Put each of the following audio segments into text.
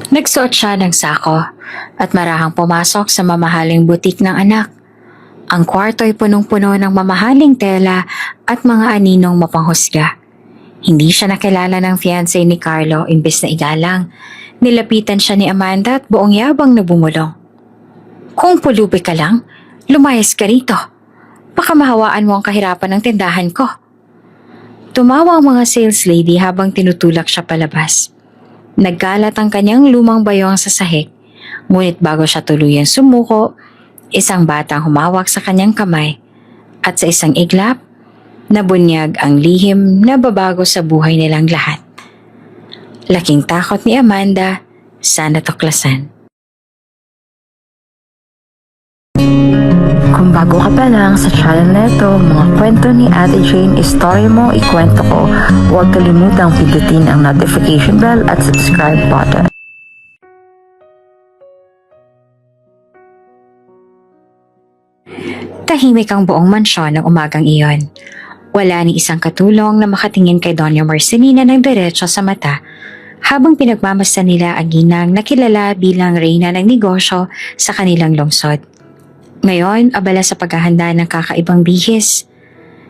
Nagsuot siya ng sako at marahang pumasok sa mamahaling butik ng anak. Ang kwarto ay punong-puno ng mamahaling tela at mga aninong mapanghusga. Hindi siya nakilala ng fiancé ni Carlo imbes na igalang. Nilapitan siya ni Amanda at buong yabang na bumulong. Kung pulubi ka lang, lumayas ka rito. Baka mahawaan mo ang kahirapan ng tindahan ko. Tumawa ang mga sales lady habang tinutulak siya palabas. Nagkalat ang kanyang lumang bayong sa sahig, ngunit bago siya tuluyang sumuko, isang batang humawak sa kanyang kamay at sa isang iglap, nabunyag ang lihim na babago sa buhay nilang lahat. Laking takot ni Amanda sa natuklasan. Kung bago ka pa lang sa channel na ito, mga kwento ni Ate Jane, istorya mo, ikwento ko, huwag kalimutang pindutin ang notification bell at subscribe button. Tahimik ang buong mansyon ng umagang iyon. Wala ni isang katulong na makatingin kay Doña Marcelina ng diretso sa mata habang pinagmamasdan nila ang ginang na kilala bilang reyna ng negosyo sa kanilang lungsod. Ngayon, abala sa paghahanda ng kakaibang bihis.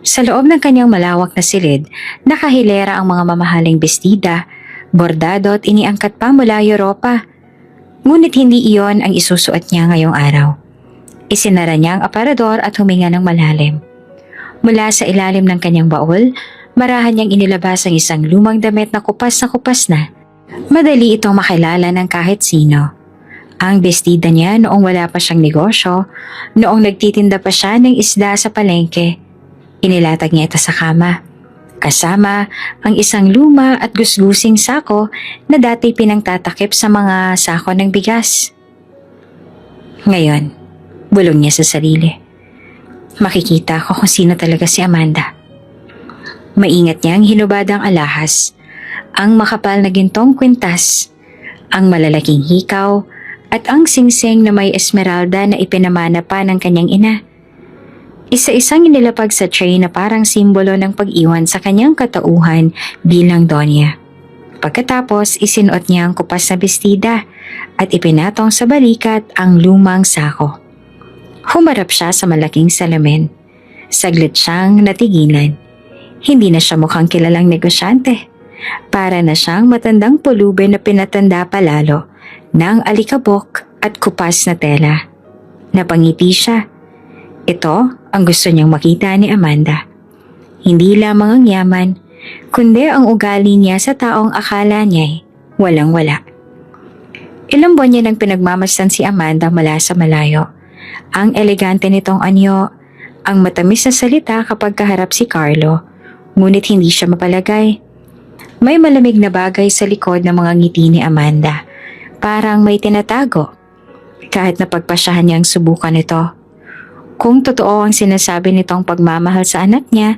Sa loob ng kanyang malawak na silid, nakahilera ang mga mamahaling bestida, bordado at iniangkat pa mula Europa. Ngunit hindi iyon ang isusuot niya ngayong araw. Isinara niya ang aparador at huminga ng malalim. Mula sa ilalim ng kanyang baul, marahan niyang inilabas ang isang lumang damit na kupas na. Madali itong makilala ng kahit sino. Ang bestida niya noong wala pa siyang negosyo, noong nagtitinda pa siya ng isda sa palengke. Inilatag niya ito sa kama, kasama ang isang luma at gusgusing sako na dati pinangtatakip sa mga sako ng bigas. Ngayon, bulong niya sa sarili. Makikita ko kung sino talaga si Amanda. Maingat niyang hinubad ang alahas, ang makapal na gintong kwintas, ang malalaking hikaw, at ang singsing na may esmeralda na ipinamana pa ng kanyang ina. Isa-isang inilapag sa tray na parang simbolo ng pag-iwan sa kanyang katauhan bilang donya. Pagkatapos, isinuot niya ang kupas na bestida at ipinatong sa balikat ang lumang sako. Humarap siya sa malaking salamin. Saglit siyang natigilan. Hindi na siya mukhang kilalang negosyante. Para na siyang matandang pulubi na pinatanda palalo ng alikabok at kupas na tela. Napangiti siya. Ito ang gusto niyang makita ni Amanda. Hindi lamang ang yaman, kundi ang ugali niya sa taong akala niya'y walang-wala. Ilang buwan niya nang pinagmamasdan si Amanda mula sa malayo. Ang elegante nitong anyo, ang matamis na salita kapag kaharap si Carlo, ngunit hindi siya mapalagay. May malamig na bagay sa likod ng mga ngiti ni Amanda. Parang may tinatago. Kahit napagpasyahan niyang subukan ito. Kung totoo ang sinasabi nitong pagmamahal sa anak niya,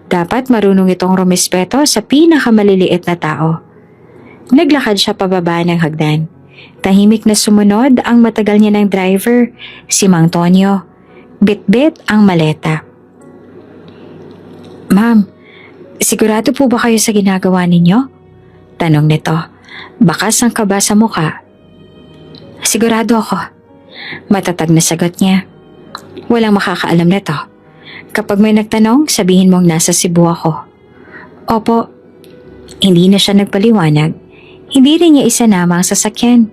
dapat marunong itong rumispeto sa pinakamaliliit na tao. Naglakad siya pababa ng hagdan. Tahimik na sumunod ang matagal niya ng driver, si Mang Tonyo. Bit-bit ang maleta. Ma'am, sigurado po ba kayo sa ginagawa ninyo? Tanong nito. Bakas ang kaba sa mukha. Sigurado ako. Matatag na sagot niya. Walang makakaalam nito. Kapag may nagtanong, sabihin mong nasa Cebu ako. Opo. Hindi na siya nagpaliwanag. Hindi rin niya isanama ang sasakyan.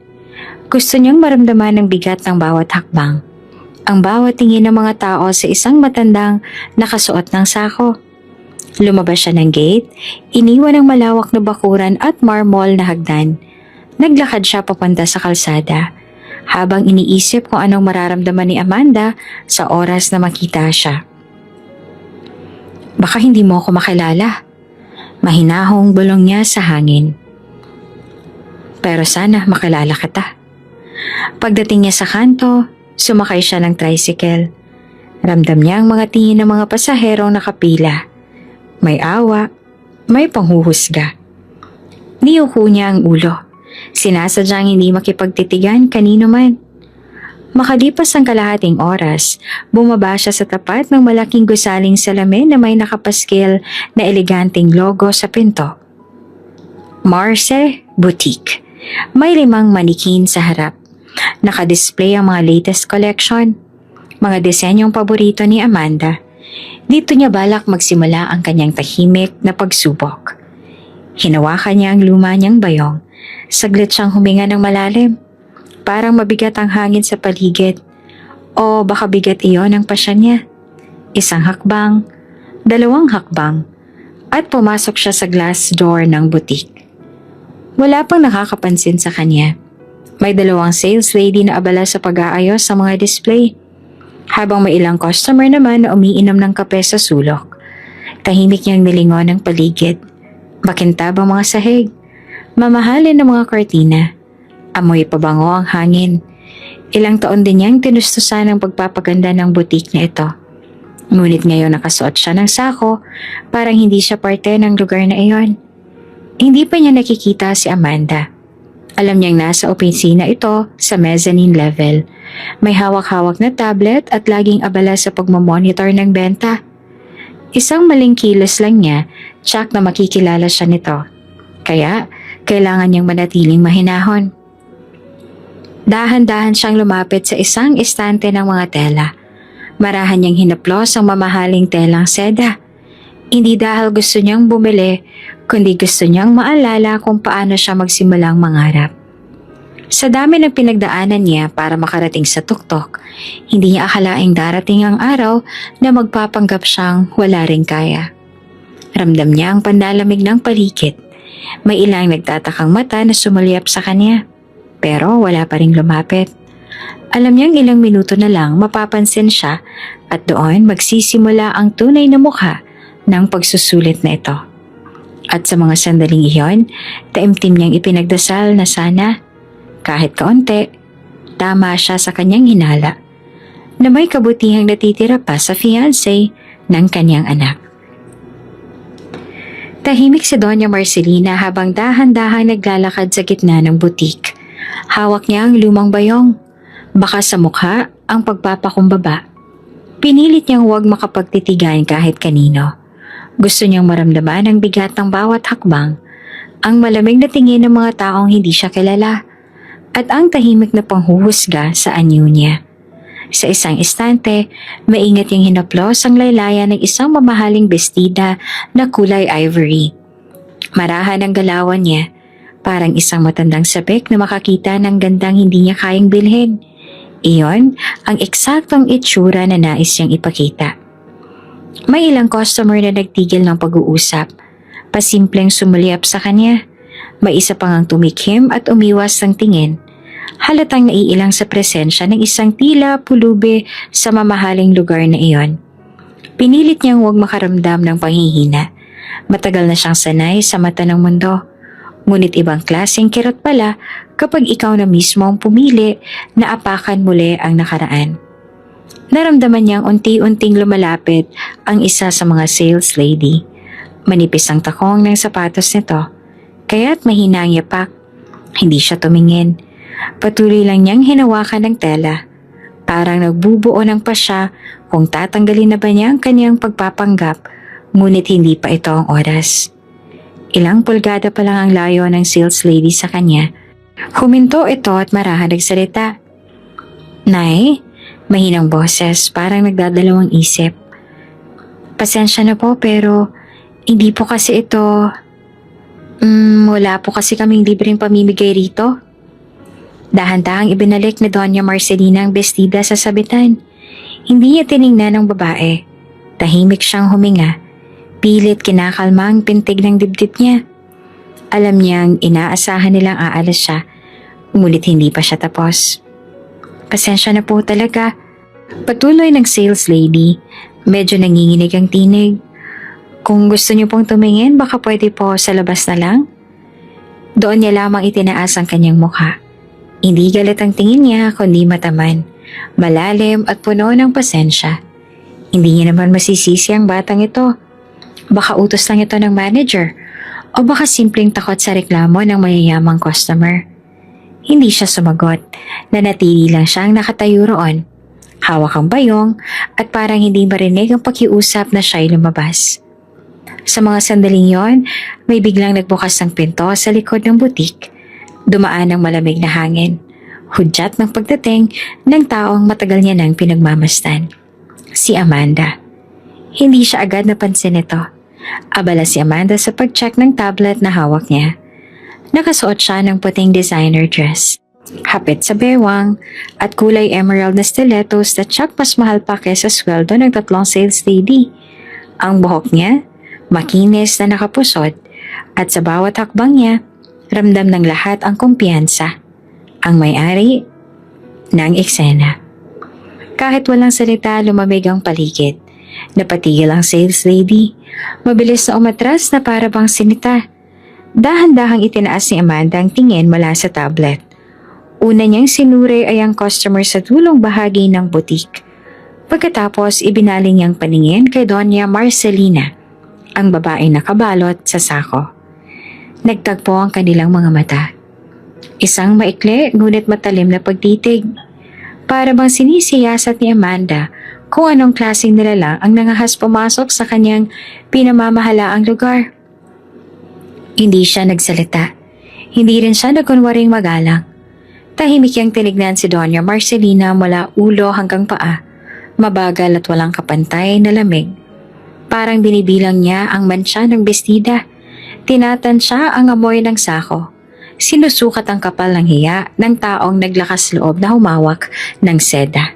Gusto niyang maramdaman ang bigat ng bawat hakbang. Ang bawat tingin ng mga tao sa isang matandang nakasuot ng sako. Lumabas siya ng gate, iniwan ang malawak na bakuran at marmol na hagdan. Naglakad siya papunta sa kalsada, habang iniisip kung anong mararamdaman ni Amanda sa oras na makita siya. Baka hindi mo ako makilala. Mahinahong bulong niya sa hangin. Pero sana makilala kita. Pagdating niya sa kanto, sumakay siya ng tricycle. Ramdam niya ang mga tingin ng mga pasaherong nakapila. May awa, may panghuhusga. Niyuko niya ang ulo. Sinasadyang hindi makipagtitigan kanino man. Makalipas ang kalahating oras, bumaba siya sa tapat ng malaking gusaling salamin na may nakapaskil na eleganteng logo sa pinto. Marce Boutique. May 5 manikin sa harap. Nakadisplay ang mga latest collection, mga disenyong paborito ni Amanda. Dito niya balak magsimula ang kanyang tahimik na pagsubok. Hinawakan niya ang luma niyang bayong. Saglit siyang huminga ng malalim. Parang mabigat ang hangin sa paligid. O baka bigat iyon ang pasya niya. 1 hakbang, 2 hakbang, at pumasok siya sa glass door ng boutique. Wala pang nakakapansin sa kanya. May 2 sales lady na abala sa pag-aayos sa mga display. Habang may ilang customer naman na umiinom ng kape sa sulok. Tahimik niyang nilingon ang paligid. Makintab ang mga sahig. Mamahalin ng mga kortina. Amoy pabango ang hangin. Ilang taon din niyang tinustusan ang pagpapaganda ng boutique na ito. Ngunit ngayon nakasuot siya ng sako, parang hindi siya parte ng lugar na iyon. Hindi pa niya nakikita si Amanda. Alam niyang nasa opisina ito sa mezzanine level. May hawak-hawak na tablet at laging abala sa pagmamonitor ng benta. Isang maling kilos lang niya, tsak na makikilala siya nito. Kaya, kailangan niyang manatiling mahinahon. Dahan-dahan siyang lumapit sa isang estante ng mga tela. Marahan niyang hinaplos ang mamahaling telang seda. Hindi dahil gusto niyang bumili, kundi gusto niyang maalala kung paano siya magsimulang mangarap. Sa dami ng pinagdaanan niya para makarating sa tuktok, hindi niya akalaing darating ang araw na magpapanggap siyang wala ring kaya. Ramdam niya ang panlalamig ng paligid. May ilang nagtatakang mata na sumulyap sa kanya, pero wala pa ring lumapit. Alam niyang ilang minuto na lang mapapansin siya at doon magsisimula ang tunay na mukha ng pagsusulit na ito. At sa mga sandaling iyon, taimtim niyang ipinagdasal na sana, kahit kaunti, tama siya sa kanyang hinala na may kabutihang natitira pa sa fiancé ng kanyang anak. Tahimik si Doña Marcelina habang dahan-dahan naglalakad sa gitna ng butik. Hawak niya ang lumang bayong. Baka sa mukha ang pagpapakumbaba. Pinilit niyang huwag makapagtitigan kahit kanino. Gusto niyang maramdaman ang bigat ng bawat hakbang, ang malamig na tingin ng mga taong hindi siya kilala, at ang tahimik na panghuhusga sa anyo niya. Sa isang istante, maingat niyang hinaplos ang laylayan ng isang mamahaling bestida na kulay ivory. Marahan ang galawan niya, parang isang matandang sabik na makakita ng gandang hindi niya kayang bilhin. Iyon ang eksaktong itsura na nais niyang ipakita. May ilang customer na nagtigil ng pag-uusap. Pasimpleng sumulyap sa kanya. May isa pang ang tumikhim at umiwas ng tingin. Halatang naiilang sa presensya ng isang tila pulube sa mamahaling lugar na iyon. Pinilit niyang huwag makaramdam ng panghihina. Matagal na siyang sanay sa mata ng mundo. Ngunit ibang klaseng kirot pala kapag ikaw na mismo ang pumili na apakan muli ang nakaraan. Naramdaman niyang unti-unting lumalapit ang isa sa mga sales lady. Manipis ang takong ng sapatos nito, kaya't mahina ang yapak. Hindi siya tumingin. Patuloy lang niyang hinawakan ng tela. Parang nagbubuo ng pasya kung tatanggalin na ba niya ang kanyang pagpapanggap, ngunit hindi pa ito ang oras. Ilang pulgada pa lang ang layo ng sales lady sa kanya. Huminto ito at marahan nagsalita. "Nay?" Mahinang boses, parang nagdadalawang isip. "Pasensya na po pero hindi po kasi ito... wala po kasi kaming libreng pamimigay rito." Dahan-dahang ibinalik ni Doña Marcelina ang bestida sa sabitan. Hindi niya tiningnan ang babae. Tahimik siyang huminga. Pilit kinakalma ang pintig ng dibdib niya. Alam niyang inaasahan nilang aalis siya, ngunit hindi pa siya tapos. "Pasensya na po talaga." Patuloy ng sales lady, medyo nanginginig ang tinig. "Kung gusto niyo pong tumingin, baka pwede po sa labas na lang." Doon niya lamang itinaas ang kanyang mukha. Hindi galit ang tingin niya, kundi mataman, malalim at puno ng pasensya. Hindi niya naman masisisi ang batang ito. Baka utos lang ito ng manager o baka simpleng takot sa reklamo ng mayayamang customer. Hindi siya sumagot. Nanatili lang siyang nakatayo roon. Hawak ang bayong at parang hindi marinig ang pakiusap na siya'y lumabas. Sa mga sandaling yon, may biglang nagbukas ng pinto sa likod ng butik Dumaan ang malamig na hangin. Hudyat ng pagdating ng taong matagal niya nang pinagmamastan. Si Amanda. Hindi siya agad napansin ito. Abala si Amanda sa pag-check ng tablet na hawak niya. Nakasuot siya ng puting designer dress. Hapit sa bewang at kulay emerald na stilettos na tsak mas mahal pa kesa sweldo ng 3 sales lady. Ang buhok niya, makinis na nakapusod at sa bawat hakbang niya, ramdam ng lahat ang kumpiyansa. Ang may-ari ng eksena. Kahit walang salita, lumamig ang paligid. Napatigil ang sales lady. Mabilis na umatras na para bang sinita. Dahan-dahang itinaas ni Amanda ang tingin mula sa tablet. Una niyang sinuri ay ang customer sa dulong bahagi ng butik. Pagkatapos, ibinaling niyang paningin kay Doña Marcelina, ang babaeng nakabalot sa sako. Nagtagpo ang kanilang mga mata. Isang maikli ngunit matalim na pagtitig. Para bang sinisiyasat ni Amanda kung anong klaseng nilalang ang nangahas pumasok sa kanyang pinamamahalaang lugar. Hindi siya nagsalita. Hindi rin siya nagkunwaring magalang. Tahimik niyang tinignan si Doña Marcelina mula ulo hanggang paa. Mabagal at walang kapantay na lamig. Parang binibilang niya ang mansya ng bestida. Tinatansya ang amoy ng sako. Sinusukat ang kapal ng hiya ng taong naglakas loob na humawak ng seda.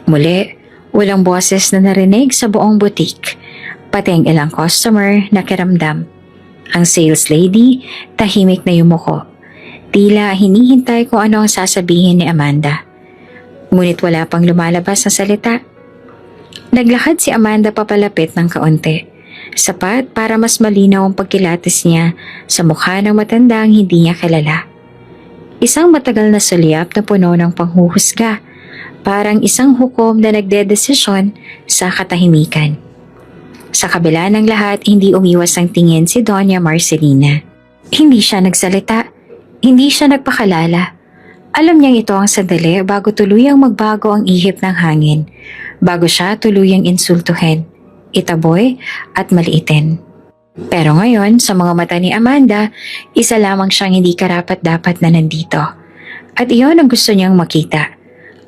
Muli, walang boses na narinig sa buong butik. Pati ang ilang customer nakiramdam. Ang sales lady, tahimik na yumuko. Tila hinihintay kung ano ang sasabihin ni Amanda. Ngunit wala pang lumalabas na salita. Naglakad si Amanda papalapit ng kaunti. Sapat para mas malinaw ang pagkilatis niya sa mukha ng matandang hindi niya kilala. Isang matagal na sulyap na puno ng panghuhusga. Parang isang hukom na nagdedesisyon sa katahimikan. Sa kabila ng lahat, hindi umiwas ang tingin si Doña Marcelina. Hindi siya nagsalita. Hindi siya nagpakalala. Alam niyang ito ang sandali bago tuluyang magbago ang ihip ng hangin, bago siya tuluyang insultuhin, itaboy at maliitin. Pero ngayon, sa mga mata ni Amanda, isa lamang siyang hindi karapat-dapat na nandito. At iyon ang gusto niyang makita,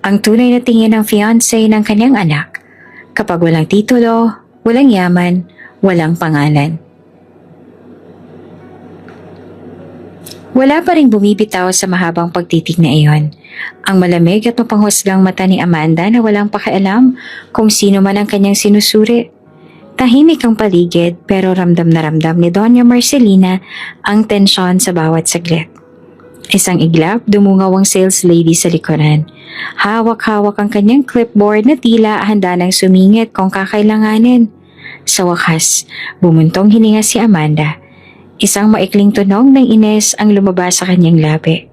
ang tunay na tingin ng fiancé ng kanyang anak, kapag walang titulo, walang yaman, walang pangalan. Wala pa ring bumibitaw sa mahabang pagtitig na iyon. Ang malamig at mapanghusgang mata ni Amanda na walang pakialam kung sino man ang kanyang sinusuri. Tahimik ang paligid pero ramdam na ramdam ni Doña Marcelina ang tensyon sa bawat saglit. Isang iglap, dumungaw ang sales lady sa likuran. Hawak-hawak ang kanyang clipboard na tila handa ng sumingit kung kakailanganin. Sa wakas, bumuntong hininga si Amanda. Isang maikling tunog ng ines ang lumabas sa kanyang labi.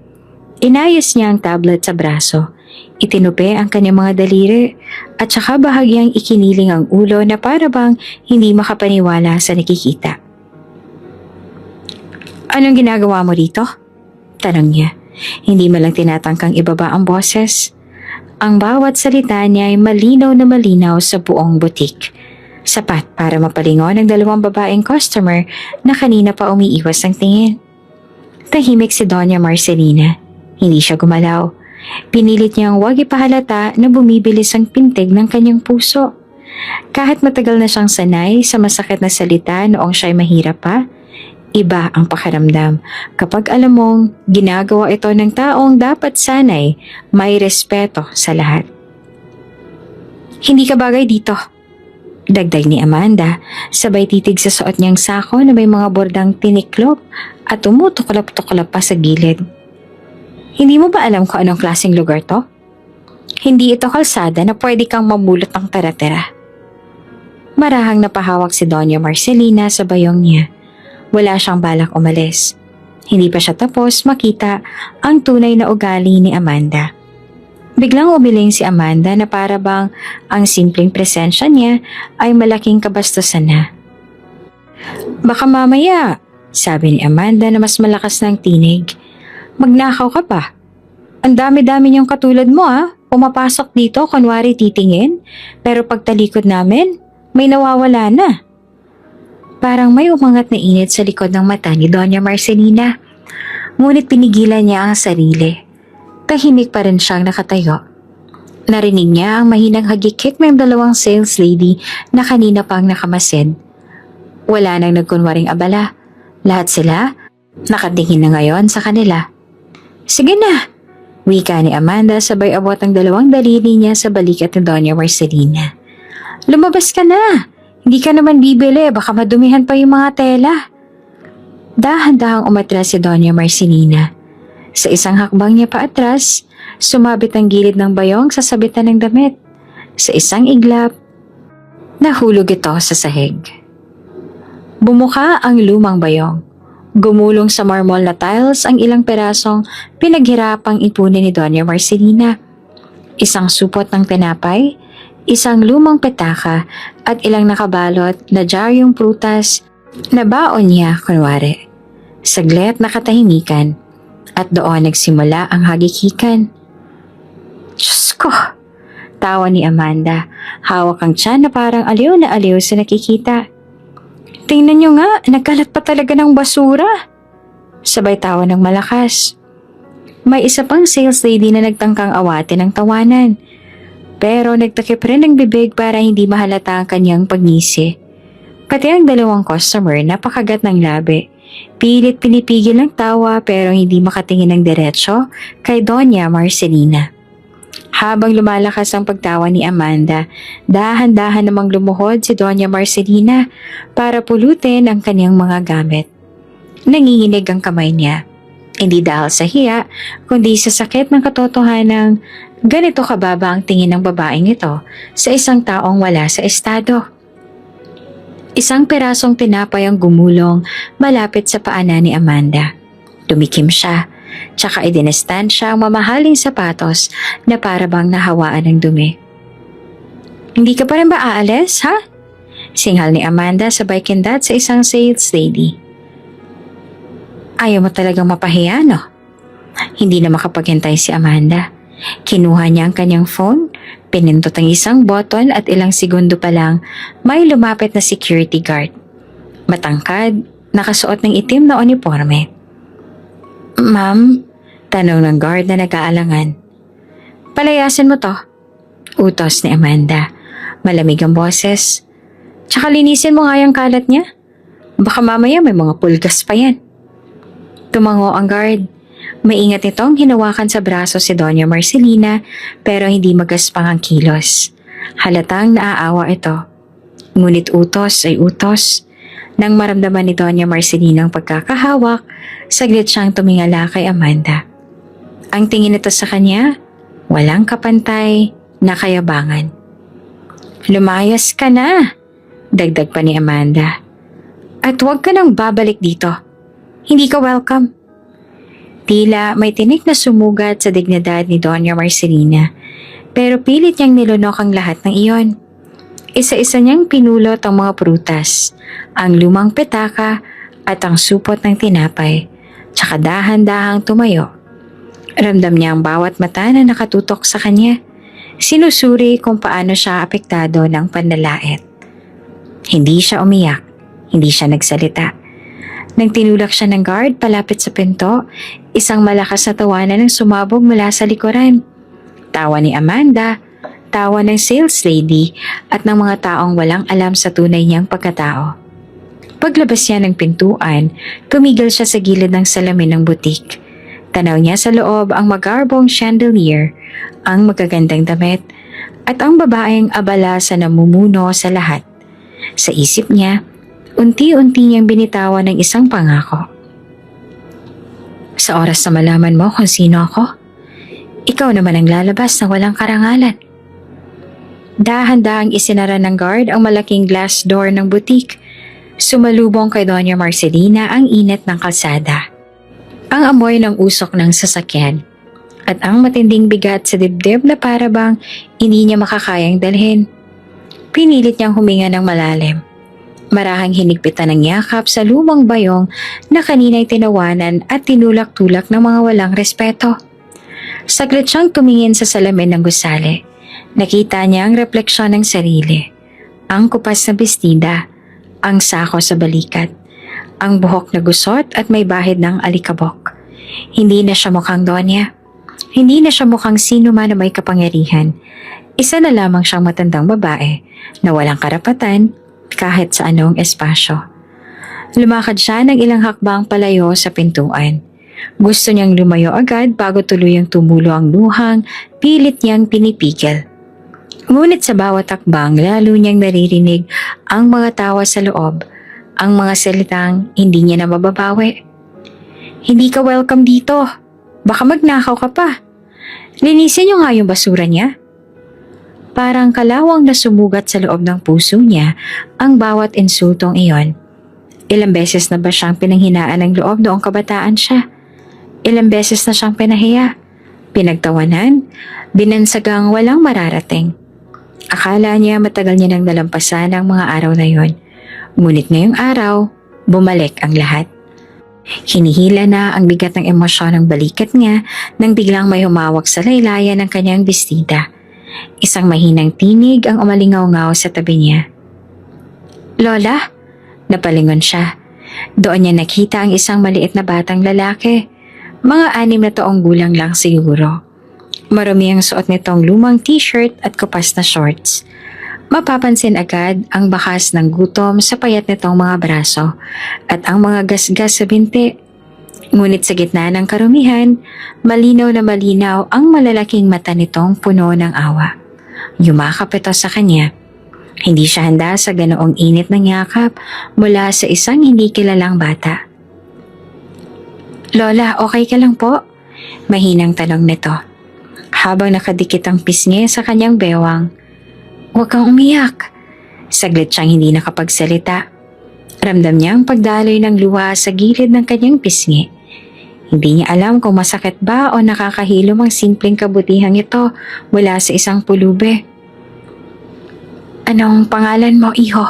Inayos niya ang tablet sa braso. Itinupi ang kanyang mga daliri at saka bahagyang ikiniling ang ulo na para bang hindi makapaniwala sa nakikita. "Anong ginagawa mo dito?" tanong niya. Hindi man lang tinatangkang ibaba ang boses. Ang bawat salita niya ay malinaw na malinaw sa buong butik. Sapat para mapalingon ang 2 babaeng customer na kanina pa umiiwas ang tingin. Tahimik si Doña Marcelina. Hindi siya gumalaw. Pinilit niyang huwag ipahalata na bumibilis ang pintig ng kanyang puso. Kahit matagal na siyang sanay sa masakit na salita noong siya'y mahirap pa, iba ang pakiramdam kapag alam mong ginagawa ito ng taong dapat sanay may respeto sa lahat. "Hindi ka bagay dito," dagdag ni Amanda, sabay titig sa suot niyang sako na may mga bordang tiniklop at tumutuklap-tuklap pa sa gilid. "Hindi mo ba alam kung anong klaseng lugar to? Hindi ito kalsada na pwede kang mamulot ng tara-tara." Marahang napahawak si Doña Marcelina sa bayong niya. Wala siyang balak umalis. Hindi pa siya tapos makita ang tunay na ugali ni Amanda. Biglang umiling si Amanda na para bang ang simpleng presensya niya ay malaking kabastusan na. "Baka mamaya," sabi ni Amanda na mas malakas ng tinig, "magnakaw ka pa. Ang dami-dami niyong katulad mo pumapasok dito kunwari titingin, pero pagtalikod namin, may nawawala na." Parang may umangat na init sa likod ng mata ni Doña Marcelina. Ngunit pinigilan niya ang sarili. Tahimik pa rin siyang nakatayo. Narinig niya ang mahinang hagikik ng dalawang sales lady na kanina pang nakamasid. Wala nang nagkunwaring abala. Lahat sila nakatingin na ngayon sa kanila. "Sige na," wika ni Amanda sabay abot ang dalawang daliri niya sa balikat ni Doña Marcelina. "Lumabas ka na! Hindi ka naman bibili, baka madumihan pa yung mga tela." Dahan-dahang umatras si Doña Marcelina. Sa isang hakbang niya paatras, sumabit ang gilid ng bayong sa sabitan ng damit. Sa isang iglap, nahulog ito sa sahig. Bumuka ang lumang bayong. Gumulong sa marmol na tiles ang ilang perasong pinaghirapang ipunin ni Doña Marcelina. Isang supot ng tinapay, isang lumang petaka at ilang nakabalot na jaryong prutas na baon niya kunwari. Saglit nakatahimikan at doon nagsimula ang hagikikan. "Diyos ko!" tawa ni Amanda. Hawak ang tiyan na parang aliw na aliw sa nakikita. "Tingnan niyo nga, nagkalat pa talaga ng basura." Sabay tawa ng malakas. May isa pang sales lady na nagtangkang awatin ng tawanan. Pero nagtakip rin ng bibig para hindi mahalata ang kanyang pagngisi. Pati ang dalawang customer napakagat ng labi. Pilit pinipigil ng tawa pero hindi makatingin ng diretsyo kay Doña Marcelina. Habang lumalakas ang pagtawa ni Amanda, dahan-dahan namang lumuhod si Doña Marcelina para pulutin ang kanyang mga gamit. Nanginginig ang kamay niya. Hindi dahil sa hiya, kundi sa sakit ng katotohanang ganito kababa ang tingin ng babaeng ito sa isang taong wala sa estado. Isang pirasong tinapay ang gumulong malapit sa paanan ni Amanda. Tumikim siya, tsaka idinestansya ang mamahaling sapatos na parabang nahawaan ng dumi. "Hindi ka pa rin ba aalis, ha?" Singhal ni Amanda sabay kindat sa isang sales lady. "Ayaw mo talagang mapahiya, no?" Hindi na makapaghintay si Amanda. Kinuha niya ang kanyang phone, pinindot ang isang button at ilang segundo pa lang may lumapit na security guard. Matangkad, nakasuot ng itim na uniforme. "Ma'am?" tanong ng guard na nag-aalangan. "Palayasin mo to," utos ni Amanda. Malamig ang boses. "Tsaka linisin mo nga yung kalat niya. Baka mamaya may mga pulgas pa yan." Tumango ang guard. Maingat nitong hinawakan sa braso si Doña Marcelina pero hindi magaspang ang kilos. Halatang naaawa ito. Ngunit utos ay utos. Nang maramdaman ni Doña Marcelina ang pagkakahawak, saglit siyang tumingala kay Amanda. Ang tingin nito sa kanya, walang kapantay na kayabangan. "Lumayas ka na," dagdag pa ni Amanda. "At huwag ka nang babalik dito. Hindi ka welcome." Tila may tinik na sumugat sa dignidad ni Doña Marcelina, pero pilit niyang nilunok ang lahat ng iyon. Isa-isa niyang pinulot ang mga prutas, ang lumang petaka at ang supot ng tinapay, tsaka dahan-dahang tumayo. Ramdam niya ang bawat mata na nakatutok sa kanya. Sinusuri kung paano siya apektado ng panlalait. Hindi siya umiyak, hindi siya nagsalita. Nang tinulak siya ng guard palapit sa pinto, isang malakas na tawanan ang sumabog mula sa likuran. Tawa ni Amanda, tawa ng sales lady at ng mga taong walang alam sa tunay niyang pagkatao. Paglabas niya ng pintuan, tumigil siya sa gilid ng salamin ng butik. Tanaw niya sa loob ang magarbong chandelier, ang magagandang damit, at ang babaeng abala sa namumuno sa lahat. Sa isip niya, unti-unti niyang binitawan ng isang pangako. "Sa oras na malaman mo kung sino ako, ikaw naman ang lalabas na walang karangalan." Dahan-dahang isinara ng guard ang malaking glass door ng butik. Sumalubong kay Doña Marcelina ang init ng kalsada, ang amoy ng usok ng sasakyan, at ang matinding bigat sa dibdib na parabang hindi niya makakayang dalhin. Pinilit niyang huminga ng malalim. Marahang hinigpitan ng yakap sa lumang bayong na kanina'y tinawanan at tinulak-tulak ng mga walang respeto. Saglit siyang tumingin sa salamin ng gusali. Nakita niya ang refleksyon ng sarili, ang kupas na bestida, ang sako sa balikat, ang buhok na gusot at may bahid ng alikabok. Hindi na siya mukhang Donya. Hindi na siya mukhang sino man na may kapangyarihan. Isa na lamang siyang matandang babae na walang karapatan kahit sa anong espasyo. Lumakad siya ng ilang hakbang palayo sa pintuan. Gusto niyang lumayo agad bago tuluyang tumulo ang luhang pilit niyang pinipigil. Ngunit sa bawat hakbang lalo niyang naririnig ang mga tawa sa loob, ang mga salitang hindi niya na mababawi. Hindi ka welcome dito. Baka magnakaw ka pa. Linisin niyo nga yung basura niya. Parang kalawang na sumugat sa loob ng puso niya ang bawat insultong iyon. Ilang beses na ba siyang pinanghinaan ng loob noong kabataan siya? Ilang beses na siyang pinahiya, pinagtawanan, binansagang walang mararating. Akala niya matagal niya nang nalampasan ang mga araw na yon. Ngunit ngayong araw, bumalik ang lahat. Hinihila na ang bigat ng emosyon ng balikat niya nang biglang may humawak sa laylayan ng kanyang bestida. Isang mahinang tinig ang umalingaw-ngaw sa tabi niya. Lola? Napalingon siya. Doon niya nakita ang isang maliit na batang lalaki. Mga 6 na taong gulang lang siguro. Marumi ang suot nitong lumang t-shirt at kupas na shorts. Mapapansin agad ang bakas ng gutom sa payat nitong mga braso at ang mga gasgas sa binti. Ngunit sa gitna ng karumihan, malinaw na malinaw ang malalaking mata nitong puno ng awa. Yumakap ito sa kanya. Hindi siya handa sa ganoong init ng yakap mula sa isang hindi kilalang bata. Lola, okay ka lang po? Mahinang tanong nito. Habang nakadikit ang pisngi sa kanyang bewang. Huwag kang umiyak. Saglit siyang hindi nakapagsalita. Ramdam niya ang pagdaloy ng luha sa gilid ng kanyang pisngi. Hindi niya alam kung masakit ba o nakakahilom ang simpleng kabutihang ito mula sa isang pulube. Anong pangalan mo, iho?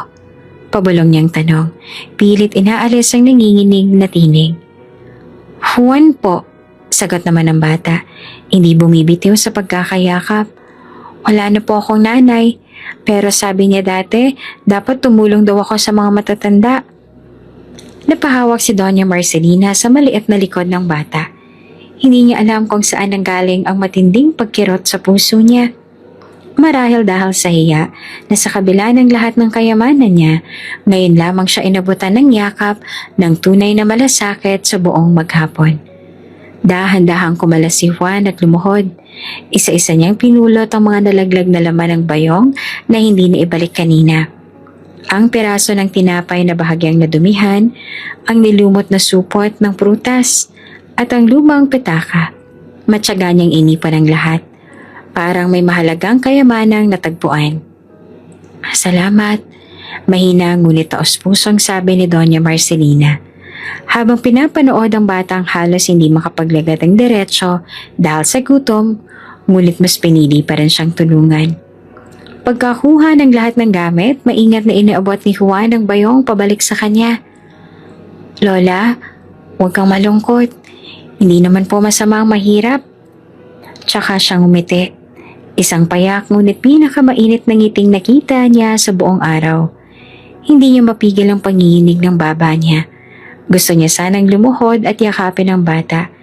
Pabulong niyang tanong. Pilit inaalis ang nanginginig na tinig. Juan po, sagot naman ng bata. Hindi bumibitiw sa pagkakayakap. Wala na po akong nanay, pero sabi niya dati, dapat tumulong daw ako sa mga matatanda. Napahawak si Doña Marcelina sa maliit na likod ng bata. Hindi niya alam kung saan nanggaling ang matinding pagkirot sa puso niya. Marahil dahil sa hiya na sa kabila ng lahat ng kayamanan niya, ngayon lamang siya inabutan ng yakap ng tunay na malasakit sa buong maghapon. Dahan-dahang kumalas si Juan at lumuhod. Isa-isa niyang pinulot ang mga nalaglag na laman ng bayong na hindi na ibalik kanina. Ang piraso ng tinapay na bahagyang nadumihan, ang nilumot na supot ng prutas, at ang lumang petaka. Matyaga niyang inipan ang lahat. Parang may mahalagang kayamanang natagpuan. Salamat, mahina ngunit taos-pusong sabi ni Doña Marcelina. Habang pinapanood ang batang halos hindi makapaglagat ng diretsyo dahil sa gutom, ngunit mas pinili pa rin siyang tulungan. Pagkakuha ng lahat ng gamit, maingat na inaabot ni Juan ang bayong pabalik sa kanya. Lola, huwag kang malungkot. Hindi naman po masama ang mahirap. Tsaka siyang umiti. Isang payak ngunit pinakamainit na ngiting nakita niya sa buong araw. Hindi niya mapigil ang panginginig ng baba niya. Gusto niya sanang lumuhod at yakapin ang bata.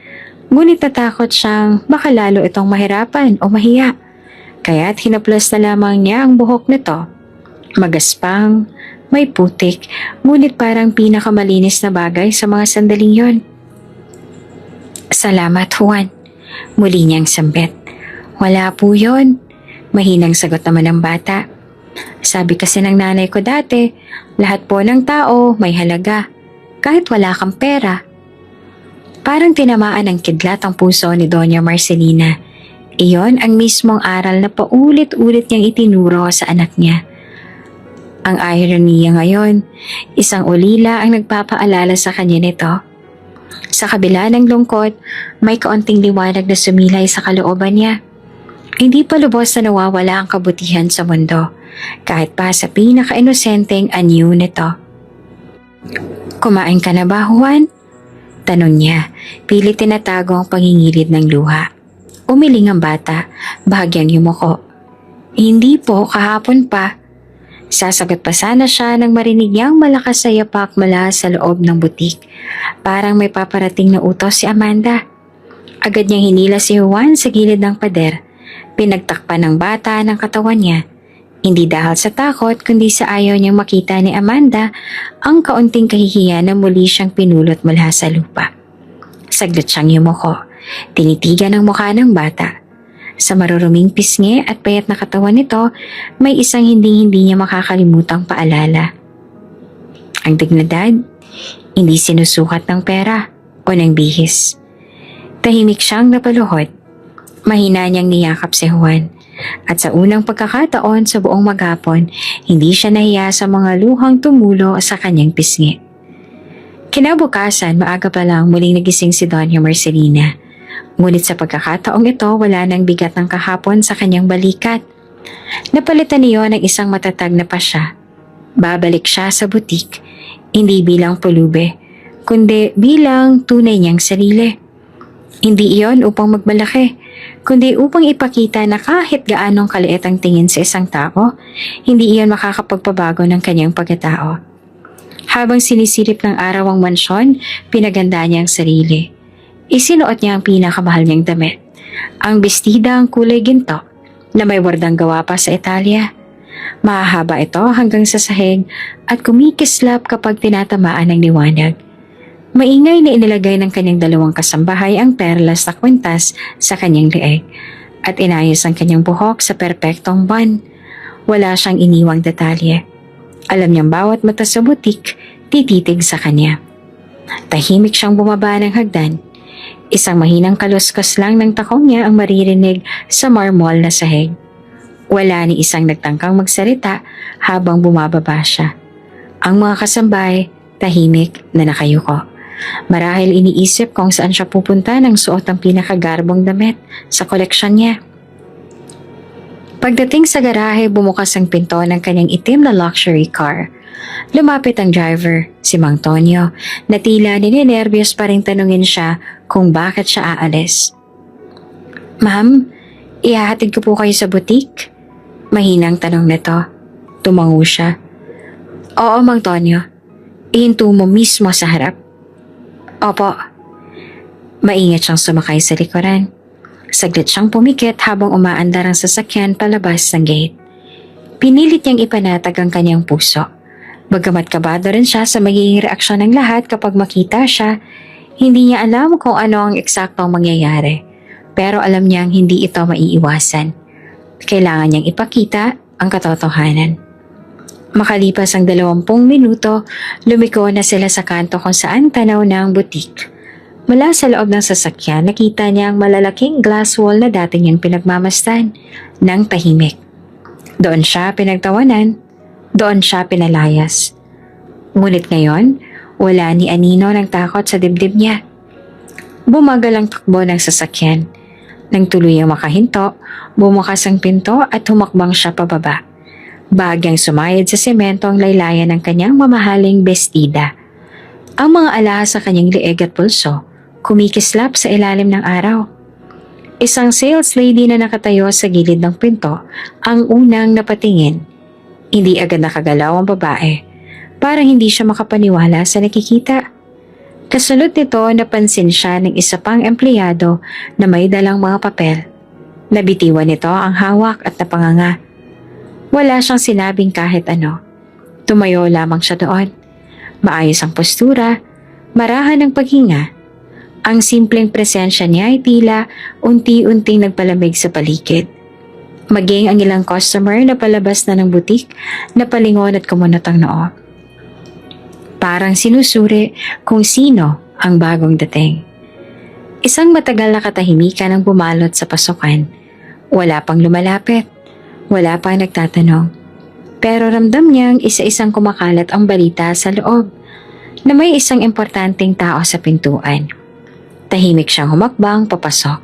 Ngunit natakot siyang baka lalo itong mahirapan o mahiya. Kaya't hinaplas na lamang niya ang buhok nito. Magaspang, may putik, ngunit parang pinakamalinis na bagay sa mga sandaling yon. Salamat, Juan. Muli niyang sambit. Wala po yun. Mahinang sagot naman ng bata. Sabi kasi ng nanay ko dati, lahat po ng tao may halaga, kahit wala kang pera. Parang tinamaan ng kidlat ang puso ni Doña Marcelina. Iyon ang mismong aral na paulit-ulit niyang itinuro sa anak niya. Ang ironiya ngayon, isang ulila ang nagpapaalala sa kanya nito. Sa kabila ng lungkot, may kaunting liwanag na sumilay sa kalooban niya. Hindi pa lubos na nawawala ang kabutihan sa mundo, kahit pa sa pinaka-inosenteng anyo nito. Kumain ka na ba, Juan? Tanong niya, pilit tinatago ang pangingilid ng luha. Umiling ang bata, bahagyang yumuko. Hindi po, kahapon pa. Sasagot pa sana siya nang marinig niyang malakas na yapak mula sa loob ng butik. Parang may paparating na utos si Amanda. Agad niyang hinila si Juan sa gilid ng pader. Pinagtakpan ng bata ng katawan niya. Hindi dahil sa takot kundi sa ayaw niyang makita ni Amanda ang kaunting kahihiyan na muli siyang pinulot mula sa lupa. Saglit siyang yumuko. Tinitigan ang mukha ng bata. Sa maruruming pisngi at payat na katawan nito, may isang hindi niya makakalimutang paalala. Ang dignidad, hindi sinusukat ng pera o ng bihis. Tahimik siyang napaluhod. Mahina niyang niyakap si Juan. At sa unang pagkakataon sa buong maghapon, hindi siya nahiya sa mga luhang tumulo sa kanyang pisngi. Kinabukasan, maaga pa lang muling nagising si Doña Marcelina. Ngunit sa pagkakataong ito, wala nang bigat ng kahapon sa kanyang balikat. Napalitan niyo ng isang matatag na pasya. Babalik siya sa butik, hindi bilang pulube, kundi bilang tunay niyang sarili. Hindi iyon upang magmalaki, kundi upang ipakita na kahit gaanong kaliit ang tingin sa isang tao, hindi iyon makakapagpabago ng kanyang pagkatao. Habang sinisirip ng araw ang mansyon, pinaganda niya ang sarili. Isinuot niya ang pinakamahal niyang damit, ang bestida ang kulay ginto na may bordang gawa pa sa Italia. Mahahaba ito hanggang sa sahig at kumikislap kapag tinatamaan ng liwanag. Maingay na inilagay ng kanyang dalawang kasambahay ang perlas na kwintas sa kanyang leeg at inayos ang kanyang buhok sa perpektong bun. Wala siyang iniwang detalye. Alam niyang bawat mata sa butik tititig sa kanya. Tahimik siyang bumaba ng hagdan. Isang mahinang kaluskos lang ng takong niya ang maririnig sa marmol na sahig. Wala ni isang nagtangkang magsalita habang bumababa siya. Ang mga kasambay, tahimik na nakayuko. Marahil iniisip kung saan siya pupunta nang suot ang pinakagarbong damit sa koleksyon niya. Pagdating sa garahe, bumukas ang pinto ng kanyang itim na luxury car. Lumapit ang driver, si Mang Tonyo, na tila ninenervyos pa rin tanungin siya kung bakit siya aalis. Ma'am, ihahatid ko po kayo sa butik? Mahinang tanong nito. Tumango siya. Oo, Mang Tonyo. Ihinto mo mismo sa harap. Opo. Maingat siyang sumakay sa likuran. Saglit siyang pumikit habang umaandar ang sasakyan palabas ng gate. Pinilit niyang ipanatag ang kanyang puso. Bagamat kabado rin siya sa magiging reaksyon ng lahat kapag makita siya, hindi niya alam kung ano ang eksaktong mangyayari. Pero alam niyang hindi ito maiiwasan. Kailangan niyang ipakita ang katotohanan. Makalipas ang 20 minuto, lumiko na sila sa kanto kung saan tanaw na ang butik. Mula sa loob ng sasakyan, nakita niya ang malalaking glass wall na dati niyang pinagmamastan ng tahimik. Doon siya pinagtawanan, doon siya pinalayas. Ngunit ngayon, wala ni anino ng takot sa dibdib niya. Bumagal ang takbo ng sasakyan. Nang tuluyang makahinto, bumukas ang pinto at humakbang siya pababa. Bahagyang sumayad sa semento ang laylayan ng kanyang mamahaling bestida. Ang mga alahas sa kanyang leeg at pulso, kumikislap sa ilalim ng araw. Isang sales lady na nakatayo sa gilid ng pinto ang unang napatingin. Hindi agad nakagalaw ang babae. Parang hindi siya makapaniwala sa nakikita. Kasunod nito, napansin siya ng isa pang empleyado na may dalang mga papel. Nabitiwan nito ang hawak at napanganga. Wala siyang sinabing kahit ano. Tumayo lamang siya doon. Maayos ang postura, marahan ang paghinga. Ang simpleng presensya niya ay tila unti-unting nagpalamig sa paligid. Maging ang ilang customer na palabas na ng butik, napalingon at kumunot ang noo. Parang sinusuri kung sino ang bagong dating. Isang matagal na katahimikan ang bumalot sa pasukan. Wala pang lumalapit, wala pang nagtatanong. Pero ramdam niyang isa-isang kumakalat ang balita sa loob na may isang importanteng tao sa pintuan. Tahimik siyang humakbang papasok.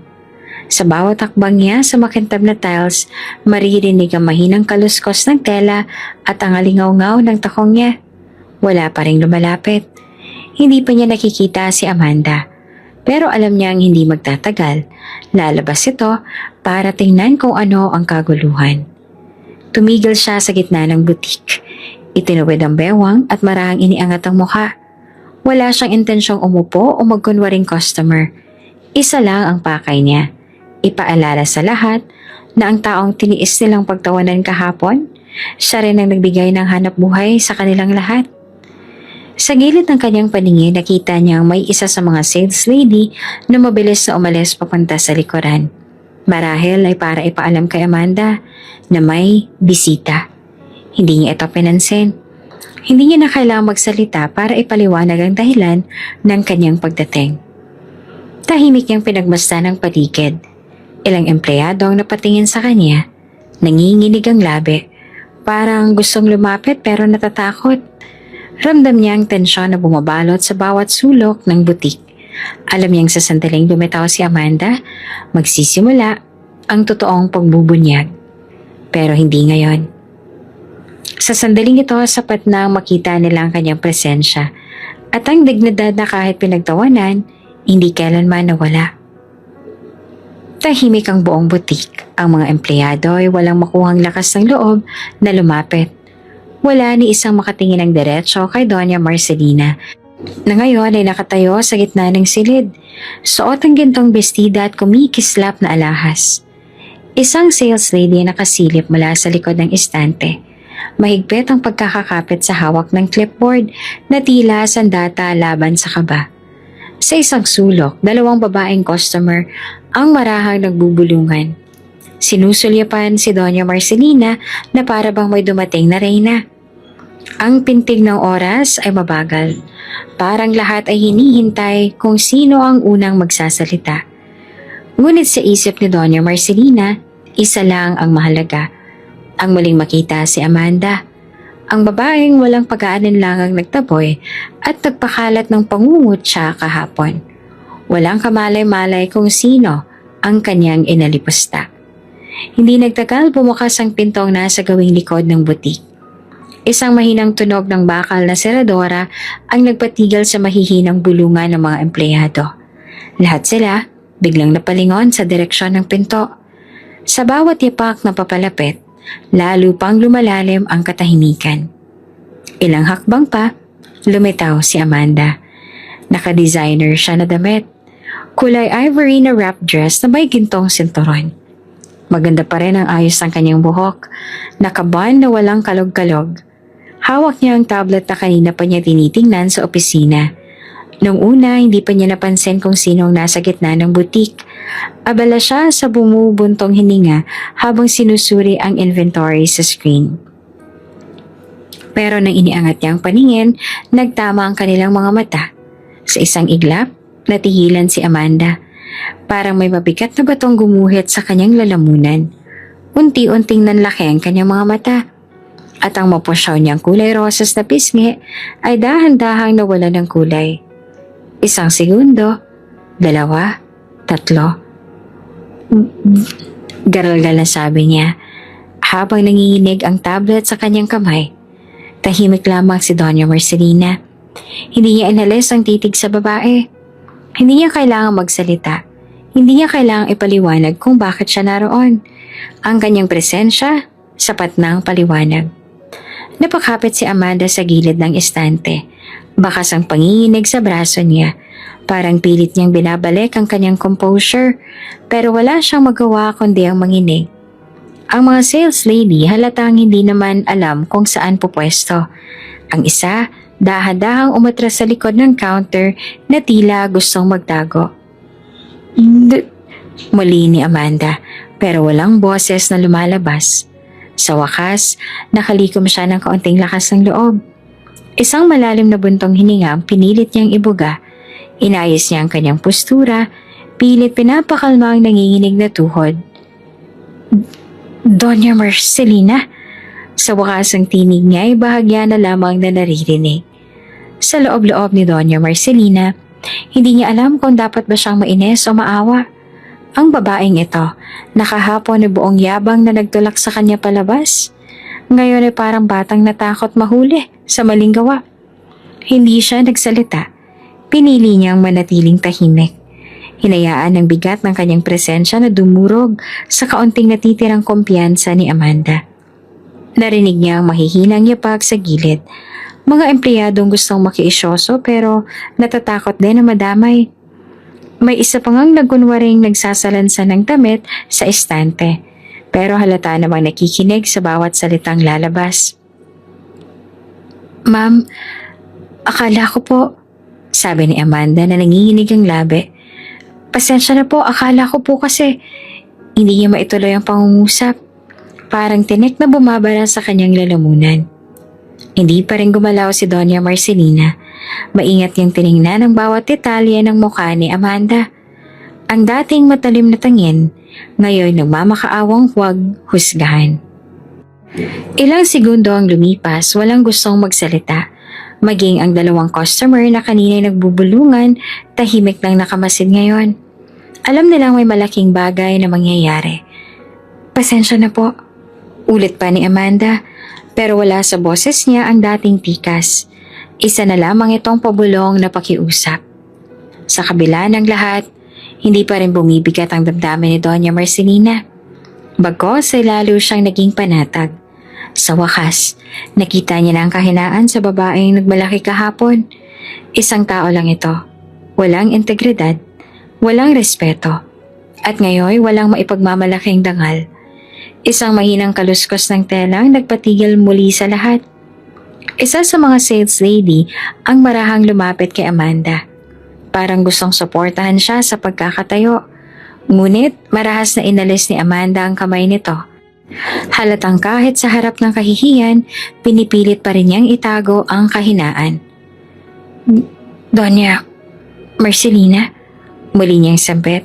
Sa bawat hakbang niya sa makintab na tiles, maririnig ang mahinang kaluskos ng tela at ang alingaw-ngaw ng takong niya. Wala pa ring lumalapit. Hindi pa niya nakikita si Amanda. Pero alam niyang hindi magtatagal. Lalabas ito para tingnan kung ano ang kaguluhan. Tumigil siya sa gitna ng butik. Itinuwid ang bewang at marahang iniangat ang mukha. Wala siyang intensyong umupo o magkunwaring customer. Isa lang ang pakay niya. Ipaalala sa lahat na ang taong tiniis nilang pagtawanan kahapon, siya rin ang nagbigay ng hanap buhay sa kanilang lahat. Sa gilid ng kanyang paningin, nakita niyang may isa sa mga sales lady na mabilis na umalis papunta sa likuran. Marahil ay para ipaalam kay Amanda na may bisita. Hindi niya ito pinansin. Hindi niya na kailangang magsalita para ipaliwanag ang dahilan ng kanyang pagdating. Tahimik niyang pinagmasdan ang paligid. Ilang empleyado ang napatingin sa kanya. Nanginginig ang labi. Parang gustong lumapit pero natatakot. Ramdam niya ang tensyon na bumabalot sa bawat sulok ng butik. Alam niyang sa sandaling lumitaw si Amanda, magsisimula ang totoong pagbubunyag. Pero hindi ngayon. Sa sandaling ito, sapat na makita nila ang kanyang presensya at ang dignidad na kahit pinagtawanan, hindi kailanman nawala. Tahimik ang buong butik. Ang mga empleyado ay walang makuhang lakas ng loob na lumapit. Wala ni isang makatingin ng diretso kay Doña Marcelina na ngayon ay nakatayo sa gitna ng silid. Suot ang gintong bestida at kumikislap na alahas. Isang sales lady na nakasilip mula sa likod ng istante. Mahigpit ang pagkakakapit sa hawak ng clipboard na tila sandata laban sa kaba. Sa isang sulok, dalawang babaeng customer ang marahang nagbubulungan. Sinusulyapan si Doña Marcelina na para bang may dumating na reyna. Ang pintig ng oras ay mabagal. Parang lahat ay hinihintay kung sino ang unang magsasalita. Ngunit sa isip ni Doña Marcelina, isa lang ang mahalaga. Ang muling makita si Amanda. Ang babaeng walang pag-aalinlangang nagtaboy at nagpakalat ng pangungutya kahapon. Walang kamalay-malay kung sino ang kanyang inalipusta. Hindi nagtagal, bumukas ang pintong nasa gawing likod ng butik. Isang mahinang tunog ng bakal na seradora ang nagpatigil sa mahihinang bulungan ng mga empleyado. Lahat sila biglang napalingon sa direksyon ng pinto. Sa bawat yapak na papalapit, lalo pang lumalalim ang katahimikan. Ilang hakbang pa, lumitaw si Amanda. Naka-designer siya na damit. Kulay ivory na wrap dress na may gintong sinturon. Maganda pa rin ang ayos ng kanyang buhok. Nakaban na walang kalog-kalog. Hawak niya ang tablet na kanina pa niya tinitingnan sa opisina. Noong una, hindi pa niya napansin kung sino ang nasa gitna ng butik. Abala siya sa bumubuntong hininga habang sinusuri ang inventory sa screen. Pero nang iniangat niya ang paningin, nagtama ang kanilang mga mata. Sa isang iglap, natigilan si Amanda. Parang may mabigat na batong gumuhit sa kanyang lalamunan. Unti-unting nanlaki ang kanyang mga mata. At ang mapusyaw niyang kulay rosas na pisngi ay dahan-dahang nawala ng kulay. Isang segundo, 2, 3. Garal-gal na sabi niya habang nanginginig ang tablet sa kanyang kamay. Tahimik lamang si Doña Marcelina. Hindi niya inalis ang titig sa babae. Hindi niya kailangang magsalita. Hindi niya kailangang ipaliwanag kung bakit siya naroon. Ang kanyang presensya, sapat na ang paliwanag. Napakapit si Amanda sa gilid ng estante. Bakas ang panginginig sa braso niya. Parang pilit niyang binabalik ang kanyang composure, pero wala siyang magawa kundi ang manginig. Ang mga sales lady halatang hindi naman alam kung saan pupwesto. Ang isa, dahan-dahang umatras sa likod ng counter na tila gustong magtago. Muli ni Amanda, pero walang boses na lumalabas. Sa wakas, nakalikom siya ng kaunting lakas ng loob. Isang malalim na buntong hininga ang pinilit niyang ibuga. Inayos niya ang kanyang postura, pilit pinapakalma ang nanginginig na tuhod. Doña Marcelina? Sa wakas ang tinig niya ay bahagya na lamang na naririnig. Sa loob-loob ni Doña Marcelina, hindi niya alam kung dapat ba siyang mainis o maawa. Ang babaeng ito, nakahapon na buong yabang na nagtulak sa kanya palabas. Ngayon ay parang batang natakot mahuli sa maling gawa. Hindi siya nagsalita. Pinili niyang manatiling tahimik. Hinayaan ng bigat ng kanyang presensya na dumurog sa kaunting natitirang kumpiyansa ni Amanda. Narinig niya ang mahihinang yapak sa gilid. Mga empleyadong gustong makiisyoso pero natatakot din na madamay. May isa pa ngang nagkunwaring nagsasalansan ng damit sa estante, pero halata namang nakikinig sa bawat salitang lalabas. Ma'am, akala ko po, sabi ni Amanda na nanginginig ang labi. Pasensya na po, akala ko po kasi hindi niya maituloy ang pangungusap. Parang tinik na bumabara sa kanyang lalamunan. Hindi pa rin gumalaw si Doña Marcelina. Maingat niyang tiningnan ang bawat detalye ng mukha ni Amanda. Ang dating matalim na tangin, ngayon nagmamakaawang huwag husgahan. Ilang segundo ang lumipas, walang gustong magsalita. Maging ang dalawang customer na kanina nagbubulungan, tahimik lang nakamasid ngayon. Alam nilang may malaking bagay na mangyayari. Pasensya na po, ulit pa ni Amanda, pero wala sa boses niya ang dating tikas. Isa na lamang itong pabulong na pakiusap. Sa kabila ng lahat, hindi pa rin bumibigat ang damdamin ni Doña Marcelina. Bagkus ay lalo siyang naging panatag. Sa wakas, nakita niya na ang kahinaan sa babaeng nagmalaki kahapon. Isang tao lang ito. Walang integridad, walang respeto, at ngayon walang maipagmamalaking dangal. Isang mahinang kaluskos ng telang nagpatigil muli sa lahat. Isa sa mga sales lady ang marahang lumapit kay Amanda. Parang gustong suportahan siya sa pagkakatayo. Ngunit marahas na inalis ni Amanda ang kamay nito. Halatang kahit sa harap ng kahihiyan, pinipilit pa rin niyang itago ang kahinaan. Doña Marcelina, muli niyang sambit,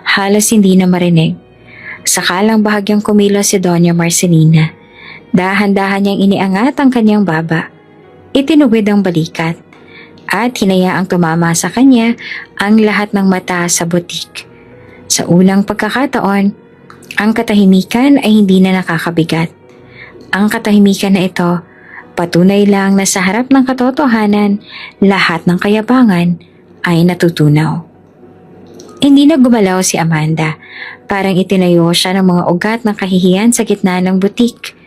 halos hindi na marinig. Sakalang bahagyang kumilos si Doña Marcelina. Dahan-dahan niyang iniangat ang kanyang baba. Itinuwid ang balikat at hinayaang tumama sa kanya ang lahat ng mata sa butik. Sa unang pagkakataon, ang katahimikan ay hindi na nakakabigat. Ang katahimikan na ito, patunay lang na sa harap ng katotohanan, lahat ng kayabangan ay natutunaw. Hindi na gumalaw si Amanda. Parang itinayo siya ng mga ugat ng kahihiyan sa gitna ng butik.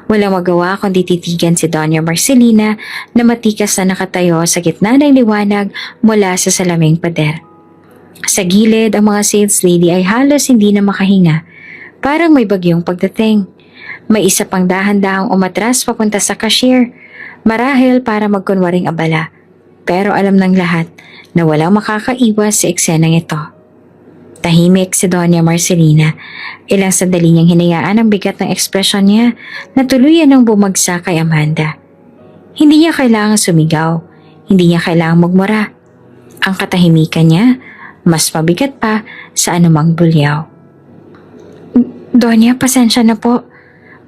Walang magawa kundi titigan si Doña Marcelina na matikas na nakatayo sa gitna ng liwanag mula sa salaming pader. Sa gilid, ang mga sales lady ay halos hindi na makahinga. Parang may bagyong pagdating. May isa pang dahan-dahang umatras papunta sa cashier, marahil para magkunwaring abala. Pero alam ng lahat na walang makakaiwas sa eksenang ito. Tahimik si Doña Marcelina. Ilang sandali niyang hinayaan ang bigat ng ekspresyon niya na tuluyan ng bumagsak kay Amanda. Hindi niya kailangang sumigaw. Hindi niya kailangang magmura. Ang katahimikan niya, mas mabigat pa sa anumang bulyaw. Doña, pasensya na po,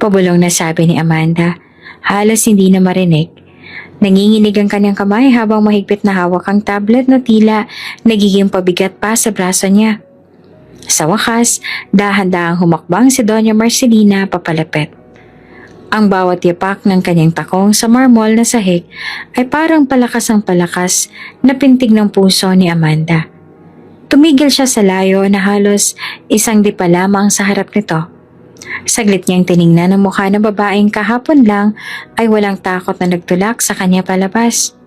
pabulong na sabi ni Amanda. Halos hindi na marinig. Nanginginig ang kanyang kamay habang mahigpit na hawak ang tablet na tila nagiging pabigat pa sa braso niya. Sa wakas, dahan-dahang humakbang si Doña Marcelina papalapit. Ang bawat yapak ng kanyang takong sa marmol na sahig ay parang palakas ang palakas na pintig ng puso ni Amanda. Tumigil siya sa layo na halos isang dipa lamang sa harap nito. Saglit niyang tiningnan ang mukha ng babaeng kahapon lang ay walang takot na nagtulak sa kanya palabas.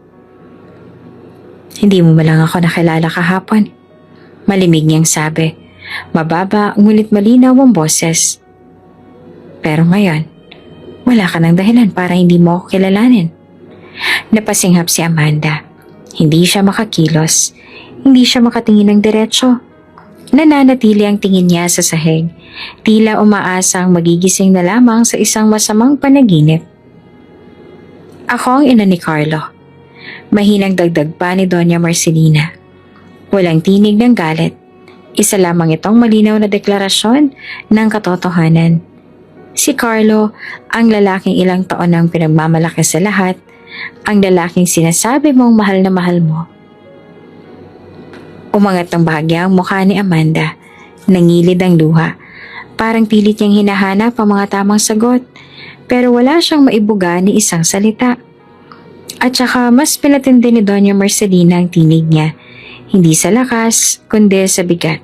Hindi mo malang ako nakilala kahapon, malimig niyang sabi. Mababa ngunit malinaw ang boses. Pero ngayon, wala ka ng dahilan para hindi mo ako kilalanin. Napasinghap si Amanda. Hindi siya makakilos. Hindi siya makatingin ng diretsyo. Nananatili ang tingin niya sa sahig. Tila umaasang magigising na lamang sa isang masamang panaginip. Ako ang ina ni Carlo. Mahinang dagdag pa ni Doña Marcelina. Walang tinig ng galit. Isa lamang itong malinaw na deklarasyon ng katotohanan. Si Carlo, ang lalaking ilang taon nang pinagmamalaki sa lahat, ang lalaking sinasabi mong mahal na mahal mo. Umangat ng bahagya ang mukha ni Amanda. Nangilid ang luha. Parang pilit niyang hinahanap ang mga tamang sagot, pero wala siyang maibuga ni isang salita. At saka mas pinatindi ni Doña Marcelina ang tinig niya, hindi sa lakas, kundi sa bigat.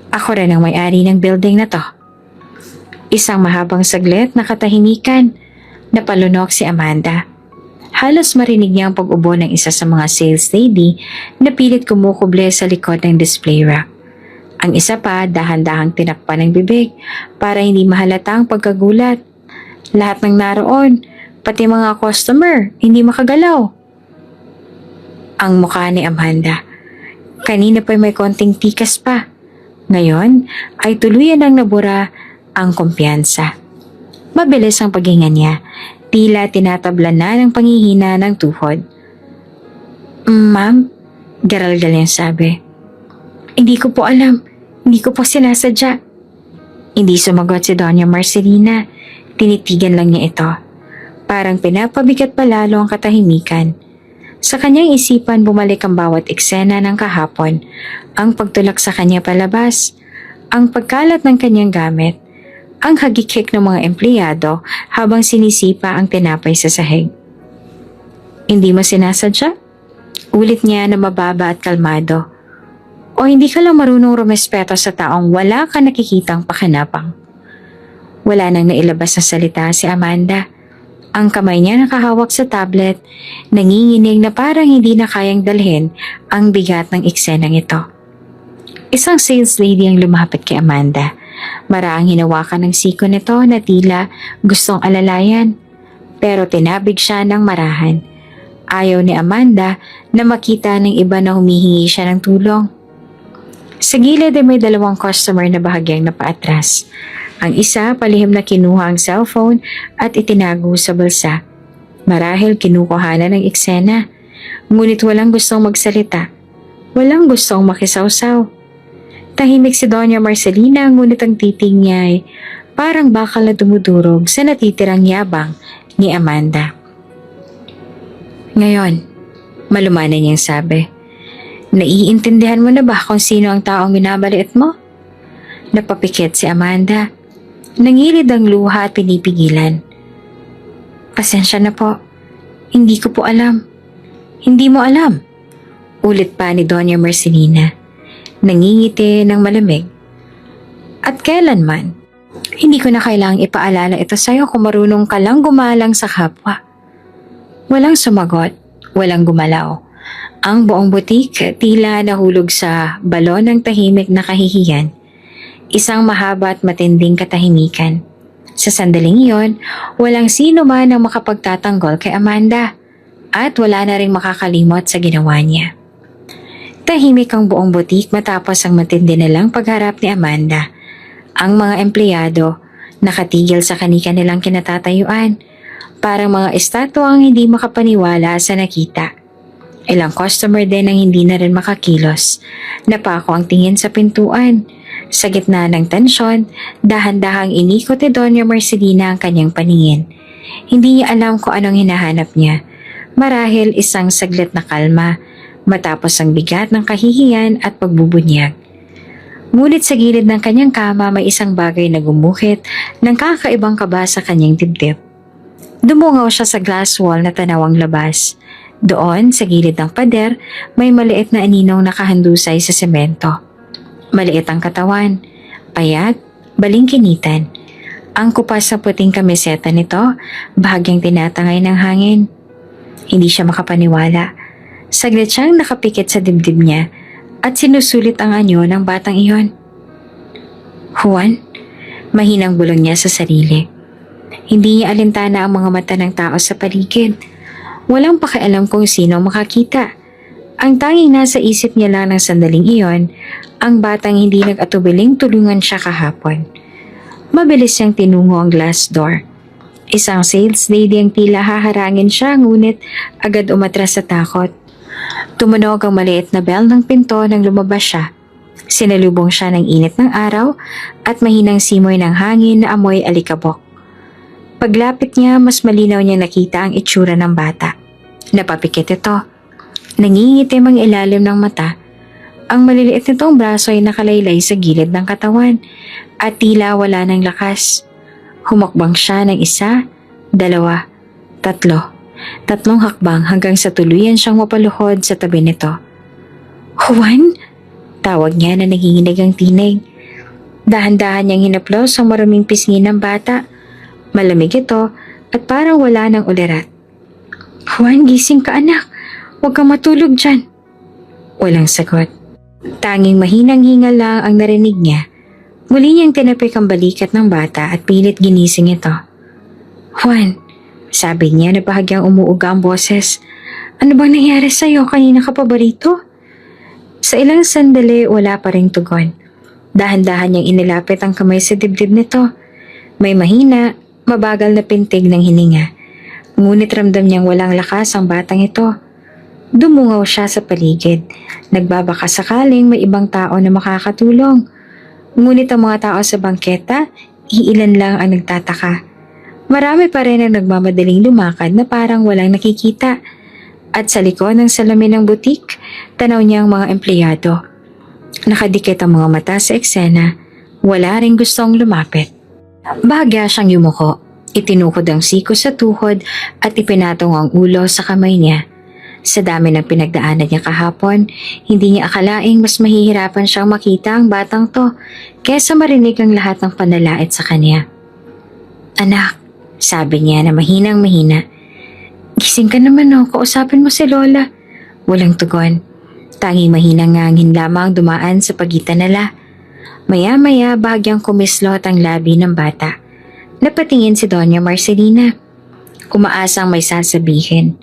Ako rin ang may-ari ng building na to. Isang mahabang saglit na katahimikan. Napalunok si Amanda. Halos marinig niya ang pag-ubo ng isa sa mga sales lady na pilit kumukuble sa likod ng display rack. Ang isa pa dahan-dahang tinakpan ng bibig para hindi mahalata ang pagkagulat. Lahat ng naroon, pati mga customer, hindi makagalaw. Ang mukha ni Amanda. Kanina pa may konting tikas pa. Ngayon ay tuluyan ng nabura ang kumpiyansa. Mabilis ang paghinga niya. Tila tinatablan na ng panghihina ng tuhod. Ma'am, garalgal niyang sabi. Hindi ko po alam. Hindi ko po sinasadya. Hindi sumagot si Doña Marcelina. Tinitigan lang niya ito. Parang pinapabigat pa lalo ang katahimikan. Sa kanyang isipan bumalik ang bawat eksena ng kahapon. Ang pagtulak sa kanya palabas. Ang pagkalat ng kanyang gamit. Ang hagikik ng mga empleyado habang sinisipa ang tinapay sa sahig. Hindi mo sinasadya? Ulit niya na mababa at kalmado. O hindi ka lang marunong rumespeto sa taong wala ka nakikitang pakinabang. Wala nang nailabas na salita si Amanda. Ang kamay niya nakahawak sa tablet, nanginginig na parang hindi na kayang dalhin ang bigat ng eksenang ito. Isang sales lady ang lumapit kay Amanda. Maraang hinawakan ng siko nito na tila gustong alalayan. Pero tinabig siya ng marahan. Ayaw ni Amanda na makita ng iba na humihingi siya ng tulong. Sa gilid ay may dalawang customer na bahagyang napaatras. Ang isa palihim na kinuha ang cellphone at itinago sa bulsa. Marahil kinukuhanan ng eksena. Ngunit walang gustong magsalita. Walang gustong makisawsaw. Tahimik si Doña Marcelina ngunit ang titig niya ay parang bakal na dumudurog sa natitirang yabang ni Amanda. Ngayon, malumanay niyang sabi, naiintindihan mo na ba kung sino ang taong binabaliit mo? Napapikit si Amanda. Nangilid ang luha at pinipigilan. Pasensya na po. Hindi ko po alam. Hindi mo alam. Ulit pa ni Doña Marcelina. Nangingiti ng malamig. At kailanman, hindi ko na kailangang ipaalala ito sa'yo kung marunong ka lang gumalang sa kapwa. Walang sumagot, walang gumalaw. Ang buong butik tila nahulog sa balon ng tahimik na kahihiyan. Isang mahaba at matinding katahimikan. Sa sandaling iyon, walang sino man ang makapagtatanggol kay Amanda at wala na ring makakalimot sa ginawa niya. Tahimik ang buong butik matapos ang matindi nilang pagharap ni Amanda. Ang mga empleyado nakatigil sa kani-kanilang kinatatayuan, parang mga estatwang hindi makapaniwala sa nakita. Ilang customer din ang hindi na rin makakilos. Napako ang tingin sa pintuan. Sa gitna ng tensyon, dahan-dahang inikot ni Doña Marcelina ang kanyang paningin. Hindi niya alam kung anong hinahanap niya. Marahil isang saglit na kalma, matapos ang bigat ng kahihiyan at pagbubunyag. Ngunit sa gilid ng kanyang kama may isang bagay na gumuhit ng kakaibang kaba sa kanyang dibdib. Dumungaw siya sa glass wall na tanawang labas. Doon, sa gilid ng pader, may maliit na aninong nakahandusay sa semento. Maliit ang katawan, payat, balingkinitan. Ang kupas sa puting kamiseta nito, bahagyang tinatangay ng hangin. Hindi siya makapaniwala. Saglit siyang nakapikit sa dibdib niya at sinusulit ang anyo ng batang iyon. Juan? Mahinang bulong niya sa sarili. Hindi niya alintana ang mga mata ng tao sa paligid. Walang pakialam kung sino makakita. Ang tanging nasa isip niya lang ng sandaling iyon, ang batang hindi nag-atubiling tulungan siya kahapon. Mabilis siyang tinungo ang glass door. Isang sales lady ang tila haharangin siya ngunit agad umatras sa takot. Tumunog ang maliit na bell ng pinto nang lumabas siya. Sinalubong siya ng init ng araw at mahinang simoy ng hangin na amoy alikabok. Paglapit niya, mas malinaw niya nakita ang itsura ng bata. Napapikit ito. Nangingitim ang ilalim ng mata. Ang maliliit nitong braso ay nakalaylay sa gilid ng katawan at tila wala ng lakas. Humakbang siya ng 1, 2, 3. 3 hakbang hanggang sa tuluyan siyang mapaluhod sa tabi nito. Juan? Tawag niya na nanginginig ang tinig. Dahan-dahan niyang hinaplos ang maruming pisngi ng bata. Malamig ito at parang wala ng ulirat. Juan, gising ka anak. Huwag kang matulog dyan. Walang sagot. Tanging mahinang hingal lang ang narinig niya. Muli niyang tinapik ang balikat ng bata at pilit ginising ito. Juan, sabi niya na bahagyang umuuga ang boses. Ano bang nangyari sa'yo? Kanina ka pa ba rito? Sa ilang sandali, wala pa ring tugon. Dahan-dahan niyang inilapit ang kamay sa dibdib nito. May mahina, mabagal na pintig ng hininga. Ngunit ramdam niyang walang lakas ang batang ito. Dumungaw siya sa paligid. Nagbabaka sakaling may ibang tao na makakatulong. Ngunit ang mga tao sa bangketa, iilan lang ang nagtataka. Marami pa rin ang nagmamadaling lumakad na parang walang nakikita. At sa likod ng salamin ng butik, tanaw niya ang mga empleyado. Nakadikit ang mga mata sa eksena. Wala ring gustong lumapit. Bahagya siyang yumuko. Itinukod ang siko sa tuhod at ipinatong ang ulo sa kamay niya. Sa dami ng pinagdaanan niya kahapon, hindi niya akalaing mas mahihirapan siyang makita ang batang to kesa marinig ang lahat ng panalait sa kanya. Anak, sabi niya na mahinang mahina. Gising ka naman kausapin mo si Lola. Walang tugon. Tanging mahinang ngangin lamang dumaan sa pagitan nila. Maya-maya bahagyang kumislot ang labi ng bata. Napatingin si Doña Marcelina. Kumaasang may sasabihin.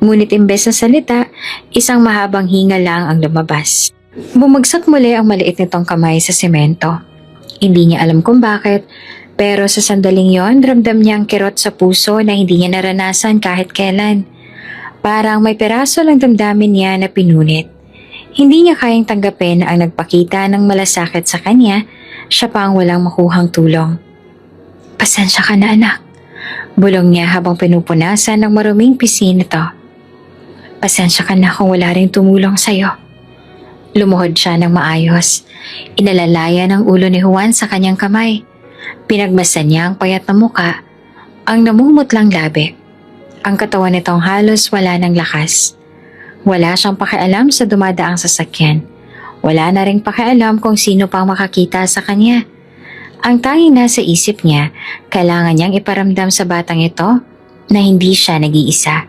Ngunit imbes na salita, isang mahabang hinga lang ang lumabas. Bumagsak muli ang maliit nitong kamay sa semento. Hindi niya alam kung bakit, pero sa sandaling yon, ramdam niya ang kirot sa puso na hindi niya naranasan kahit kailan. Parang may peraso lang damdamin niya na pinunit. Hindi niya kayang tanggapin na ang nagpakita ng malasakit sa kanya, siya pa ang walang makuhang tulong. Pasensya ka na anak, bulong niya habang pinupunasan ng maruming pisngi nito. Pasensya ka na kung wala rin tumulong sa'yo. Lumuhod siya ng maayos. Inalalaya ng ulo ni Juan sa kanyang kamay. Pinagmasan niya ang payat na muka, ang namumutlang labi. Ang katawan nitong halos wala ng lakas. Wala siyang pakialam sa dumadaang sasakyan. Wala na ring pakialam kung sino pang makakita sa kanya. Ang tanging nasa isip niya, kailangan niyang iparamdam sa batang ito na hindi siya nag-iisa.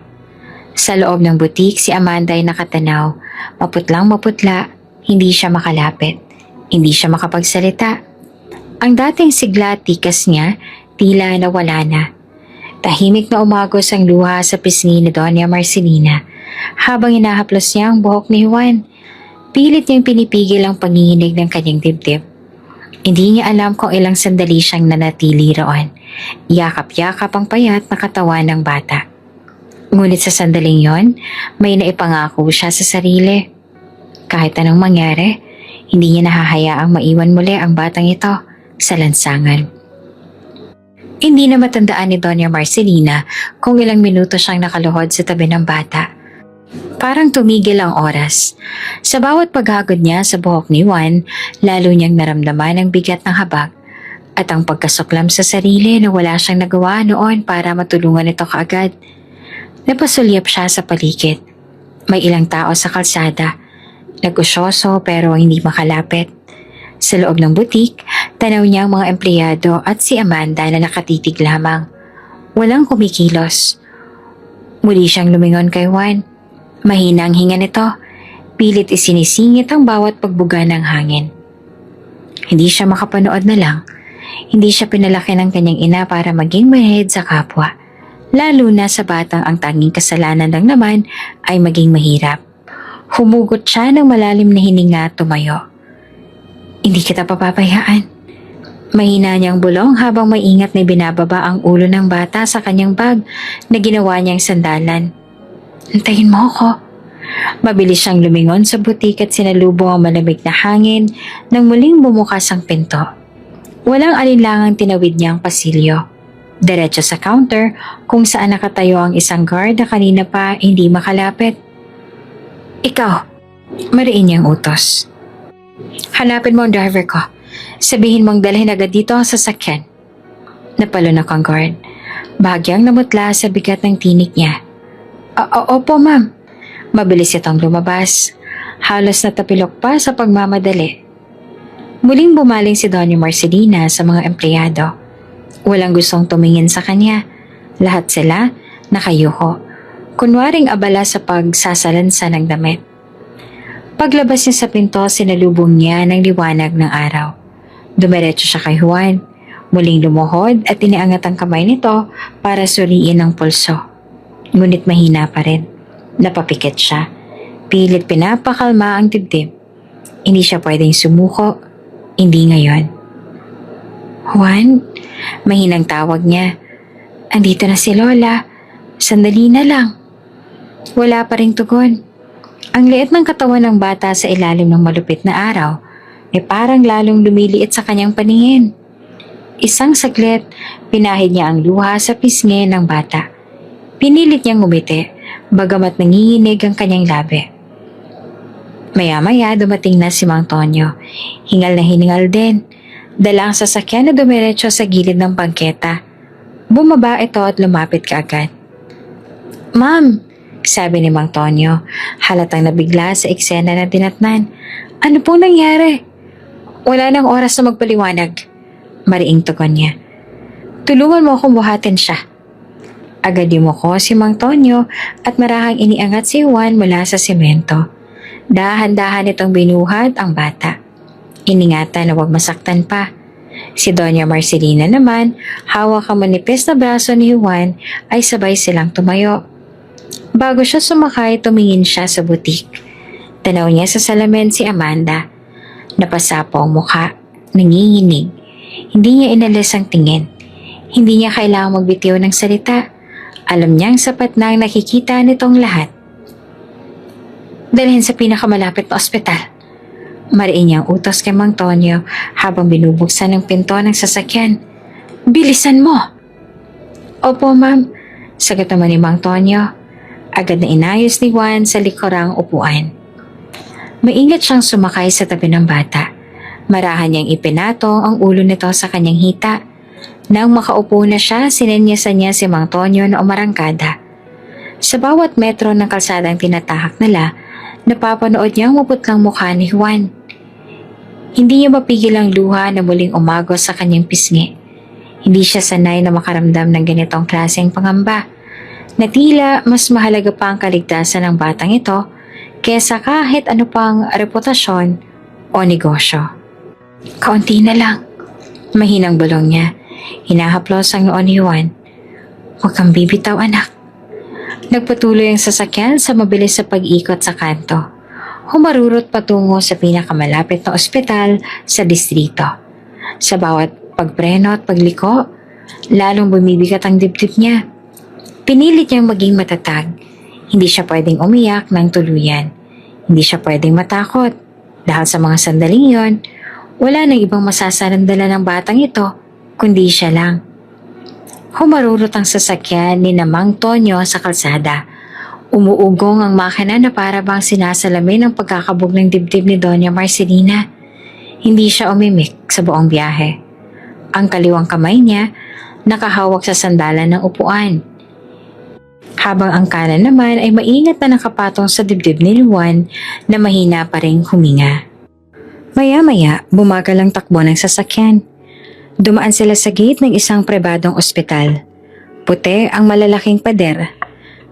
Sa loob ng butik, si Amanda ay nakatanaw. Maputlang maputla, hindi siya makalapit. Hindi siya makapagsalita. Ang dating sigla at tikas niya, tila nawala na. Tahimik na umagos ang luha sa pisngi ni Doña Marcelina habang inahaplos niya ang buhok ni Juan. Pilit niyang pinipigil ang panginginig ng kanyang dibdib. Hindi niya alam kung ilang sandali siyang nanatili roon. Yakap-yakap ang payat na katawan ng bata. Ngunit sa sandaling yon, may naipangako siya sa sarili. Kahit anong mangyari, hindi niya nahahayaang maiwan muli ang batang ito sa lansangan. Hindi na matandaan ni Doña Marcelina kung ilang minuto siyang nakaluhod sa tabi ng bata. Parang tumigil ang oras. Sa bawat paghagod niya sa buhok ni Juan, lalo niyang naramdaman ang bigat ng habag at ang pagkasuklam sa sarili na wala siyang nagawa noon para matulungan ito kaagad. Napasulyap siya sa paligid. May ilang tao sa kalsada. Nag-usyoso pero hindi makalapit. Sa loob ng butik, tanaw niya ang mga empleyado at si Amanda na nakatitig lamang. Walang kumikilos. Muli siyang lumingon kay Juan. Mahina ang hinga nito. Pilit isinisingit ang bawat pagbuga ng hangin. Hindi siya makapanood na lang. Hindi siya pinalaki ng kanyang ina para maging mahid sa kapwa. Lalo na sa batang ang tanging kasalanan lang naman ay maging mahirap. Humugot siya ng malalim na hininga at tumayo. Hindi kita papabayaan. Mahina niyang bulong habang may ingat na binababa ang ulo ng bata sa kanyang bag na ginawa niyang sandalan. Antayin mo ako. Mabilis siyang lumingon sa butik at sinalubong ang malamig na hangin nang muling bumukas ang pinto. Walang alinlangang tinawid niya ang pasilyo. Diretso sa counter kung saan nakatayo ang isang guard na kanina pa hindi makalapit. Ikaw, mariin niyang utos. Hanapin mo ang driver ko. Sabihin mong dalhin agad dito ang sasakyan. Napalunok ang guard. Bahagyang namutla sa bigat ng tinik niya. Opo ma'am. Mabilis itong lumabas. Halos natapilok pa sa pagmamadali. Muling bumaling si Doña Marcelina sa mga empleyado. Walang gustong tumingin sa kanya. Lahat sila nakayuko. Kunwaring abala sa pagsasalansa ng damit. Paglabas niya sa pinto, sinalubong niya ng liwanag ng araw. Dumiretso siya kay Juan. Muling lumuhod at iniangat ang kamay nito para suriin ang pulso. Ngunit mahina pa rin. Napapikit siya. Pilit pinapakalma ang dibdib. Hindi siya pwedeng sumuko. Hindi ngayon. Juan, mahinang tawag niya. Andito na si Lola. Sandali na lang. Wala pa ring tugon. Ang liit ng katawan ng bata sa ilalim ng malupit na araw ay parang lalong lumiliit sa kanyang paningin. Isang saglit, pinahid niya ang luha sa pisngi ng bata. Pinilit niyang ngumiti, bagamat nanginginig ang kanyang labi. Maya-maya dumating na si Mang Tonyo. Hingal na hiningal din. Dala ang sasakyan na dumiretso sa gilid ng bangketa. Bumaba ito at lumapit kaagad. Ma'am, sabi ni Mang Tonyo, halatang nabigla sa eksena na dinatnan. Ano pong nangyari? Wala nang oras na magpaliwanag. Mariing tugon niya. Tulungan mo akong buhatin siya. Agad yumuko si Mang Tonyo at marahang iniangat si Juan mula sa semento. Dahan-dahan itong binuhat ang bata. Iningatan na huwag masaktan pa. Si Doña Marcelina naman, hawak ang manipis na braso ni Juan ay sabay silang tumayo. Bago siya sumakay, tumingin siya sa butik. Tanaw niya sa salamin si Amanda. Napasapo ang mukha, nanginginig. Hindi niya inalis ang tingin. Hindi niya kailangang magbitiw ng salita. Alam niyang sapat na ang nakikita nitong lahat. Dalhin sa pinakamalapit na ospital. Mariin niyang utos kay Mang Tonyo habang binubuksan ang pinto ng sasakyan. Bilisan mo! Opo, ma'am. Sagot naman ni Mang Tonyo. Agad na inayos ni Juan sa likurang upuan. Maingat siyang sumakay sa tabi ng bata. Marahan niyang ipinatong ang ulo nito sa kanyang hita. Nang makaupo na siya, sinenyasan niya si Mang Tonyo na umarangkada. Sa bawat metro ng kalsadang tinatahak nila, napapanood niya ang maputlang mukha ni Juan. Hindi niya mapigil ang luha na muling umagos sa kanyang pisngi. Hindi siya sanay na makaramdam ng ganitong klaseng pangamba. Na tila mas mahalaga pa ang kaligtasan ng batang ito kesa kahit ano pang reputasyon o negosyo. Kaunti na lang. Mahinang bulong niya. Hinahaplos ang noon ni Juan. Huwag kang bibitaw, anak. Nagpatuloy ang sasakyan sa mabilis sa pag-ikot sa kanto. Humarurot patungo sa pinakamalapit na ospital sa distrito. Sa bawat pagpreno at pagliko, lalong bumibigat ang dibdib niya. Pinilit niyang maging matatag. Hindi siya pwedeng umiyak ng tuluyan. Hindi siya pwedeng matakot. Dahil sa mga sandaling yon, wala nang ibang masasalandala ng batang ito, kundi siya lang. Humarurot ang sasakyan ni Mang Tonyo sa kalsada. Umuugong ang makina na para bang sinasalamin ang pagkakabog ng dibdib ni Doña Marcelina. Hindi siya umimik sa buong biyahe. Ang kaliwang kamay niya nakahawak sa sandalan ng upuan. Habang ang kanan naman ay maingat na nakapatong sa dibdib ni Juan na mahina pa rin huminga. Maya-maya, bumagal ang takbo ng sasakyan. Dumaan sila sa gate ng isang pribadong ospital. Puti ang malalaking pader.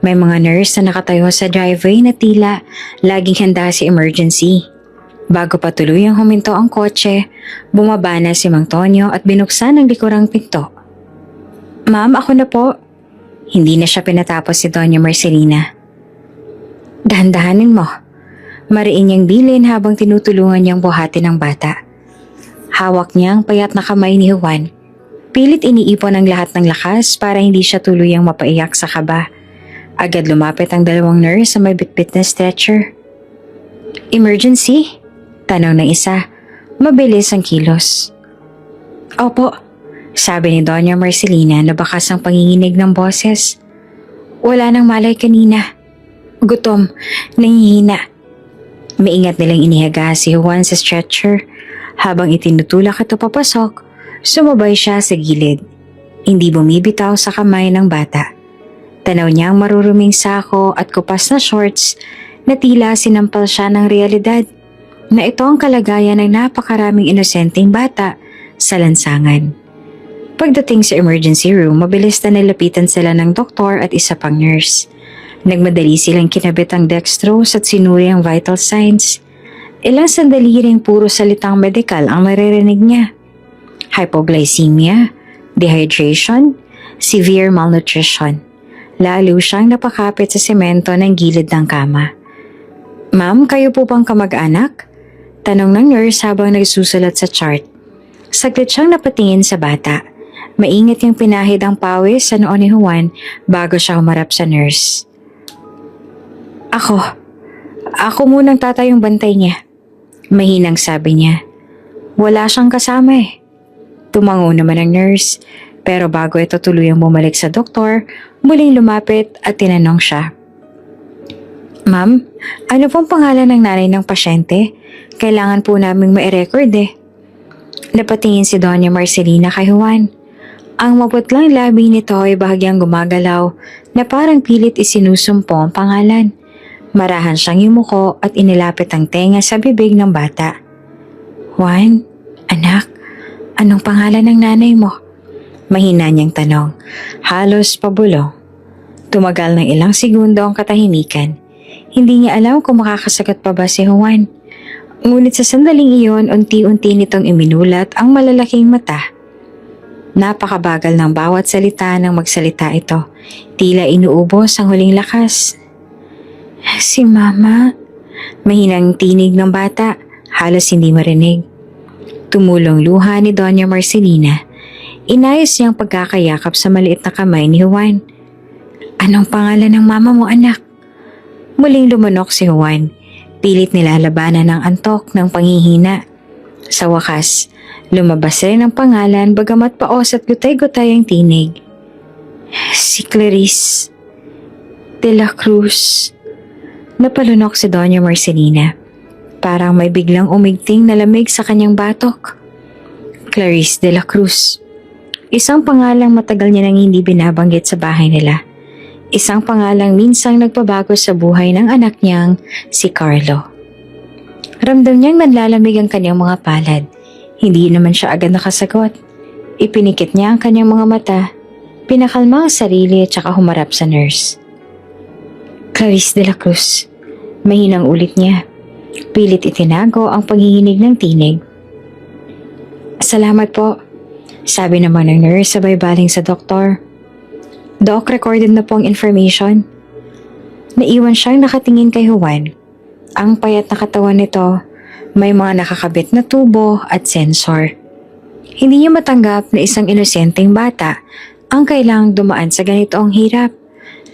May mga nurse na nakatayo sa driveway na tila laging handa sa emergency. Bago pa tuluyang huminto ang kotse, bumaba na si Mang Tonyo at binuksan ang likurang pinto. Ma'am, ako na po. Hindi na siya pinatapos si Doña Marcelina. Dahan-dahanin mo. Mariin niyang bilin habang tinutulungan niyang buhatin ang bata. Hawak niya ang payat na kamay ni Juan. Pilit iniipon ang lahat ng lakas para hindi siya tuluyang mapaiyak sa kaba. Agad lumapit ang dalawang nurse sa may bitbit na stretcher. Emergency? Tanong ng isa. Mabilis ang kilos. Opo. Sabi ni Doña Marcelina na bakas ang panginginig ng boses. Wala nang malay kanina. Gutom, nangihina. Maingat nilang inihaga si Juan sa stretcher. Habang itinutulak ito papasok, sumabay siya sa gilid. Hindi bumibitaw sa kamay ng bata. Tanaw niya ang maruruming sako at kupas na shorts na tila sinampal siya ng realidad. na ito ang kalagayan ng napakaraming inosenteng bata sa lansangan. Pagdating sa emergency room, mabilis na nilapitan sila ng doktor at isa pang nurse. Nagmadali silang kinabit ang dextrose at sinuri ang vital signs. Ilang sandali ring puro salitang medikal ang maririnig niya. Hypoglycemia, dehydration, severe malnutrition. Lalo siyang napakapit sa semento ng gilid ng kama. "Ma'am, kayo po bang kamag-anak?" Tanong ng nurse habang nagsusulat sa chart. Saglit siyang napatingin sa bata. Maingat niyang pinahid ang pawis sa noo ni Juan bago siya humarap sa nurse. Ako munang tatay yung bantay niya." Mahinang sabi niya. Wala siyang kasama eh. Tumango naman ang nurse, pero bago ito tuluyang bumalik sa doktor, muling lumapit at tinanong siya. "Ma'am, ano pong pangalan ng nanay ng pasyente? Kailangan po naming ma-record eh." Napatingin si Doña Marcelina kay Juan. Ang maputlang labi nito ay bahagyang gumagalaw na parang pilit isinusumpo ang pangalan. Marahan siyang yumuko at inilapit ang tenga sa bibig ng bata. "Juan, anak, anong pangalan ng nanay mo?" Mahina niyang tanong, halos pabulong. Tumagal ng ilang segundo ang katahimikan. Hindi niya alam kung makakasagot pa ba si Juan. Ngunit sa sandaling iyon, unti-unti nitong iminulat ang malalaking mata. Napakabagal ng bawat salita nang magsalita ito. Tila inuubos ang huling lakas. "Si Mama," mahinang tinig ng bata, halos hindi marinig. Tumulong luha ni Doña Marcelina. Inayos niyang pagkakayakap sa maliit na kamay ni Juan. "Anong pangalan ng mama mo, anak?" Muling lumunok si Juan. Pilit nilalabanan ng antok ng panghihina. Sa wakas, lumabas rin ang pangalan bagamat paos at gutay-gutay ang tinig. "Si Clarice de la Cruz." Napalunok si Doña Marcelina. Parang may biglang umigting na lamig sa kanyang batok. Clarice de la Cruz. Isang pangalang matagal niya nang hindi binabanggit sa bahay nila. Isang pangalang minsang nagpabago sa buhay ng anak niyang si Carlo. Ramdam niyang nanlalamig ang kanyang mga palad. Hindi naman siya agad nakasagot. Ipinikit niya ang kanyang mga mata, pinakalma ang sarili at saka humarap sa nurse. "Clarice de la Cruz." Mahinang ulit niya. Pilit itinago ang paghihinig ng tinig. "Salamat po," sabi naman ng nurse sabay baling sa doktor. "Doc, recorded na po ang information." Naiwan siyang nakatingin kay Juan. Ang payat na katawan nito, may mga nakakabit na tubo at sensor. Hindi niya matanggap na isang inosenteng bata ang kailangang dumaan sa ganito ang hirap,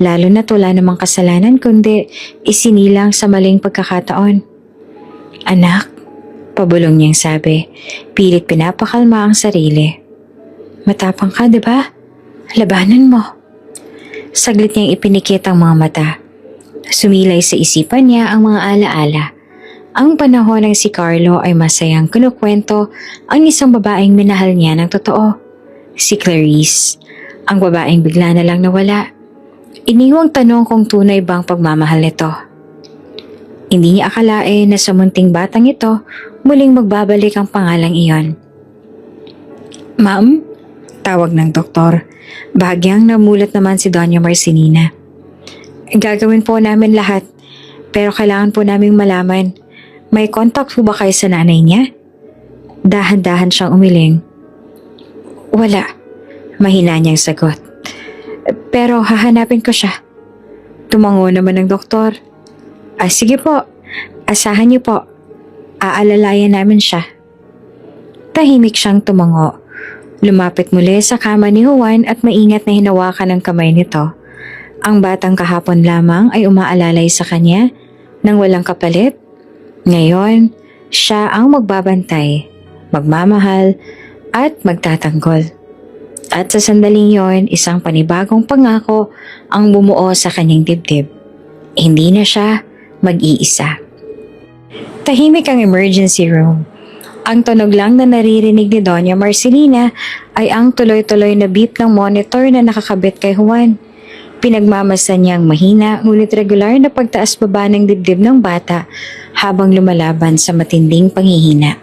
lalo na wala namang kasalanan kundi isinilang sa maling pagkakataon. "Anak," pabulong niyang sabi, pilit pinapakalma ang sarili. "Matapang ka, di ba? Labanan mo." Saglit niyang ipinikit ang mga mata. Sumilay sa isipan niya ang mga alaala. Ang panahon ng si Carlo ay masayang kinukwento ang isang babaeng minahal niya ng totoo. Si Clarice, ang babaeng bigla na lang nawala. Iniwang tanong kung tunay bang pagmamahal nito. Hindi niya akalain na sa munting batang ito, muling magbabalik ang pangalang iyon. "Ma'am?" Tawag ng doktor. Bahagyang namulat naman si Doña Marcelina. "Gagawin po namin lahat, pero kailangan po naming malaman, may contact po ba kayo sa nanay niya?" Dahan-dahan siyang umiling. "Wala," mahina niyang sagot. "Pero hahanapin ko siya." Tumango naman ng doktor. Sige po, asahan niyo po. Aalalayan namin siya." Tahimik siyang tumango. Lumapit muli sa kama ni Juan at maingat na hinawakan ang kamay nito. Ang batang kahapon lamang ay umaalalay sa kanya nang walang kapalit. Ngayon, siya ang magbabantay, magmamahal at magtatanggol. At sa sandaling yon, isang panibagong pangako ang bumuo sa kanyang dibdib. Hindi na siya mag-iisa. Tahimik ang emergency room. Ang tunog lang na naririnig ni Doña Marcelina ay ang tuloy-tuloy na beep ng monitor na nakakabit kay Juan. Pinagmamasan niyang mahina ngunit regular na pagtaas-baba ng dibdib ng bata habang lumalaban sa matinding panghihina.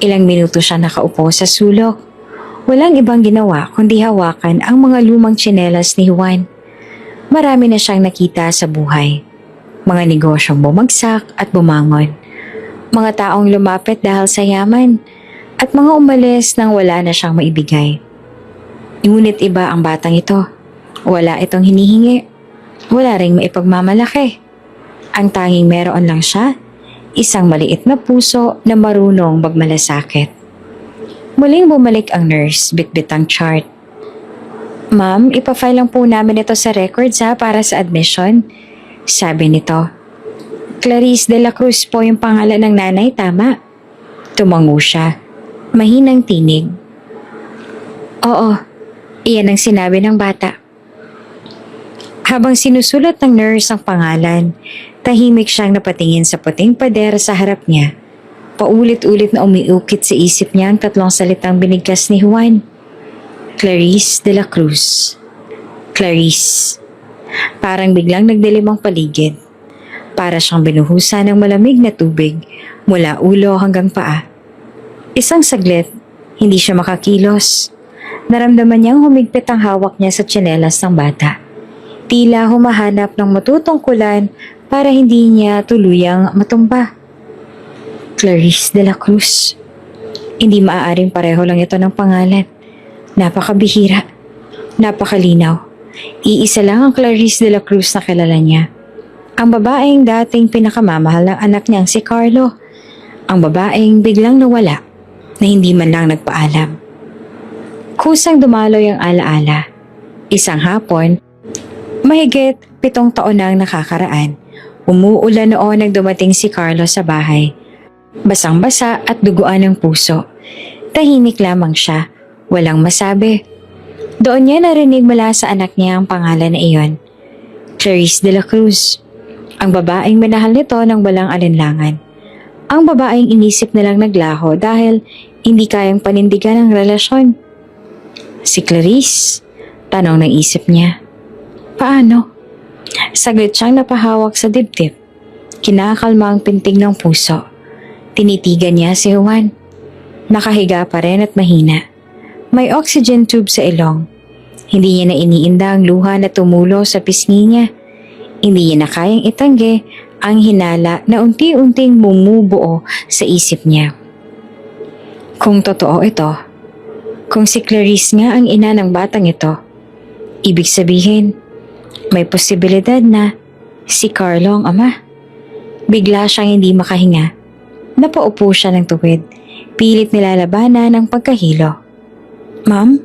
Ilang minuto siya nakaupo sa sulok. Walang ibang ginawa kundi hawakan ang mga lumang tsinelas ni Juan. Marami na siyang nakita sa buhay. Mga negosyong bumagsak at bumangon. Mga taong lumapit dahil sa yaman at mga umalis nang wala na siyang maibigay. Ngunit iba ang batang ito. Wala itong hinihingi. Wala ring maipagmamalaki. Ang tanging meron lang siya, isang maliit na puso na marunong magmalasakit. Muling bumalik ang nurse, bitbit ang chart. Ma'am, ipafile lang po namin ito sa records para sa admission. Sabi nito. Clarice de la Cruz po yung pangalan ng nanay, tama? Tumango siya. Mahinang tinig. Oo, iyan ang sinabi ng bata. Habang sinusulat ng nurse ang pangalan, tahimik siyang napatingin sa puting pader sa harap niya. Paulit-ulit na umiukit sa isip niya ang tatlong salitang binigkas ni Juan. Clarice de la Cruz. Clarice. Parang biglang nagdilim ang paligid. Para siyang binuhusan ng malamig na tubig mula ulo hanggang paa. Isang saglit, hindi siya makakilos. Naramdaman niyang humigpit ang hawak niya sa tsinelas ng bata. Tila humahanap ng matutungkulan para hindi niya tuluyang matumba. Clarice de la Cruz. Hindi maaaring pareho lang ito ng pangalan. Napakabihira. Napakalinaw. Iisa lang ang Clarice de la Cruz na kilala niya. Ang babaeng dating pinakamamahal ng anak niyang si Carlo. Ang babaeng biglang nawala na hindi man lang nagpaalam. Kusang dumaloy ang alaala. Isang hapon, mahigit 7 taon nang nakakaraan. Umuulan noon nang dumating si Carlo sa bahay. Basang-basa at duguan ng puso. Tahimik lamang siya, walang masabi. Doon niya narinig mula sa anak niya ang pangalan na iyon. Clarice de la Cruz. Ang babaeng minahal nito ng walang alinlangan. Ang babaeng inisip nilang naglaho dahil hindi kayang panindigan ang relasyon. Si Clarice, tanong ng isip niya. Paano? Saglit siyang napahawak sa dibdib. Kinakalma ang pintig ng puso. Tinitigan niya si Juan. Nakahiga pa rin at mahina. May oxygen tube sa ilong. Hindi niya na iniinda ang luha na tumulo sa pisngi niya. Hindi niya na kayang itanggi ang hinala na unti-unting bumubuo sa isip niya. Kung totoo ito, kung si Clarice nga ang ina ng batang ito, ibig sabihin, may posibilidad na si Carlo ang ama. Bigla siyang hindi makahinga. Napaupo siya ng tuwid. Pilit nilalabanan ang pagkahilo. Ma'am,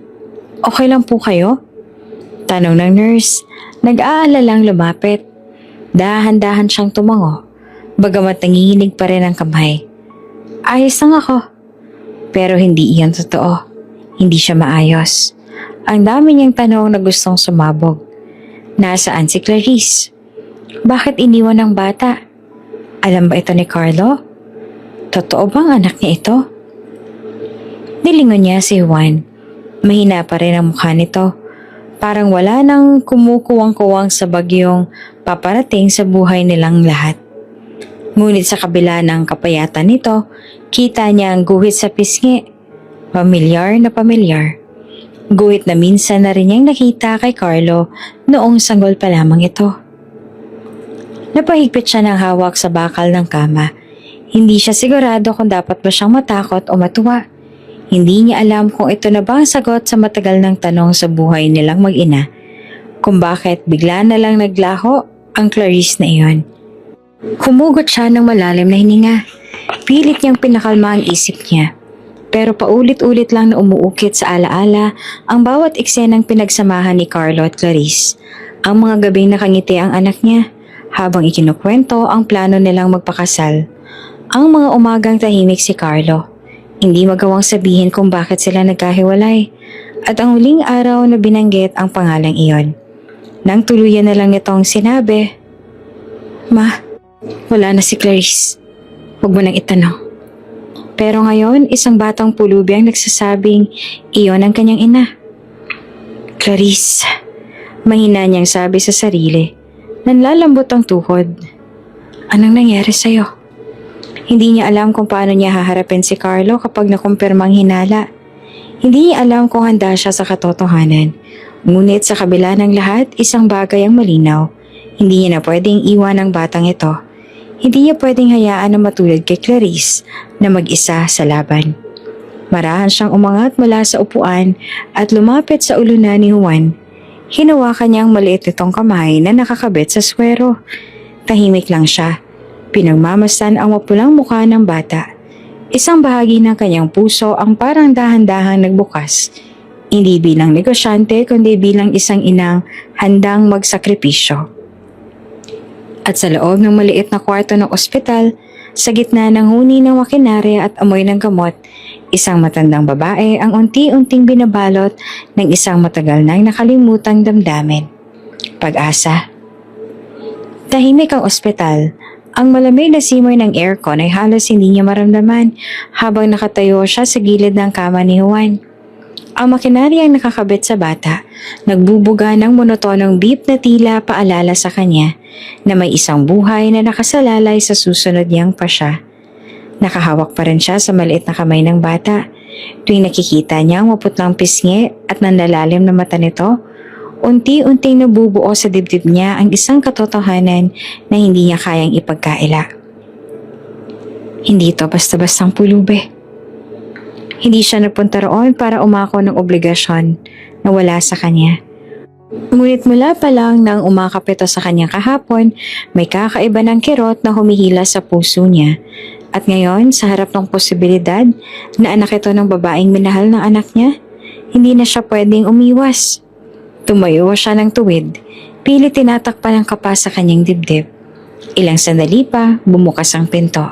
okay lang po kayo? Tanong ng nurse. Nag-aalalang lumapit. Dahan-dahan siyang tumango. Bagamat nanginginig pa rin ang kamay. Ayos lang ako. Pero hindi iyan totoo. Hindi siya maayos. Ang dami niyang tanong na gustong sumabog. Nasaan si Clarice? Bakit iniwan ng bata? Alam ba ito ni Carlo? Totoo bang anak niya ito? Nilingon niya si Juan. Mahina pa rin ang mukha nito. Parang wala nang kumukuwang-kuwang sa bagyong paparating sa buhay nilang lahat. Ngunit sa kabila ng kapayatan nito, kita niya ang guhit sa pisngi. Pamilyar na pamilyar. Guhit na minsan na rin niyang nakita kay Carlo noong sanggol pa lamang ito. Napahigpit siya ng hawak sa bakal ng kama. Hindi siya sigurado kung dapat ba siyang matakot o matuwa. Hindi niya alam kung ito na ba ang sagot sa matagal ng tanong sa buhay nilang mag-ina. Kung bakit bigla na lang naglaho ang Clarice na iyon. Humugot siya ng malalim na hininga. Pilit niyang pinakalma ang isip niya. Pero paulit-ulit lang na umuukit sa alaala ang bawat eksenang pinagsamahan ni Carlo at Clarice. Ang mga gabing nakangiti ang anak niya habang ikinukwento ang plano nilang magpakasal. Ang mga umagang tahimik si Carlo. Hindi magawang sabihin kung bakit sila nagkahiwalay. At ang huling araw na binanggit ang pangalang iyon. Nang tuluyan na lang nitong sinabi, Ma, wala na si Clarice. Huwag mo nang itanong. Pero ngayon, isang batang pulubi ang nagsasabing iyon ang kanyang ina. Clarice, Mahina niyang sabi sa sarili. Nanlalambot ang tuhod. Anong nangyari sa'yo? Hindi niya alam kung paano niya haharapin si Carlo kapag nakumpirmang hinala. Hindi niya alam kung handa siya sa katotohanan. Ngunit sa kabila ng lahat, isang bagay ang malinaw. Hindi niya na pwedeng iwan ang batang ito. Hindi niya pwedeng hayaan na matulad kay Clarice na mag-isa sa laban. Marahan siyang umangat mula sa upuan at lumapit sa ulunan ni Juan. Hinawakan niya ang maliit nitong kamay na nakakabit sa swero. Tahimik lang siya. Pinagmamasdan ang mapulang mukha ng bata. Isang bahagi ng kanyang puso ang parang dahan-dahang nagbukas. Hindi bilang negosyante kundi bilang isang inang handang magsakripisyo. At sa loob ng maliit na kwarto ng ospital, sa gitna ng huni ng makinarya at amoy ng gamot, isang matandang babae ang unti-unting binabalot ng isang matagal nang nakalimutang damdamin. Pag-asa. Tahimik ang ospital. Ang malamig na simoy ng aircon ay halos hindi niya maramdaman habang nakatayo siya sa gilid ng kama ni Juan. Ang makinarya ang nakakabit sa bata, nagbubuga ng monotonong beep na tila paalala sa kanya na may isang buhay na nakasalalay sa susunod niyang pasya. Nakahawak pa rin siya sa maliit na kamay ng bata. Tuwing nakikita niya ang maputlang pisngi at nanlalalim na mata nito, unti-unting nabubuo sa dibdib niya ang isang katotohanan na hindi niya kayang ipagkaila. Hindi ito basta-bastang pulubi. Hindi siya napunta roon para umako ng obligasyon na wala sa kanya. Ngunit mula pa lang nang umakap ito sa kanyang kahapon, may kakaiba ng kirot na humihila sa puso niya. At ngayon, sa harap ng posibilidad na anak ito ng babaeng minahal ng anak niya, hindi na siya pwedeng umiwas. Tumayo siya ng tuwid, pilit tinatakpan ang kapa sa kanyang dibdib. Ilang sandali pa, bumukas ang pinto.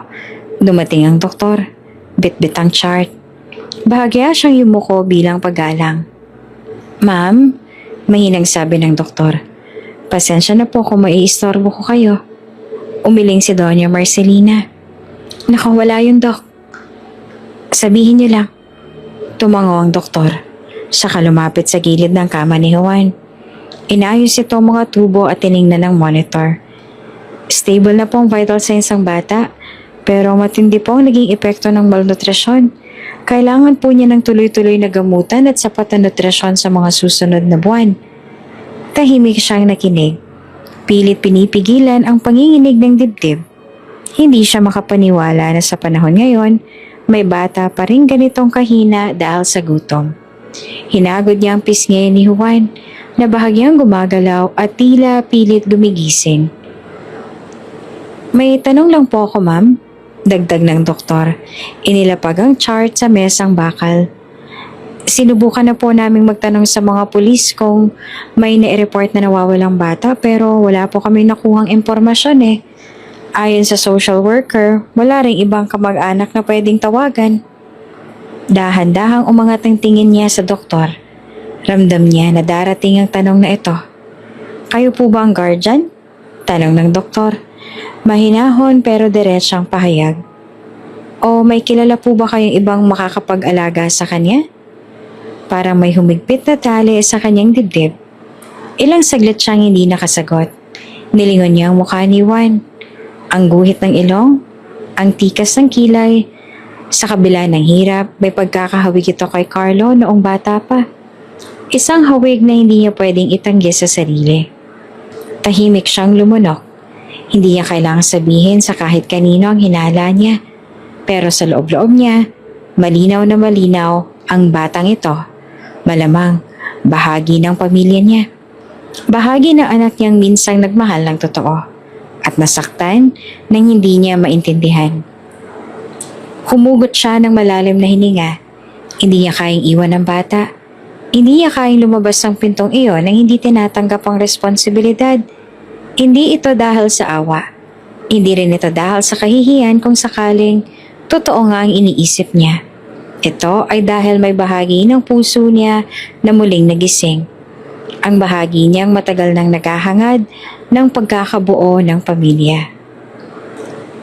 Dumating ang doktor, bit-bit ang chart. Bahagya siyang yumuko bilang paggalang. Ma'am, mahinang sabi ng doktor. Pasensya na po kung maiistorbo ko kayo. Umiling si Doña Marcelina. Nakawala yung dok. Sabihin niyo lang. Tumango ang doktor. Saka lumapit sa gilid ng kama ni Juan. Inayos ito ang mga tubo at tiningnan ng monitor. Stable na po ang vital signs ng bata, pero matindi po ang naging epekto ng malnutrisyon. Kailangan po niya ng tuloy-tuloy na gamutan at sapat na nutrisyon sa mga susunod na buwan. Tahimik siyang nakinig. Pilit pinipigilan ang panginginig ng dibdib. Hindi siya makapaniwala na sa panahon ngayon, may bata pa rin ganitong kahina dahil sa gutom. Hinagod niya ang pisngi ni Juan na bahagyang gumagalaw at tila pilit gumigising. May tanong lang po ako, ma'am. Dagdag ng doktor. Inilapag ang chart sa mesang bakal. Sinubukan na po naming magtanong sa mga pulis kung may na-report na nawawalang bata pero wala po kami nakuhang impormasyon eh. Ayon sa social worker, wala ring ibang kamag-anak na pwedeng tawagan. Dahan-dahang umangat ang tingin niya sa doktor. Ramdam niya na darating ang tanong na ito. Kayo po ba ang guardian? Tanong ng doktor. Mahinahon pero diretsang pahayag. O may kilala po ba kayong ibang makakapag-alaga sa kanya? Parang may humigpit na tali sa kanyang dibdib. Ilang saglit siyang hindi nakasagot. Nilingon niya ang mukha ni Juan. Ang guhit ng ilong, ang tikas ng kilay. Sa kabila ng hirap, may pagkakahawig ito kay Carlo noong bata pa. Isang hawig na hindi niya pwedeng itanggi sa sarili. Tahimik siyang lumunok. Hindi niya kailangang sabihin sa kahit kanino ang hinala niya. Pero sa loob-loob niya, malinaw na malinaw ang batang ito. Malamang, bahagi ng pamilya niya. Bahagi ng anak niyang minsang nagmahal ng totoo. At nasaktan nang hindi niya maintindihan. Humugot siya ng malalim na hininga. Hindi niya kayang iwan ang bata. Hindi niya kayang lumabas ng pintong iyon nang hindi tinatanggap ang responsibilidad. Hindi ito dahil sa awa. Hindi rin ito dahil sa kahihiyan kung sakaling totoo nga ang iniisip niya. Ito ay dahil may bahagi ng puso niya na muling nagising. Ang bahagi niyang matagal nang naghahangad ng pagkakabuo ng pamilya.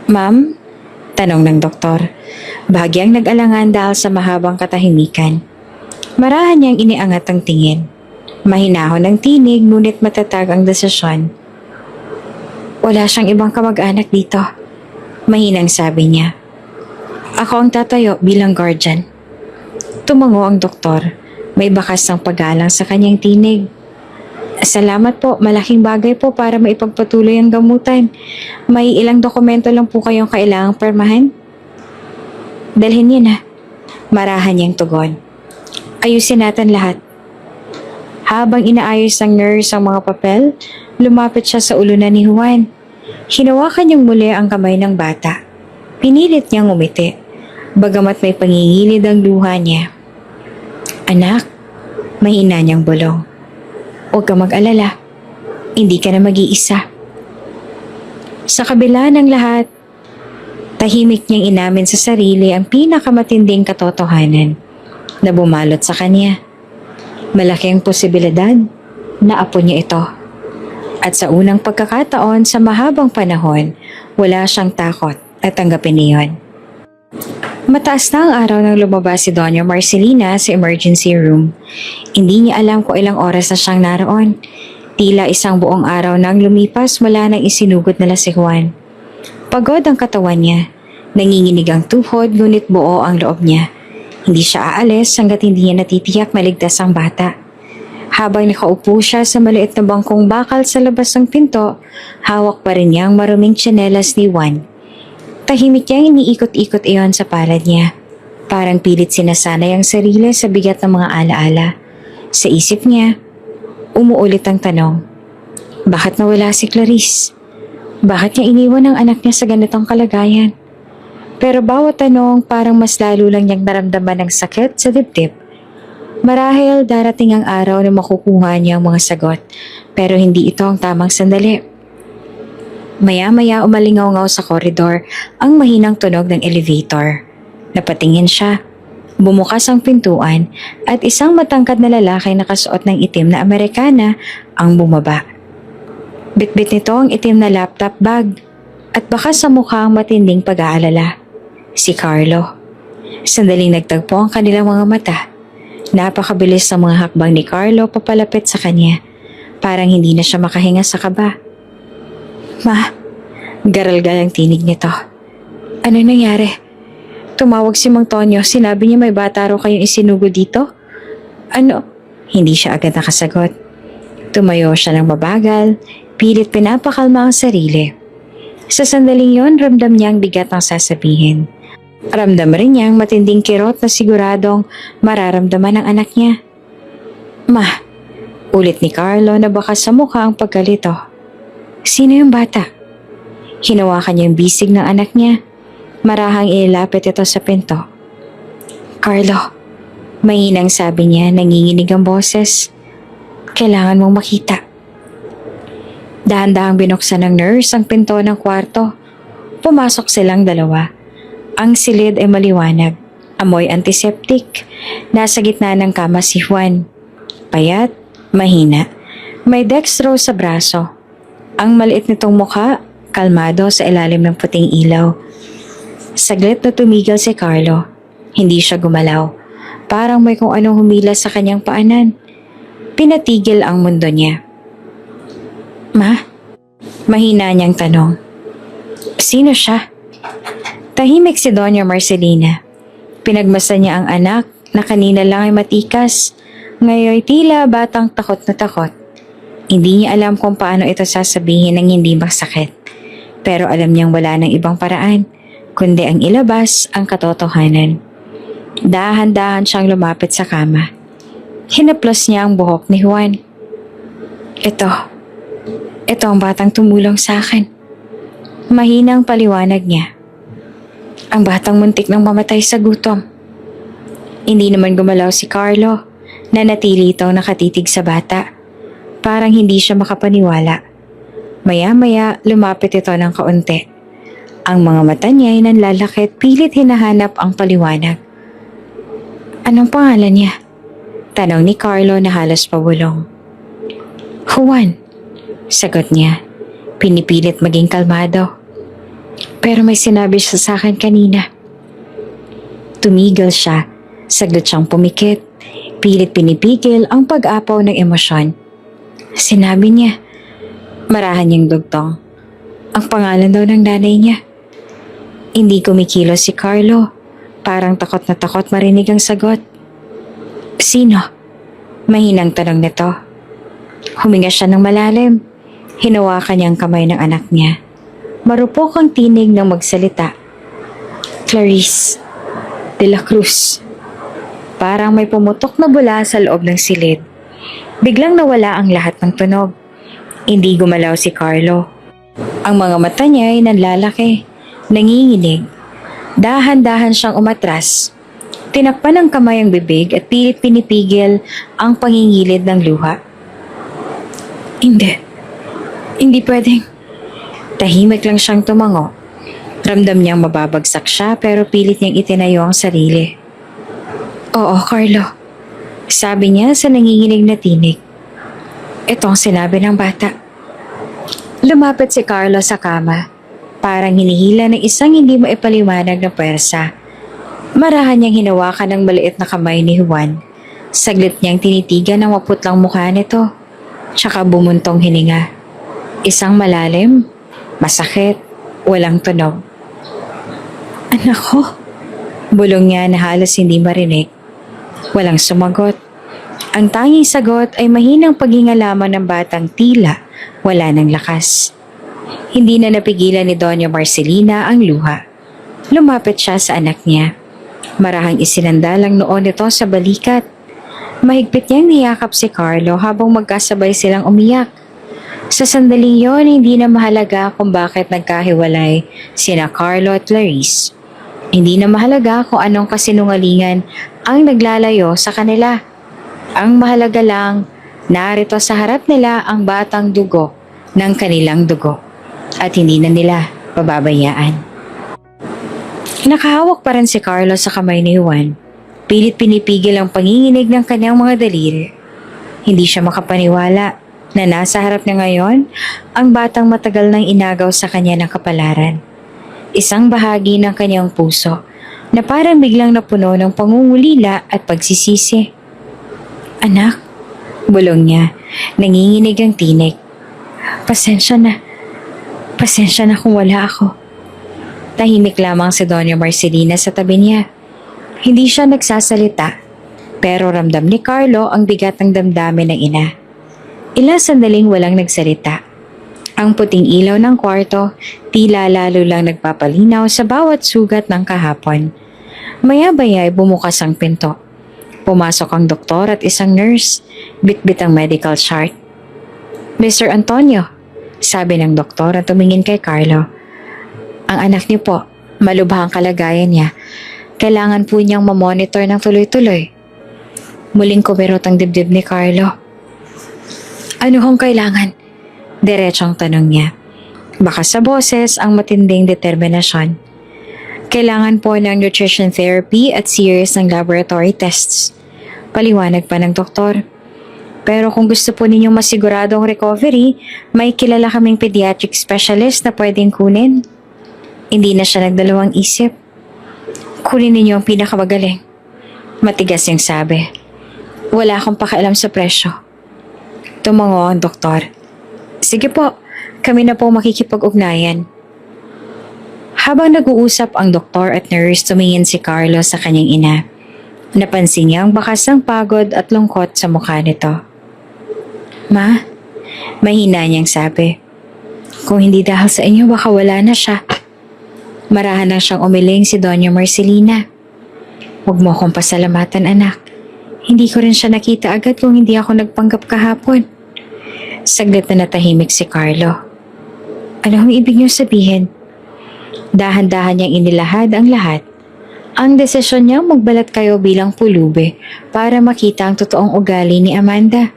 Ma'am? Tanong ng doktor. Bahagyang nag-alangan dahil sa mahabang katahimikan. Marahan niyang iniangat ang tingin. Mahinahon ang tinig ngunit matatag ang desisyon. Wala siyang ibang kamag-anak dito. Mahinang sabi niya. Ako ang tatayo bilang guardian. Tumango ang doktor. May bakas ng paggalang sa kanyang tinig. Salamat po, malaking bagay po para maipagpatuloy ang gamutan. May ilang dokumento lang po kayong kailangang permahan? Dalhin niya na. Marahan niyang tugon. Ayusin natin lahat. Habang inaayos ng nurse ang mga papel, lumapit siya sa ulunan ni Juan. Hinawakan niyang muli ang kamay ng bata. Pinilit niyang umiti, bagamat may pangingilid ang luha niya. Anak, mahina niyang bulong. Huwag ka mag-alala. Hindi ka na mag-iisa. Sa kabila ng lahat, tahimik niyang inamin sa sarili ang pinakamatinding katotohanan na bumalot sa kanya. Malaki ang posibilidad na apo niya ito. At sa unang pagkakataon sa mahabang panahon, wala siyang takot at tanggapin niyon. Mataas na ang araw nang lumabas si Doña Marcelina sa emergency room. Hindi niya alam kung ilang oras na siyang naroon. Tila isang buong araw nang lumipas mula nang isinugod nila si Juan. Pagod ang katawan niya. Nanginginig ang tuhod ngunit buo ang loob niya. Hindi siya aalis hanggat hindi niya natitiyak na ligtas ang bata. Habang nakaupo siya sa maliit na bangkong bakal sa labas ng pinto, hawak pa rin niya ang maruming tsinelas ni Juan. Tahimik niyang iniikot-ikot iyon sa palad niya. Parang pilit sinasanay ang sarili sa bigat ng mga alaala. Sa isip niya, umuulit ang tanong, bakit nawala si Clarice? Bakit niya iniwan ang anak niya sa ganitong kalagayan? Pero bawat tanong parang mas lalo lang niyang naramdaman ng sakit sa dibdib. Marahil darating ang araw na makukuha niya ang mga sagot, pero hindi ito ang tamang sandali. Maya-maya umalingaw-ngaw sa koridor ang mahinang tunog ng elevator. Napatingin siya. Bumukas ang pintuan at isang matangkad na lalaki nakasuot ng itim na Amerikana ang bumaba. Bitbit nito ang itim na laptop bag at baka sa mukhang matinding pag-aalala. Si Carlo. Sandaling nagtagpo ang kanilang mga mata. Napakabilis ng mga hakbang ni Carlo papalapit sa kanya. Parang hindi na siya makahinga sa kaba. Ma, garalgal ang tinig nito. Ano nangyari? Tumawag si Mang Tonyo, sinabi niya may bata raw kayong isinugod dito? Ano? Hindi siya agad nakasagot. Tumayo siya ng mabagal, pilit pinapakalma ang sarili. Sa sandaling yon, ramdam niya ang bigat ng sasabihin. Ramdam rin niya ang matinding kirot na siguradong mararamdaman ng anak niya. Ma, ulit ni Carlo na baka sa mukha ang pagkalito. Sino yung bata? Hinawakan niya yung bisig ng anak niya. Marahang ilapit ito sa pinto. Carlo, mahinang sabi niya, nanginginig ang boses. Kailangan mong makita. Dahan-dahang binuksan ng nurse ang pinto ng kwarto. Pumasok silang dalawa. Ang silid ay maliwanag. Amoy antiseptic. Nasa gitna ng kama si Juan. Payat, mahina. May dextrose sa braso. Ang maliit nitong mukha, kalmado sa ilalim ng puting ilaw. Saglit na tumigil si Carlo. Hindi siya gumalaw. Parang may kung anong humila sa kanyang paanan. Pinatigil ang mundo niya. Ma? Mahina niyang tanong. Sino siya? Tahimik si Doña Marcelina. Pinagmasdan niya ang anak na kanina lang ay matikas. Ngayon tila batang takot na takot. Hindi niya alam kung paano ito sasabihin ng hindi masakit. Pero alam niyang wala ng ibang paraan, kundi ang ilabas ang katotohanan. Dahan-dahan siyang lumapit sa kama. Hinaplos niya ang buhok ni Juan. Ito ang batang tumulong sa akin. Mahinang paliwanag niya. Ang batang muntik nang mamatay sa gutom. Hindi naman gumalaw si Carlo, na natili itong nakatitig sa bata. Parang hindi siya makapaniwala. Maya-maya lumapit ito ng kaunti. Ang mga mata niya ay nanlalaki at pilit hinahanap ang paliwanag. Anong pangalan niya? Tanong ni Carlo na halos pabulong. Juan, sagot niya. Pinipilit maging kalmado. Pero may sinabi siya sa akin kanina. Tumigil siya. Saglit siyang pumikit. Pilit pinipigil ang pag-apaw ng emosyon. Sinabi niya, marahan niyang dugtong. Ang pangalan daw ng nanay niya. Hindi kumikilos si Carlo. Parang takot na takot marinig ang sagot. Sino? Mahinang tanong nito. Huminga siya ng malalim. Hinawakan niya ang kamay ng anak niya. Marupok ang tinig ng magsalita. Clarice de la Cruz. Parang may pumutok na bula sa loob ng silid. Biglang nawala ang lahat ng tunog. Hindi gumalaw si Carlo. Ang mga mata niya ay nanlalaki, nanginginig. Dahan-dahan siyang umatras. Tinakpan ng kamay ang bibig at pilit pinipigil ang pangingilid ng luha. Hindi pwedeng. Tahimik lang siyang tumango. Ramdam niyang mababagsak siya pero pilit niyang itinayo ang sarili. Oo, Carlo. Sabi niya sa nanginginig na tinig. Ito ang sinabi ng bata. Lumapit si Carlo sa kama. Parang hinihila ng isang hindi maipaliwanag na pwersa. Marahan niyang hinawakan ng maliit na kamay ni Juan. Saglit niyang tinitigan ang maputlang mukha nito. Tsaka bumuntong hininga. Isang malalim, masakit, walang tunog. Anak ko? Bulong niya na halos hindi marinig. Walang sumagot. Ang tanging sagot ay mahinang paghinga lamang ng batang tila wala ng lakas. Hindi na napigilan ni Doña Marcelina ang luha. Lumapit siya sa anak niya. Marahang isinanda lang noon ito sa balikat. Mahigpit niyang niyakap si Carlo habang magkasabay silang umiyak. Sa sandaling yon, hindi na mahalaga kung bakit nagkahiwalay sina Carlo at Clarice. Hindi na mahalaga kung anong kasinungalingan ang naglalayo sa kanila. Ang mahalaga lang, narito sa harap nila ang batang dugo ng kanilang dugo at hindi na nila pababayaan. Nakahawak pa rin si Carlo sa kamay ni Juan. Pilit pinipigil ang panginginig ng kanyang mga daliri. Hindi siya makapaniwala na nasa harap niya ngayon ang batang matagal nang inagaw sa kanya ng kapalaran. Isang bahagi ng kanyang puso na parang biglang napuno ng pangungulila at pagsisisi. Anak, bulong niya, nanginginig ang tinig. Pasensya na kung wala ako. Tahimik lamang si Doña Marcelina sa tabi niya. Hindi siya nagsasalita, pero ramdam ni Carlo ang bigat ng damdamin ng ina. Ilang sandaling walang nagsalita. Ang puting ilaw ng kwarto, tila lalo lang nagpapalinaw sa bawat sugat ng kahapon. Maya-maya ay bumukas ang pinto. Pumasok ang doktor at isang nurse, bitbit ang medical chart. Mr. Antonio, sabi ng doktor at tumingin kay Carlo. Ang anak niyo po, malubha ang kalagayan niya. Kailangan po niyang mamonitor ng tuloy-tuloy. Muling kumirot ang dibdib ni Carlo. Ano hong kailangan? Diretsong tanong niya. Baka sa boses ang matinding determinasyon. Kailangan po ng nutrition therapy at series ng laboratory tests. Paliwanag pa ng doktor. Pero kung gusto po ninyong masiguradong recovery, may kilala kaming pediatric specialist na pwedeng kunin. Hindi na siya nagdalawang isip. Kunin ninyo ang pinakamagaling. Matigas yung sabi. Wala akong pakialam sa presyo. Tumango ang doktor. Sige po, kami na po makikipag-ugnayan. Habang nag-uusap ang doktor at nurse, tumingin si Carlo sa kanyang ina. Napansin niya ang bakas ng pagod at lungkot sa mukha nito. Ma, mahina niyang sabi. Kung hindi dahil sa inyo, baka wala na siya. Marahan lang siyang umiling si Doña Marcelina. Huwag mo akong pasalamatan, anak. Hindi ko rin siya nakita agad kung hindi ako nagpanggap kahapon. Saglit na natahimik si Carlo. Ano ang ibig niyo sabihin? Dahan-dahan niyang inilahad ang lahat. Ang desisyon niyang magbalat kayo bilang pulube para makita ang totoong ugali ni Amanda.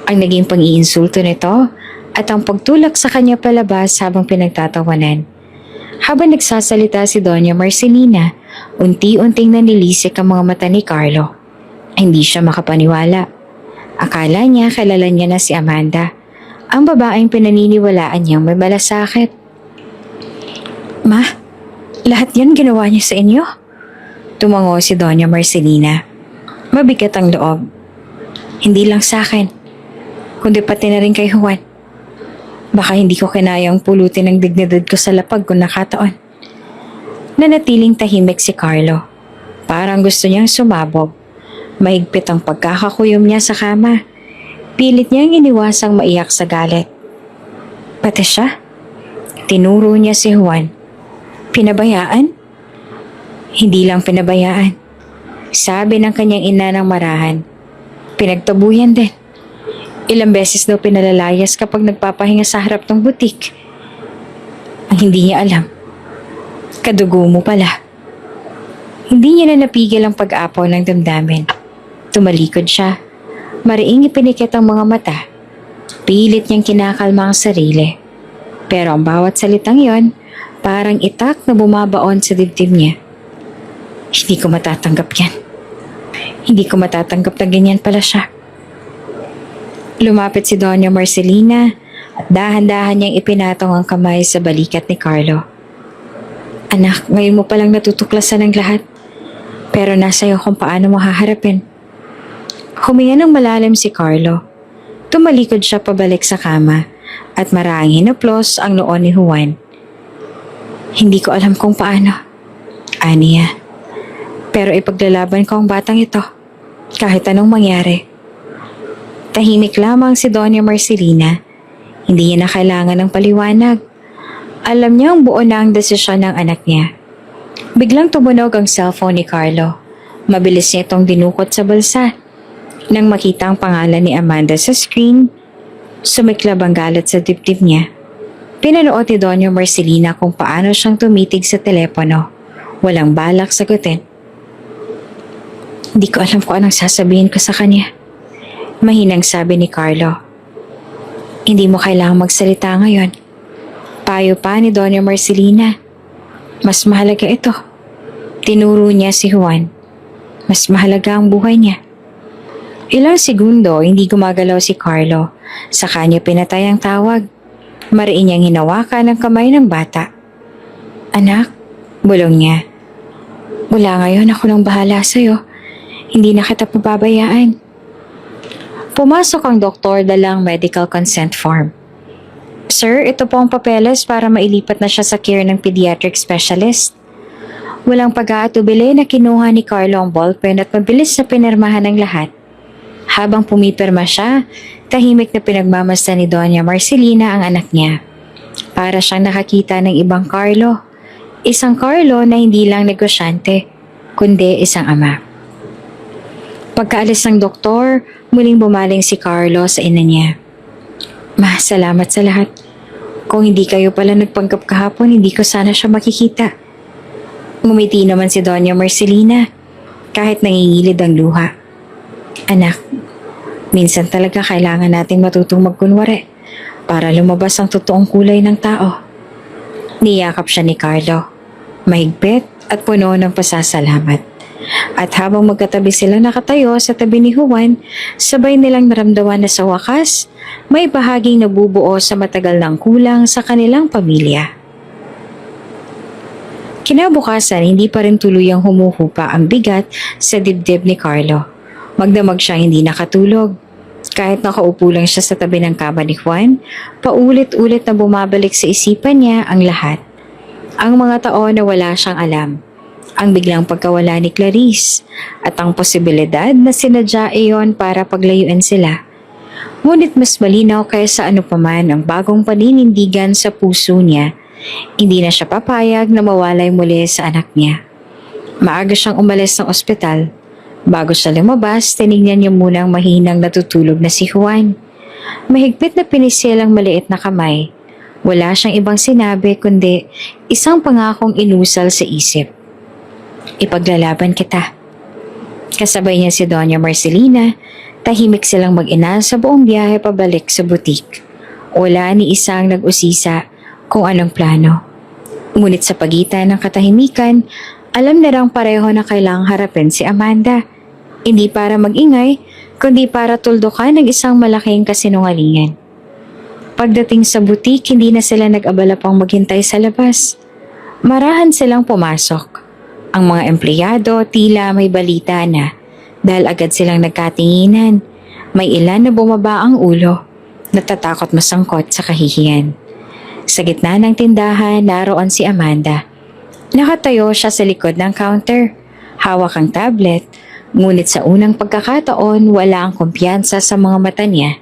Ang naging pang-iinsulto nito at ang pagtulak sa kanya palabas habang pinagtatawanan. Habang nagsasalita si Doña Marcelina, unti-unting nanilisik ang mga mata ni Carlo. Hindi siya makapaniwala. Akala niya kilala niya na si Amanda, ang babaeng pinaniniwalaan niyang may malasakit. Ma, lahat yan ginawa niya sa inyo? Tumango si Doña Marcelina. Mabigat ang loob. Hindi lang sa akin, kundi pati na rin kay Juan. Baka hindi ko kinayang pulutin ang dignidad ko sa lapag kung nakataon. Nanatiling tahimik si Carlo. Parang gusto niyang sumabog. Mahigpit ang pagkakakuyom niya sa kama. Pilit niyang iniwasang maiyak sa galit. Pati siya? Tinuro niya si Juan. Pinabayaan? Hindi lang pinabayaan. Sabi ng kanyang ina ng marahan. Pinagtabuyan din. Ilang beses daw pinalalayas kapag nagpapahinga sa harap ng butik. Ang hindi niya alam, kadugo mo pala. Hindi niya na napigil ang pag-apaw ng damdamin. Tumalikod siya. Mariing ipinikit ang mga mata. Pilit niyang kinakalma ang sarili. Pero ang bawat salitang yon, parang itak na bumabaon sa dibdib niya. Hindi ko matatanggap yan. Hindi ko matatanggap na ganyan pala siya. Lumapit si Doña Marcelina at dahan-dahan niyang ipinatong ang kamay sa balikat ni Carlo. Anak, ngayon mo palang natutuklasan ang lahat. Pero nasa iyo kung paano mo haharapin. Huminga ng malalim si Carlo. Tumalikod siya pabalik sa kama at maraming hinaplos ang noon ni Juan. Hindi ko alam kung paano. Aniya. Pero ipaglalaban ko ang batang ito. Kahit anong mangyari. Tahimik lamang si Doña Marcelina. Hindi niya na kailangan ng paliwanag. Alam niya ang buo na ang desisyon ng anak niya. Biglang tumunog ang cellphone ni Carlo. Mabilis niya itong dinukot sa bulsa. Nang makita ang pangalan ni Amanda sa screen, sumiklab ang galit sa dibdib niya. Pinanood ni Doña Marcelina kung paano siyang tumitig sa telepono. Walang balak sagutin. Hindi ko alam kung anong sasabihin ko sa kanya. Mahinang sabi ni Carlo. Hindi mo kailangang magsalita ngayon. Payo pa ni Doña Marcelina. Mas mahalaga ito. Tinuro niya si Juan. Mas mahalaga ang buhay niya. Ilang segundo hindi gumagalaw si Carlo. Sa kanya pinatay ang tawag. Mariin niyang hinawakan ang kamay ng bata. Anak, bulong niya. Mula ngayon ako nang bahala sa'yo. Hindi na kita pababayaan. Pumasok ang doktor dalang medical consent form. Sir, ito po ang papeles para mailipat na siya sa care ng pediatric specialist. Walang pag-aatubili na kinuha ni Carlo ang ballpen at mabilis na pinirmahan ng lahat. Habang pumipirma siya, tahimik na pinagmamasdan ni Doña Marcelina ang anak niya. Para siyang nakakita ng ibang Carlo. Isang Carlo na hindi lang negosyante, kundi isang ama. Pagkaalis ng doktor, muling bumaling si Carlo sa ina niya. Ma, salamat sa lahat. Kung hindi kayo pala nagpanggap kahapon, hindi ko sana siya makikita. Ngumiti naman si Doña Marcelina, kahit nangingilid ang luha. Anak, minsan talaga kailangan nating matutong magkunwari para lumabas ang totoong kulay ng tao. Niyakap siya ni Carlo, mahigpit at puno ng pasasalamat. At habang magkatabi sila nakatayo sa tabi ni Juan, sabay nilang naramdaman na sa wakas, may bahaging nabubuo sa matagal ng kulang sa kanilang pamilya. Kinabukasan, hindi pa rin tuluyang humuhupa ang bigat sa dibdib ni Carlo. Magdamag siyang hindi nakatulog. Kahit nakaupo lang siya sa tabi ng kama ni Juan, paulit-ulit na bumabalik sa isipan niya ang lahat. Ang mga taon na wala siyang alam. Ang biglang pagkawala ni Clarice at ang posibilidad na sinadya iyon para paglayuan sila. Ngunit mas malinaw kaysa ano paman ang bagong paninindigan sa puso niya. Hindi na siya papayag na mawalay muli sa anak niya. Maaga siyang umalis ng ospital. Bago siya lumabas, tinignan niya munang mahinang natutulog na si Juan. Mahigpit na pinisil ang maliit na kamay. Wala siyang ibang sinabi kundi isang pangakong inusal sa isip. Ipaglalaban kita. Kasabay niya si Doña Marcelina, tahimik silang mag-ina sa buong biyahe pabalik sa butik. Wala ni isang nag-usisa kung anong plano. Ngunit sa pagitan ng katahimikan, alam na lang pareho na kailangang harapin si Amanda. Hindi para mag-ingay, kundi para tuldukan ng isang malaking kasinungalingan. Pagdating sa butik, hindi na sila nag-abala pang maghintay sa labas. Marahan silang pumasok. Ang mga empleyado tila may balita na Dahil agad silang nagkatinginan, may ilan na bumaba ang ulo, natatakot masangkot sa kahihiyan. Sa gitna ng tindahan, naroon si Amanda. Nakatayo siya sa likod ng counter, hawak ang tablet, ngunit sa unang pagkakataon wala ang kumpiyansa sa mga mata niya.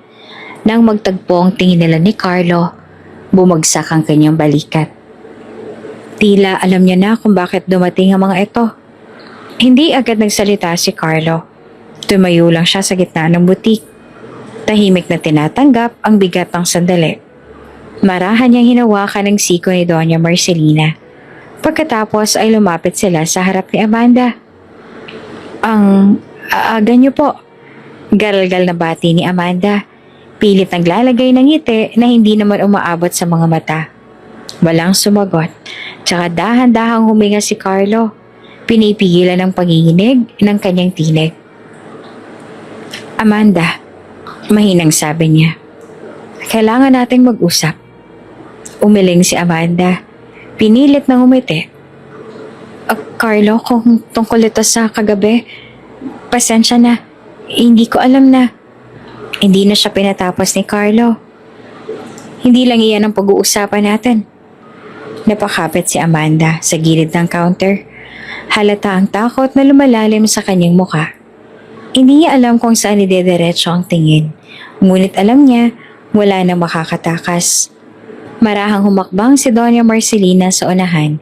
Nang magtagpo ang tingin nila ni Carlo, bumagsak ang kanyang balikat. Tila alam niya na kung bakit dumating ang mga ito. Hindi agad nagsalita si Carlo. Tumayo lang siya sa gitna ng butik. Tahimik na tinatanggap ang bigat ng sandali. Marahan niyang hinawakan ng siko ni Doña Marcelina. Pagkatapos ay lumapit sila sa harap ni Amanda. Ang aaga niyo po. Garalgal na bati ni Amanda. Pilit naglalagay ng ngiti na hindi naman umaabot sa mga mata. Walang sumagot. Tsaka dahan-dahang huminga si Carlo. Pinipigilan ang panginginig ng kanyang tinig. Amanda, mahinang sabi niya. Kailangan nating mag-usap. Umiling si Amanda. Pinilit na umiti. Carlo, kung tungkol ito sa kagabi, pasensya na. Hindi ko alam na. Hindi na siya pinatapos ni Carlo. Hindi lang iyan ang pag-uusapan natin. Napakapit si Amanda sa gilid ng counter. Halata ang takot na lumalalim sa kanyang muka. Hindi niya alam kung saan idediretso ang tingin. Ngunit alam niya, wala nang makakatakas. Marahang humakbang si Doña Marcelina sa unahan.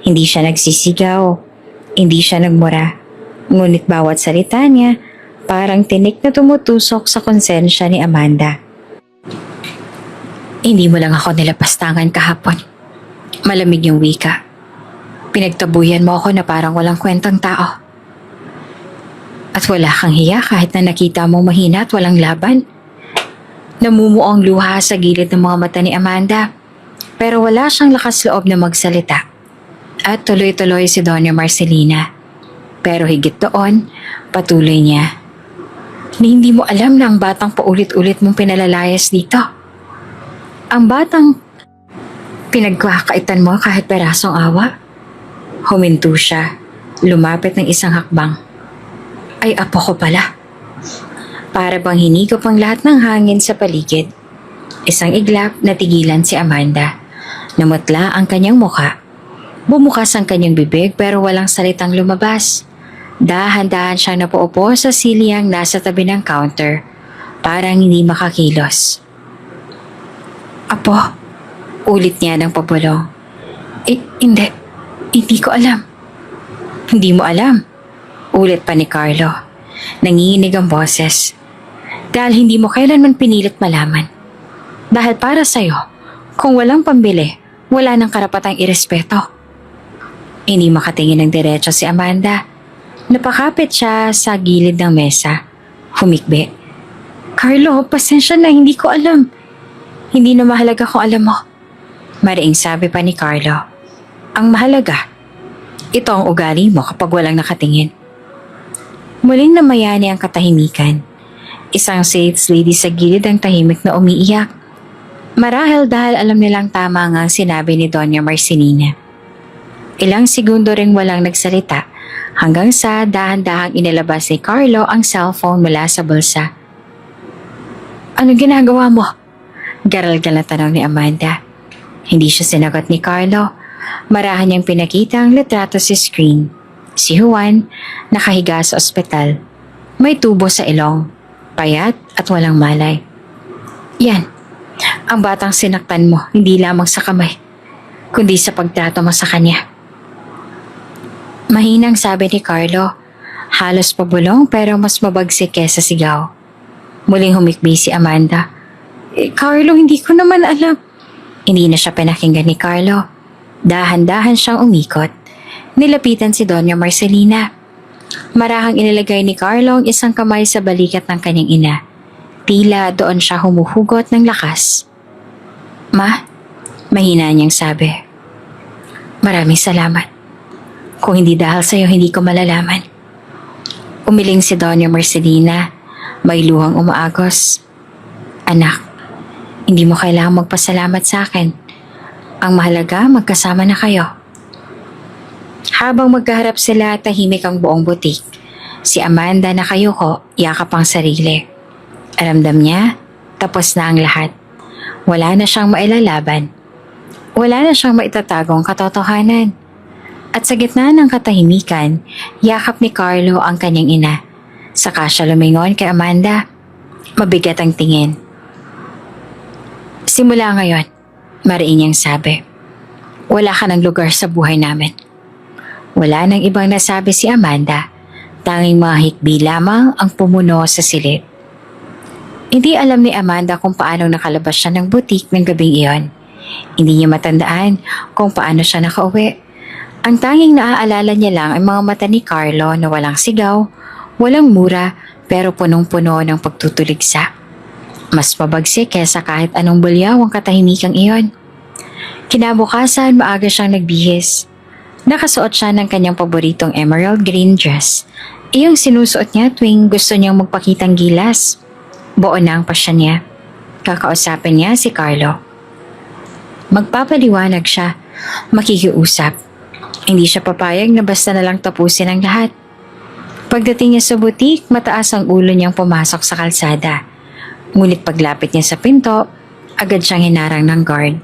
Hindi siya nagsisigaw. Hindi siya nagmura. Ngunit bawat salita niya, parang tinik na tumutusok sa konsensya ni Amanda. Hindi mo lang ako nilapastangan kahapon. Malamig yung wika. Pinagtabuyan mo ako na parang walang kwentang tao. At wala kang hiya kahit na nakita mong mahina at walang laban. Namumuo ang luha sa gilid ng mga mata ni Amanda, pero wala siyang lakas loob na magsalita. At tuloy-tuloy si Doña Marcelina. Pero higit doon, patuloy niya. Na hindi mo alam na ang batang paulit-ulit mong pinalalayas dito. Ang batang pinagkakaitan mo kahit perasong awa. Huminto siya, lumapit ng isang hakbang. Ay, apo ko pala. Para bang hinigop ang lahat ng hangin sa paligid. Isang iglap na tigilan si Amanda. Namutla ang kanyang muka. Bumukas ang kanyang bibig pero walang salitang lumabas. Dahan-dahan siyang napaupo sa silyang nasa tabi ng counter. Parang hindi makakilos. Apo, ulit niya ng pabulong. Hindi. Hindi ko alam. Hindi mo alam. Ulit pa ni Carlo. Nanginginig ang boses. Dahil hindi mo kailanman pinilit malaman. Dahil para sa'yo, kung walang pambili, wala nang karapatang irespeto. Hindi makatingin ng diretso si Amanda. Napakapit siya sa gilid ng mesa. Humikbi. Carlo, pasensya na, hindi ko alam. Hindi na mahalaga kung alam mo. Mariing sabi pa ni Carlo. Ang mahalaga, ito ang ugali mo kapag walang nakatingin. Muling namayani ang katahimikan. Isang sales lady sa gilid ang tahimik na umiiyak. Marahil dahil alam nilang tama nga ang sinabi ni Doña Marcelina. Ilang segundo ring walang nagsalita hanggang sa dahan-dahang inilabas ni Carlo ang cellphone mula sa bulsa. Ano ginagawa mo? Garalgal na tanong ni Amanda. Hindi siya sinagot ni Carlo. Marahan niyang pinakita ang litrato sa screen. Si Juan, nakahiga sa ospital. May tubo sa ilong, payat at walang malay. Yan, ang batang sinaktan mo, hindi lamang sa kamay, kundi sa pagtrato mo sa kanya. Mahinang sabi ni Carlo, halos pabulong pero mas mabagsik kesa sigaw. Muling humikbi si Amanda. Carlo, hindi ko naman alam. Hindi na siya pinakinggan ni Carlo. Dahan-dahan siyang umikot. Nilapitan si Doña Marcelina. Marahang inilagay ni Carlo ang isang kamay sa balikat ng kanyang ina. Tila doon siya humuhugot ng lakas. Ma, mahina niyang sabi. Maraming salamat. Kung hindi dahil sa'yo, hindi ko malalaman. Umiling si Doña Marcelina. May luhang umaagos. Anak, hindi mo kailangang magpasalamat sa akin. Ang mahalaga, magkasama na kayo. Habang magkaharap sila, tahimik ang buong butik. Si Amanda nakayuko, yakap ang sarili. Aramdam niya, tapos na ang lahat. Wala na siyang mailalaban. Wala na siyang maitatagong katotohanan. At sa gitna ng katahimikan, yakap ni Carlo ang kanyang ina. Saka siya lumingon kay Amanda. Mabigat ang tingin. Simula ngayon, mariin niyang sabi, wala ka ng lugar sa buhay namin. Wala nang ibang nasabi si Amanda, tanging mga hikbi lamang ang pumuno sa silid. Hindi alam ni Amanda kung paano nakalabas siya ng butik ng gabing iyon. Hindi niya matandaan kung paano siya nakauwi. Ang tanging naaalala niya lang ay mga mata ni Carlo na walang sigaw, walang mura, pero punong-puno ng pagtutuligsa. Mas mabagsik kesa kahit anong bulyaw ang katahimikang iyon. Kinabukasan, maaga siyang nagbihis. Nakasuot siya ng kanyang paboritong emerald green dress. Iyong sinusuot niya tuwing gusto niyang magpakitang gilas. Buo na ang pasya niya. Kakausapin niya si Carlo. Magpapaliwanag siya. Makikiusap. Hindi siya papayag na basta na lang tapusin ang lahat. Pagdating niya sa butik, mataas ang ulo niyang pumasok sa kalsada. Ngunit paglapit niya sa pinto, agad siyang hinarang ng guard.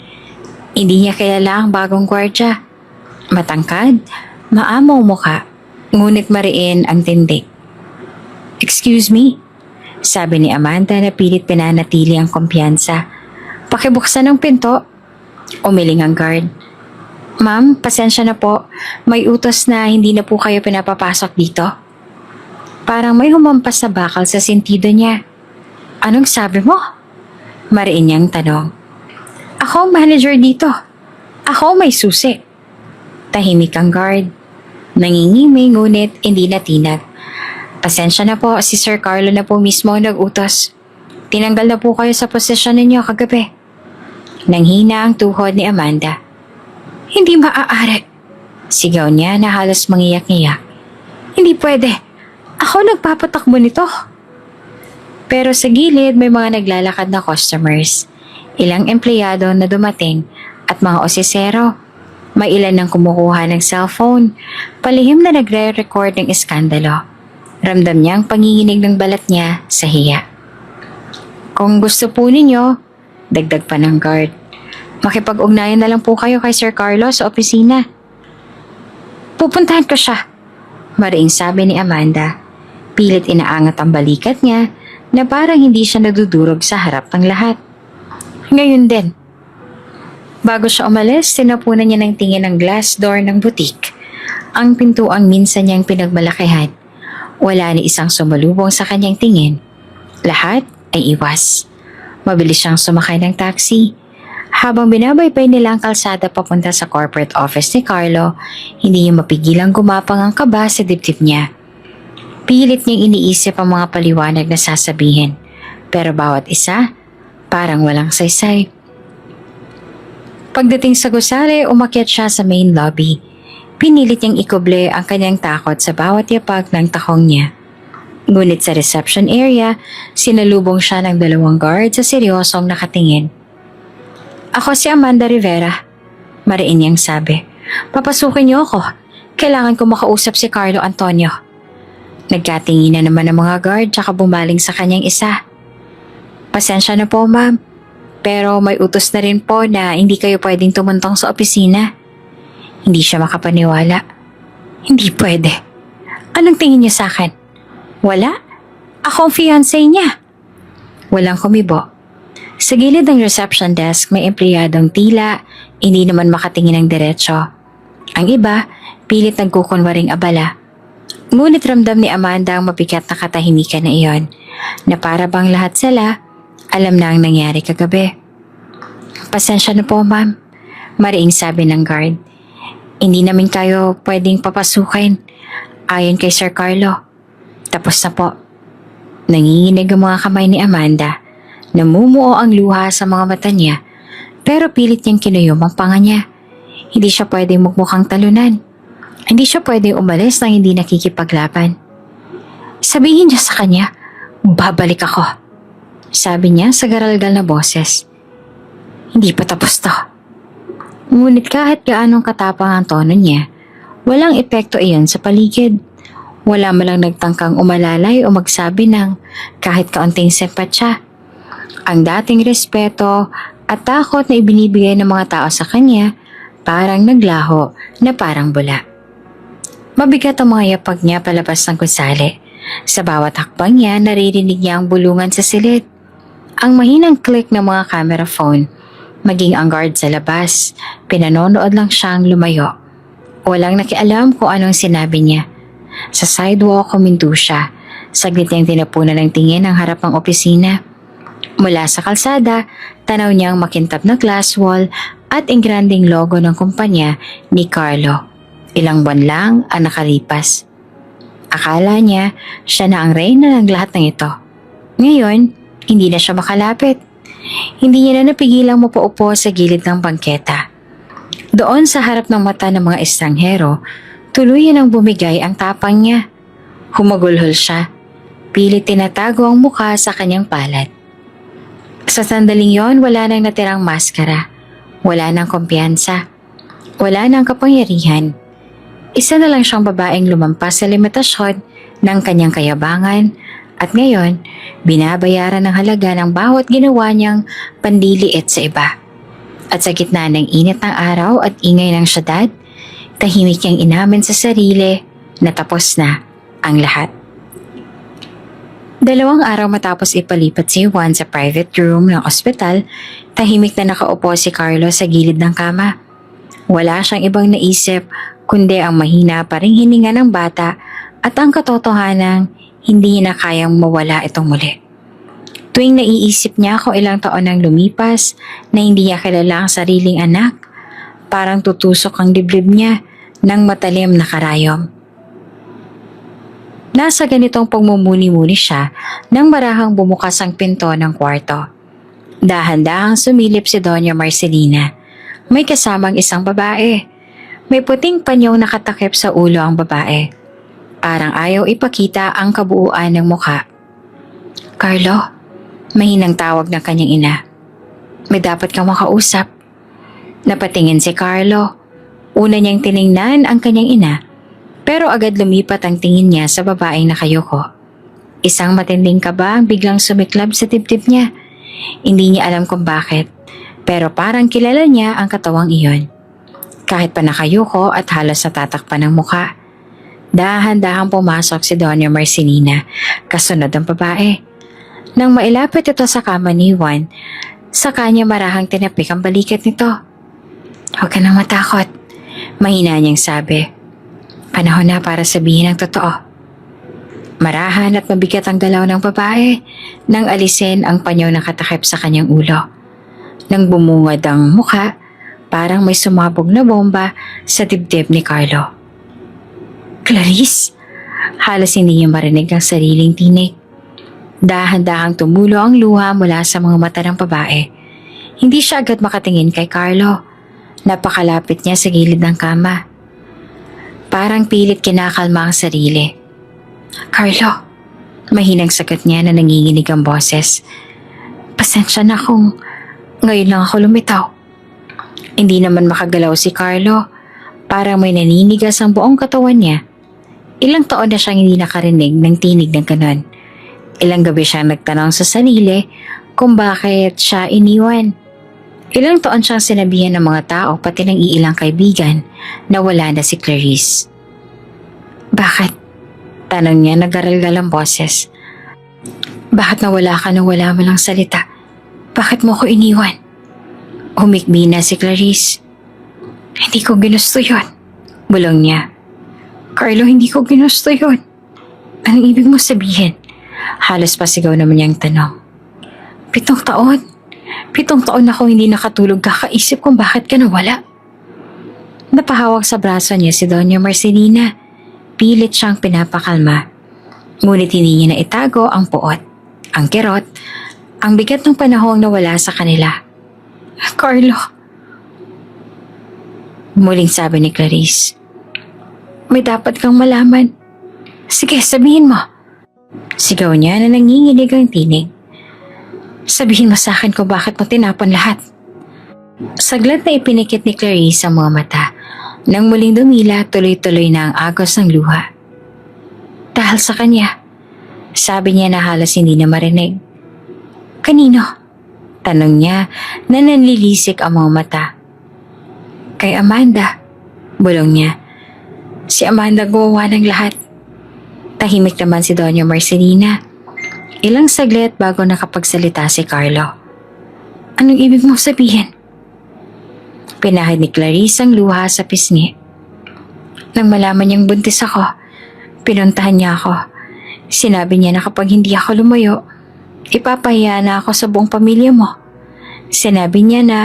Hindi niya kilala ang bagong gwardya. Matangkad, maamaw muka, ngunit mariin ang tindig. Excuse me, sabi ni Amanda na pilit pinanatili ang kumpiyansa. Pakibuksan ang pinto. Umiling ang guard. Ma'am, pasensya na po. May utos na hindi na po kayo pinapapasok dito. Parang may humampas sa bakal sa sentido niya. Anong sabi mo? Mariin niyang tanong. Ako ang manager dito. Ako may susi. Tahimik ang guard. Nangingimay ngunit hindi natinag. Pasensya na po, si Sir Carlo na po mismo ang nag-utos. Tinanggal na po kayo sa posisyon ninyo kagabi. Nanghina ang tuhod ni Amanda. Hindi maaari. Sigaw niya na halos mangiyak-ngiyak. Hindi pwede. Ako nagpapatakbo nito. Pero sa gilid may mga naglalakad na customers. Ilang empleyado na dumating at mga osisero. May ilan nang kumukuha ng cellphone. Palihim na nagre-record ng iskandalo. Ramdam niya ang panginginig ng balat niya sa hiya. Kung gusto po ninyo, dagdag pa ng guard, makipag-ugnayan na lang po kayo kay Sir Carlos sa opisina. Pupuntahan ko siya, mariing sabi ni Amanda. Pilit inaangat ang balikat niya na parang hindi siya nadudurog sa harap ng lahat. Ngayon din. Bago siya umalis, tinapunan niya ng tingin ang glass door ng butik. Ang pintuang minsan niyang pinagmalakihan. Wala ni isang sumalubong sa kanyang tingin. Lahat ay iwas. Mabilis siyang sumakay ng taxi. Habang binabaybay nila ang kalsada papunta sa corporate office ni Carlo, hindi niya mapigilang gumapang ang kaba sa dibdib niya. Pilit niyang iniisip ang mga paliwanag na sasabihin, pero bawat isa, parang walang saysay. Pagdating sa gusali, umakyat siya sa main lobby. Pinilit niyang ikuble ang kanyang takot sa bawat yapag ng tahong niya. Ngunit sa reception area, sinalubong siya ng 2 guard sa seryosong nakatingin. Ako si Amanda Rivera, mariin niyang sabi. Papasukin niyo ako. Kailangan ko makausap si Carlo Antonio. Nagkatingin na naman ang mga guard tsaka bumaling sa kanyang isa. Pasensya na po ma'am, pero may utos na rin po na hindi kayo pwedeng tumuntong sa opisina. Hindi siya makapaniwala. Hindi pwede. Anong tingin niyo sa akin? Wala? Ako ang fiancé niya. Walang kumibo. Sa gilid ng reception desk may empleyadong tila, hindi naman makatingin ng diretsyo. Ang iba, pilit nagkukunwaring abala. Ngunit ramdam ni Amanda ang mabigat na katahimikan na iyon, na para bang lahat sila, alam na ang nangyari kagabi. Pasensya na po ma'am, mariing sabi ng guard. Hindi namin kayo pwedeng papasukin, ayon kay Sir Carlo. Tapos na po. Nanginginig ang mga kamay ni Amanda. Namumuo ang luha sa mga mata niya, pero pilit niyang kinuyom ang panga niya. Hindi siya pwedeng magmukhang talunan. Hindi siya pwedeng umalis nang hindi nakikipaglaban. Sabihin niya sa kanya, babalik ako. Sabi niya sa garalgal na boses. Hindi pa tapos to. Ngunit kahit gaanong katapang ang tono niya, walang epekto iyon sa paligid. Wala man lang nagtangkang umalalay o magsabi ng kahit kaunting sempatya. Ang dating respeto at takot na ibinibigay ng mga tao sa kanya parang naglaho na parang bula. Mabigat ang mga yapag niya palabas ng gusali. Sa bawat hakbang niya, naririnig niya ang bulungan sa silid. Ang mahinang click ng mga camera phone, maging ang guard sa labas, pinanonood lang siyang lumayo. Walang nakialam kung anong sinabi niya. Sa sidewalk, huminto siya. Saglit niyang tinapunan ng tingin ang harap ng opisina. Mula sa kalsada, tanaw niya ang makintab na glass wall at engranding logo ng kumpanya ni Carlo. Ilang buwan lang ang nakalipas. Akala niya siya na ang reyna ng lahat ng ito. Ngayon, hindi na siya makalapit. Hindi niya na napigilang mapaupo sa gilid ng bangketa. Doon sa harap ng mata ng mga estranghero, tuluyan ang bumigay ang tapang niya. Humagulhol siya. Pilit tinatago ang mukha sa kanyang palad. Sa sandaling yon, wala nang natirang maskara. Wala nang kumpiyansa. Wala nang kapangyarihan. Isa na lang siyang babaeng lumampas sa limitasyon ng kanyang kayabangan at ngayon, binabayaran ng halaga ng bawat ginawa niyang pandiliit sa iba. At sa gitna ng init ng araw at ingay ng syudad, tahimik niyang inamin sa sarili na tapos na ang lahat. 2 araw matapos ipalipat si Juan sa private room ng ospital, tahimik na nakaupo si Carlo sa gilid ng kama. Wala siyang ibang naisip kundi ang mahina pa ring hininga ng bata at ang katotohanang hindi niya na kayang mawala itong muli. Tuwing naiisip niya kung ilang taon nang lumipas na hindi niya kilala ang sariling anak, parang tutusok ang dibdib niya ng matalim na karayom. Nasa ganitong pagmumuni-muni siya nang marahang bumukas ang pinto ng kwarto. Dahan-dahang sumilip si Doña Marcelina. May kasamang isang babae. May puting panyaw nakatakip sa ulo ang babae. Parang ayaw ipakita ang kabuuan ng mukha. Carlo, mahinang tawag ng kanyang ina. May dapat kang makausap. Napatingin si Carlo. Una niyang tiningnan ang kanyang ina, pero agad lumipat ang tingin niya sa babaeng nakayuko. Isang matinding kaba ang biglang sumiklab sa dibdib niya. Hindi niya alam kung bakit, pero parang kilala niya ang katawang iyon. Kahit pa nakayuko at halos natatakpan ng mukha. Dahan-dahang pumasok si Doña Marcelina, kasunod ang babae. Nang mailapit ito sa kama ni Juan, sa kanya marahang tinapik ang balikat nito. Huwag ka nang matakot, mahina niyang sabi. Panahon na para sabihin ang totoo. Marahan at mabigat ang galaw ng babae nang alisin ang panyaw na katakip sa kanyang ulo. Nang bumungad ang mukha, parang may sumabog na bomba sa dibdib ni Carlo. Clarice! Halos hindi niya marinig ang sariling tinig. Dahan-dahang tumulo ang luha mula sa mga mata ng babae. Hindi siya agad makatingin kay Carlo. Napakalapit niya sa gilid ng kama. Parang pilit kinakalma ang sarili. Carlo, mahinang sagot niya na nanginginig ang boses. Pasensya na kung ngayon lang ako lumitaw. Hindi naman makagalaw si Carlo. Parang may naninigas ang buong katawan niya. Ilang taon na siyang hindi nakarinig ng tinig ng ganon. Ilang gabi siyang nagtanong sa sarili kung bakit siya iniwan. Ilang taon siyang sinabihan ng mga tao pati ng iilang kaibigan na wala na si Clarice. Bakit? Tanong niya nag-aral-gal ang boses. Bakit nawala ka nang wala mo lang salita? Bakit mo ko iniwan? Humikbi na si Clarice. Hindi ko ginusto yun. Bulong niya. Carlo, hindi ko ginusto yun. Anong ibig mo sabihin? Halos pasigaw naman niyang tanong. 7 taon? 7 taon akong hindi nakatulog kakaisip kung bakit ka nawala. Napahawak sa braso niya si Doña Marcelina. Pilit siyang pinapakalma. Ngunit hindi niya na itago ang puot, ang kirot, ang bigat ng panahong nawala sa kanila. Carlo. Muling sabi ni Clarice. May dapat kang malaman. Sige, sabihin mo. Sigaw niya na nanginginig ang tinig. Sabihin mo sa akin kung bakit mo tinapon lahat. Saglit na ipinikit ni Clarice ang mga mata. Nang muling dumila, tuloy-tuloy na ang agos ng luha. Dahil sa kanya. Sabi niya na halos hindi na marinig. Kanino? Tanong niya na nanlilisik ang mga mata. Kay Amanda. Bulong niya. Si Amanda gumawa ng lahat. Tahimik naman si Doña Marcelina. Ilang saglit bago nakapagsalita si Carlo. Anong ibig mong sabihin? Pinahid ni Clarice ang luha sa pisngi. Nang malaman niyang buntis ako, pinuntahan niya ako. Sinabi niya na kapag hindi ako lumayo, ipapahiya na ako sa buong pamilya mo. Sinabi niya na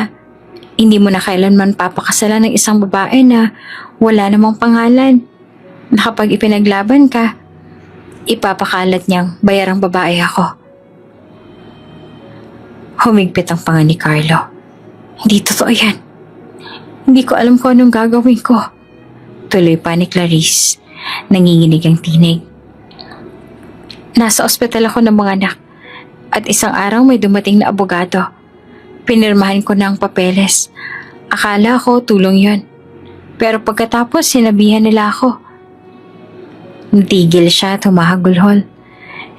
hindi mo na kailanman papakasalan ng isang babae na wala namang pangalan. Na kapag ipinaglaban ka, ipapakalat niyang bayarang babae ako. Humigpit ang panga ni Carlo. Hindi totoo yan. Hindi ko alam kung anong gagawin ko. Tuloy pa ni Clarice. Nanginginig ang tinig. Nasa ospital ako ng mga anak at isang araw may dumating na abogado. Pinirmahan ko na ang papeles. Akala ko tulong yon. Pero pagkatapos sinabihan nila ako. Natigil siya at humahagulhol.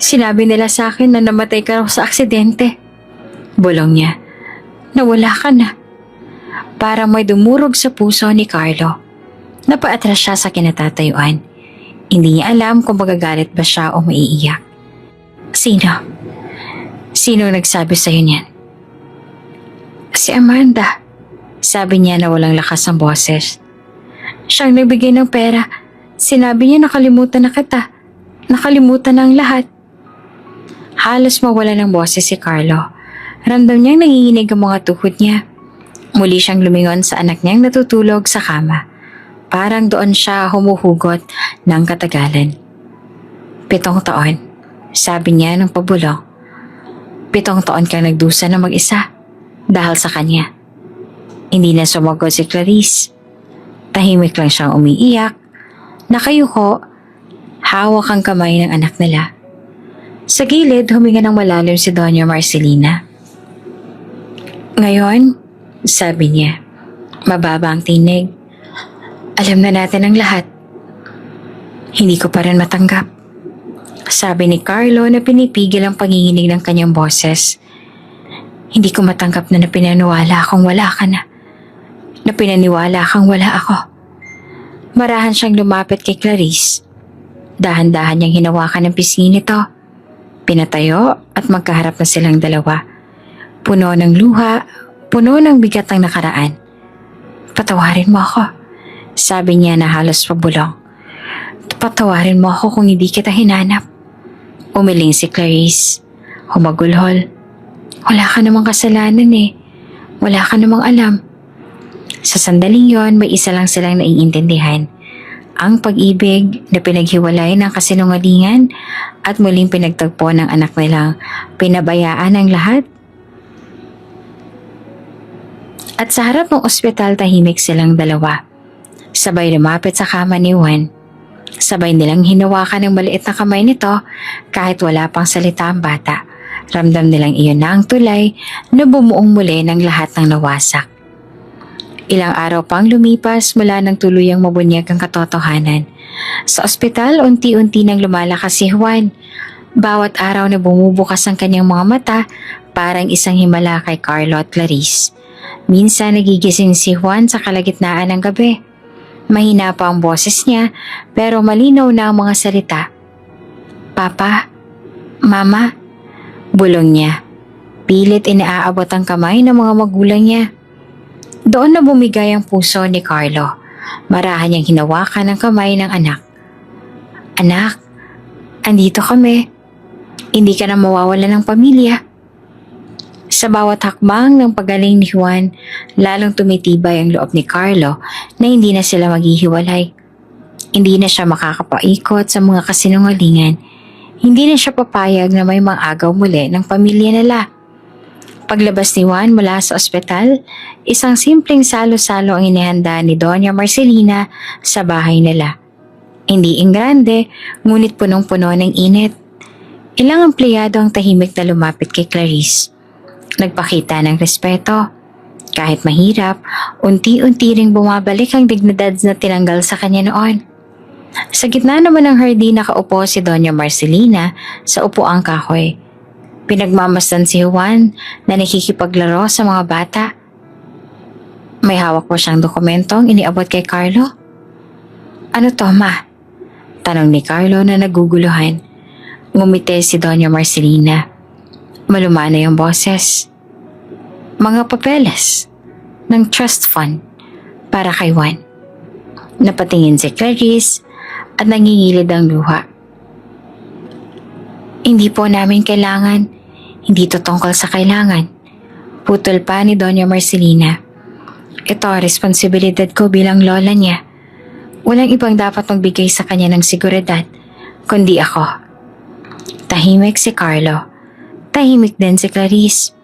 Sinabi nila sa akin na namatay ka raw sa aksidente. Bulong niya. Nawala ka na. Para may dumurog sa puso ni Carlo. Napaatras siya sa kinatatayuan. Hindi niya alam kung magagalit ba siya o maiiyak. Sino? Sino nagsabi sa'yo niyan? Si Amanda. Sabi niya na walang lakas ang boses. Siyang nagbigay ng pera. Sinabi niya nakalimutan na kita. Nakalimutan na ang lahat. Halos mawala ng boses si Carlo. Ramdam niyang nanginginig ang mga tuhod niya. Muli siyang lumingon sa anak niyang natutulog sa kama. Parang doon siya humuhugot ng katagalan. 7 taon, sabi niya ng pabulong. 7 taon kang nagdusa na mag-isa dahil sa kanya. Hindi na sumagot si Clarice. Tahimik lang siyang umiiyak. Nakayuko, hawak ang kamay ng anak nila. Sa gilid, huminga ng malalim si Doña Marcelina. Ngayon, sabi niya, mababa ang tinig. Alam na natin ang lahat. Hindi ko pa rin matanggap. Sabi ni Carlo na pinipigil ang panginginig ng kanyang boses. Hindi ko matanggap na napinaniwala akong wala ka na. Na pinaniwala kang wala ako. Marahan siyang lumapit kay Clarice. Dahan-dahan niyang hinawakan ang pisngi nito. Pinatayo at magkaharap na silang dalawa. Puno ng luha, puno ng bigat ng nakaraan. Patawarin mo ako. Sabi niya na halos pabulong. Patawarin mo ako kung hindi kita hinanap. Umiling si Clarice. Humagulhol. Wala ka namang kasalanan eh. Wala ka namang alam. Sa sandaling yon, may isa lang silang naiintindihan. Ang pag-ibig na pinaghiwalay ng kasinungalingan at muling pinagtagpo ng anak nilang pinabayaan ang lahat. At sa harap ng ospital, tahimik silang dalawa. Sabay lumapit sa kama ni Juan. Sabay nilang hinawakan ng maliit na kamay nito kahit wala pang salita ang bata. Ramdam nilang iyon na ang tulay na bumuong muli ng lahat ng nawasak. Ilang araw pang lumipas mula nang tuluyang mabunyag ang katotohanan. Sa ospital, unti-unti nang lumalakas si Juan. Bawat araw na bumubukas ang kanyang mga mata, parang isang himala kay Carlo at Clarice. Minsan nagigising si Juan sa kalagitnaan ng gabi. Mahina pa ang boses niya, pero malinaw na ang mga salita. Papa, Mama, bulong niya. Pilit inaabot ang kamay ng mga magulang niya. Doon na bumigay ang puso ni Carlo. Marahan niyang hinawakan ang kamay ng anak. Anak, andito kami. Hindi ka na mawawala ng pamilya. Sa bawat hakbang ng pagaling ni Juan, lalong tumitibay ang loob ni Carlo na hindi na sila maghihiwalay. Hindi na siya makakapaikot sa mga kasinungalingan. Hindi na siya papayag na may mag-agaw muli ng pamilya nila. Paglabas ni Juan mula sa ospital, isang simpleng salo-salo ang inihanda ni Doña Marcelina sa bahay nila. Hindi ingrande, ngunit punong-puno ng init. Ilang empleyado ang tahimik na lumapit kay Clarice. Nagpakita ng respeto. Kahit mahirap, unti-unti ring bumabalik ang dignidad na tinanggal sa kanya noon. Sa gitna naman ng hardin nakaupo si Doña Marcelina sa upuang kahoy. Pinagmamasdan si Juan na nakikipaglaro sa mga bata. May hawak pa siyang dokumentong iniabot kay Carlo. Ano to, ma? Tanong ni Carlo na naguguluhan. Ngumiti si Doña Marcelina. Malumana yung boses. Mga papeles ng trust fund para kay Juan. Napatingin si Clarice at nangingilid ang luha. Hindi po namin kailangan. Hindi to tungkol sa kailangan. Putol pa ni Doña Marcelina. Ito, responsibilidad ko bilang lola niya. Walang ibang dapat magbigay sa kanya ng seguridad, kundi ako. Tahimik si Carlo. Tahimik din si Clarice.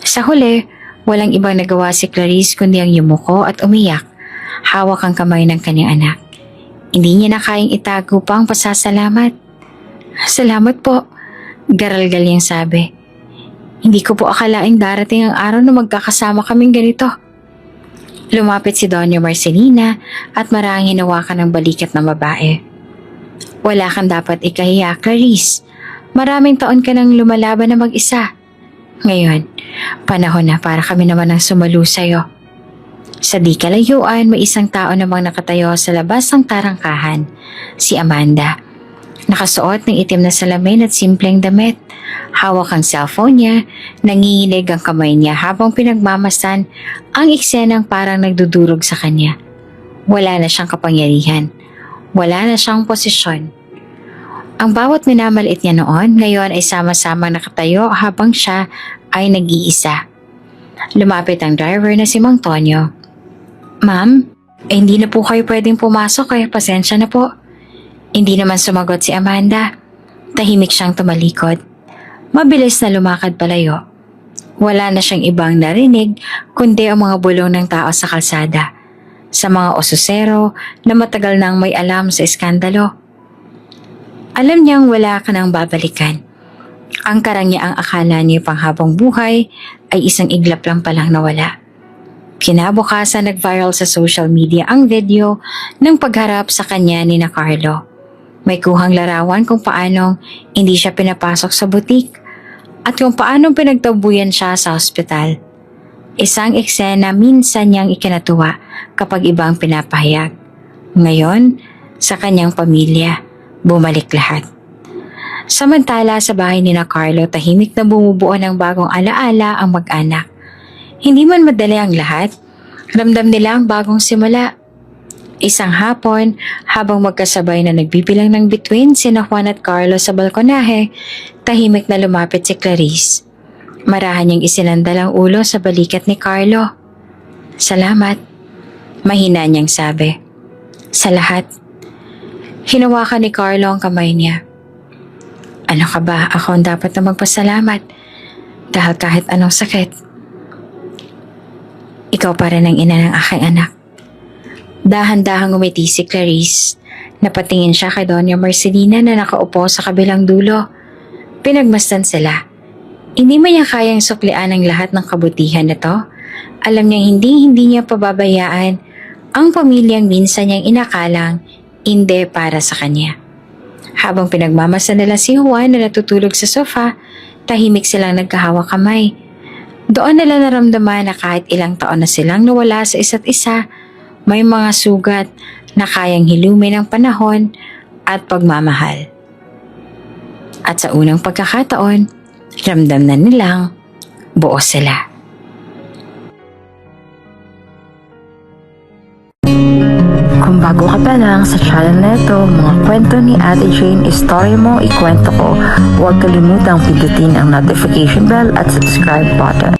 Sa huli, walang ibang nagawa si Clarice kundi ang yumuko at umiyak. Hawak ang kamay ng kanyang anak. Hindi niya na kayang itago pa ang pasasalamat. Salamat po, garalgal niyang sabi. Hindi ko po akalaing darating ang araw na magkakasama kaming ganito. Lumapit si Doña Marcelina at marahang hinawakan ng balikat ng babae. Wala kang dapat ikahiya, Clarice. Maraming taon ka nang lumalaban na mag-isa. Ngayon, panahon na para kami naman ang sumalo sa'yo. Sa di kalayuan, may isang tao namang nakatayo sa labas ng tarangkahan, si Amanda. Nakasuot ng itim na salamin at simpleng damit. Hawak ang cellphone niya, nanginginig ang kamay niya habang pinagmamasan ang eksenang parang nagdudurog sa kanya. Wala na siyang kapangyarihan. Wala na siyang posisyon. Ang bawat minamaliit niya noon, ngayon ay sama-sama nakatayo habang siya ay nag-iisa. Lumapit ang driver na si Mang Tonyo. Ma'am, hindi na po kayo pwedeng pumasok pasensya na po. Hindi naman sumagot si Amanda. Tahimik siyang tumalikod. Mabilis na lumakad palayo. Wala na siyang ibang narinig kundi ang mga bulong ng tao sa kalsada. Sa mga ososero na matagal nang may alam sa iskandalo. Alam niyang wala ka nang babalikan. Ang karangyaang akala niya panghabang buhay ay isang iglap lang palang nawala. Kinabukasan nag-viral sa social media ang video ng pagharap sa kanya ni na Carlo. May kuhang larawan kung paanong hindi siya pinapasok sa butik at kung paanong pinagtabuyan siya sa ospital. Isang eksena minsan niyang ikinatuwa kapag ibang pinapahayag. Ngayon, sa kanyang pamilya, bumalik lahat. Samantala sa bahay ni na Carlo, tahimik na bumubuo ng bagong alaala ang mag-anak. Hindi man madali ang lahat, ramdam nila ang bagong simula. Isang hapon, habang magkasabay na nagbibilang ng bituin sina Juan at Carlo sa balkonahe, tahimik na lumapit si Clarice. Marahan niyang isinandal ang ulo sa balikat ni Carlo. Salamat, mahina niyang sabi. Sa lahat. Hinawakan ni Carlo ang kamay niya. Ano ka ba? Ako ang dapat na magpasalamat. Dahil kahit anong sakit, ikaw pa rin ang ina ng aking anak. Dahan-dahang umiti si Clarice. Napatingin siya kay Doña Marcelina na nakaupo sa kabilang dulo. Pinagmasdan sila. Hindi man niya kayang suklian ang lahat ng kabutihan na to. Alam niyang hindi niya pababayaan ang pamilyang minsan niyang inakalang hindi para sa kanya. Habang pinagmamasan nila si Juan na natutulog sa sofa, tahimik silang nagkahawak kamay. Doon nila naramdaman na kahit ilang taon na silang nawala sa isa't isa, may mga sugat na kayang hilumin ng panahon at pagmamahal. At sa unang pagkakataon, ramdam na nilang buo sila. Kung bago ka pa lang sa channel na ito, mga kwento ni Ate Jane, Story Mo, Ikwento Ko, huwag kalimutang pindutin ang notification bell at subscribe button.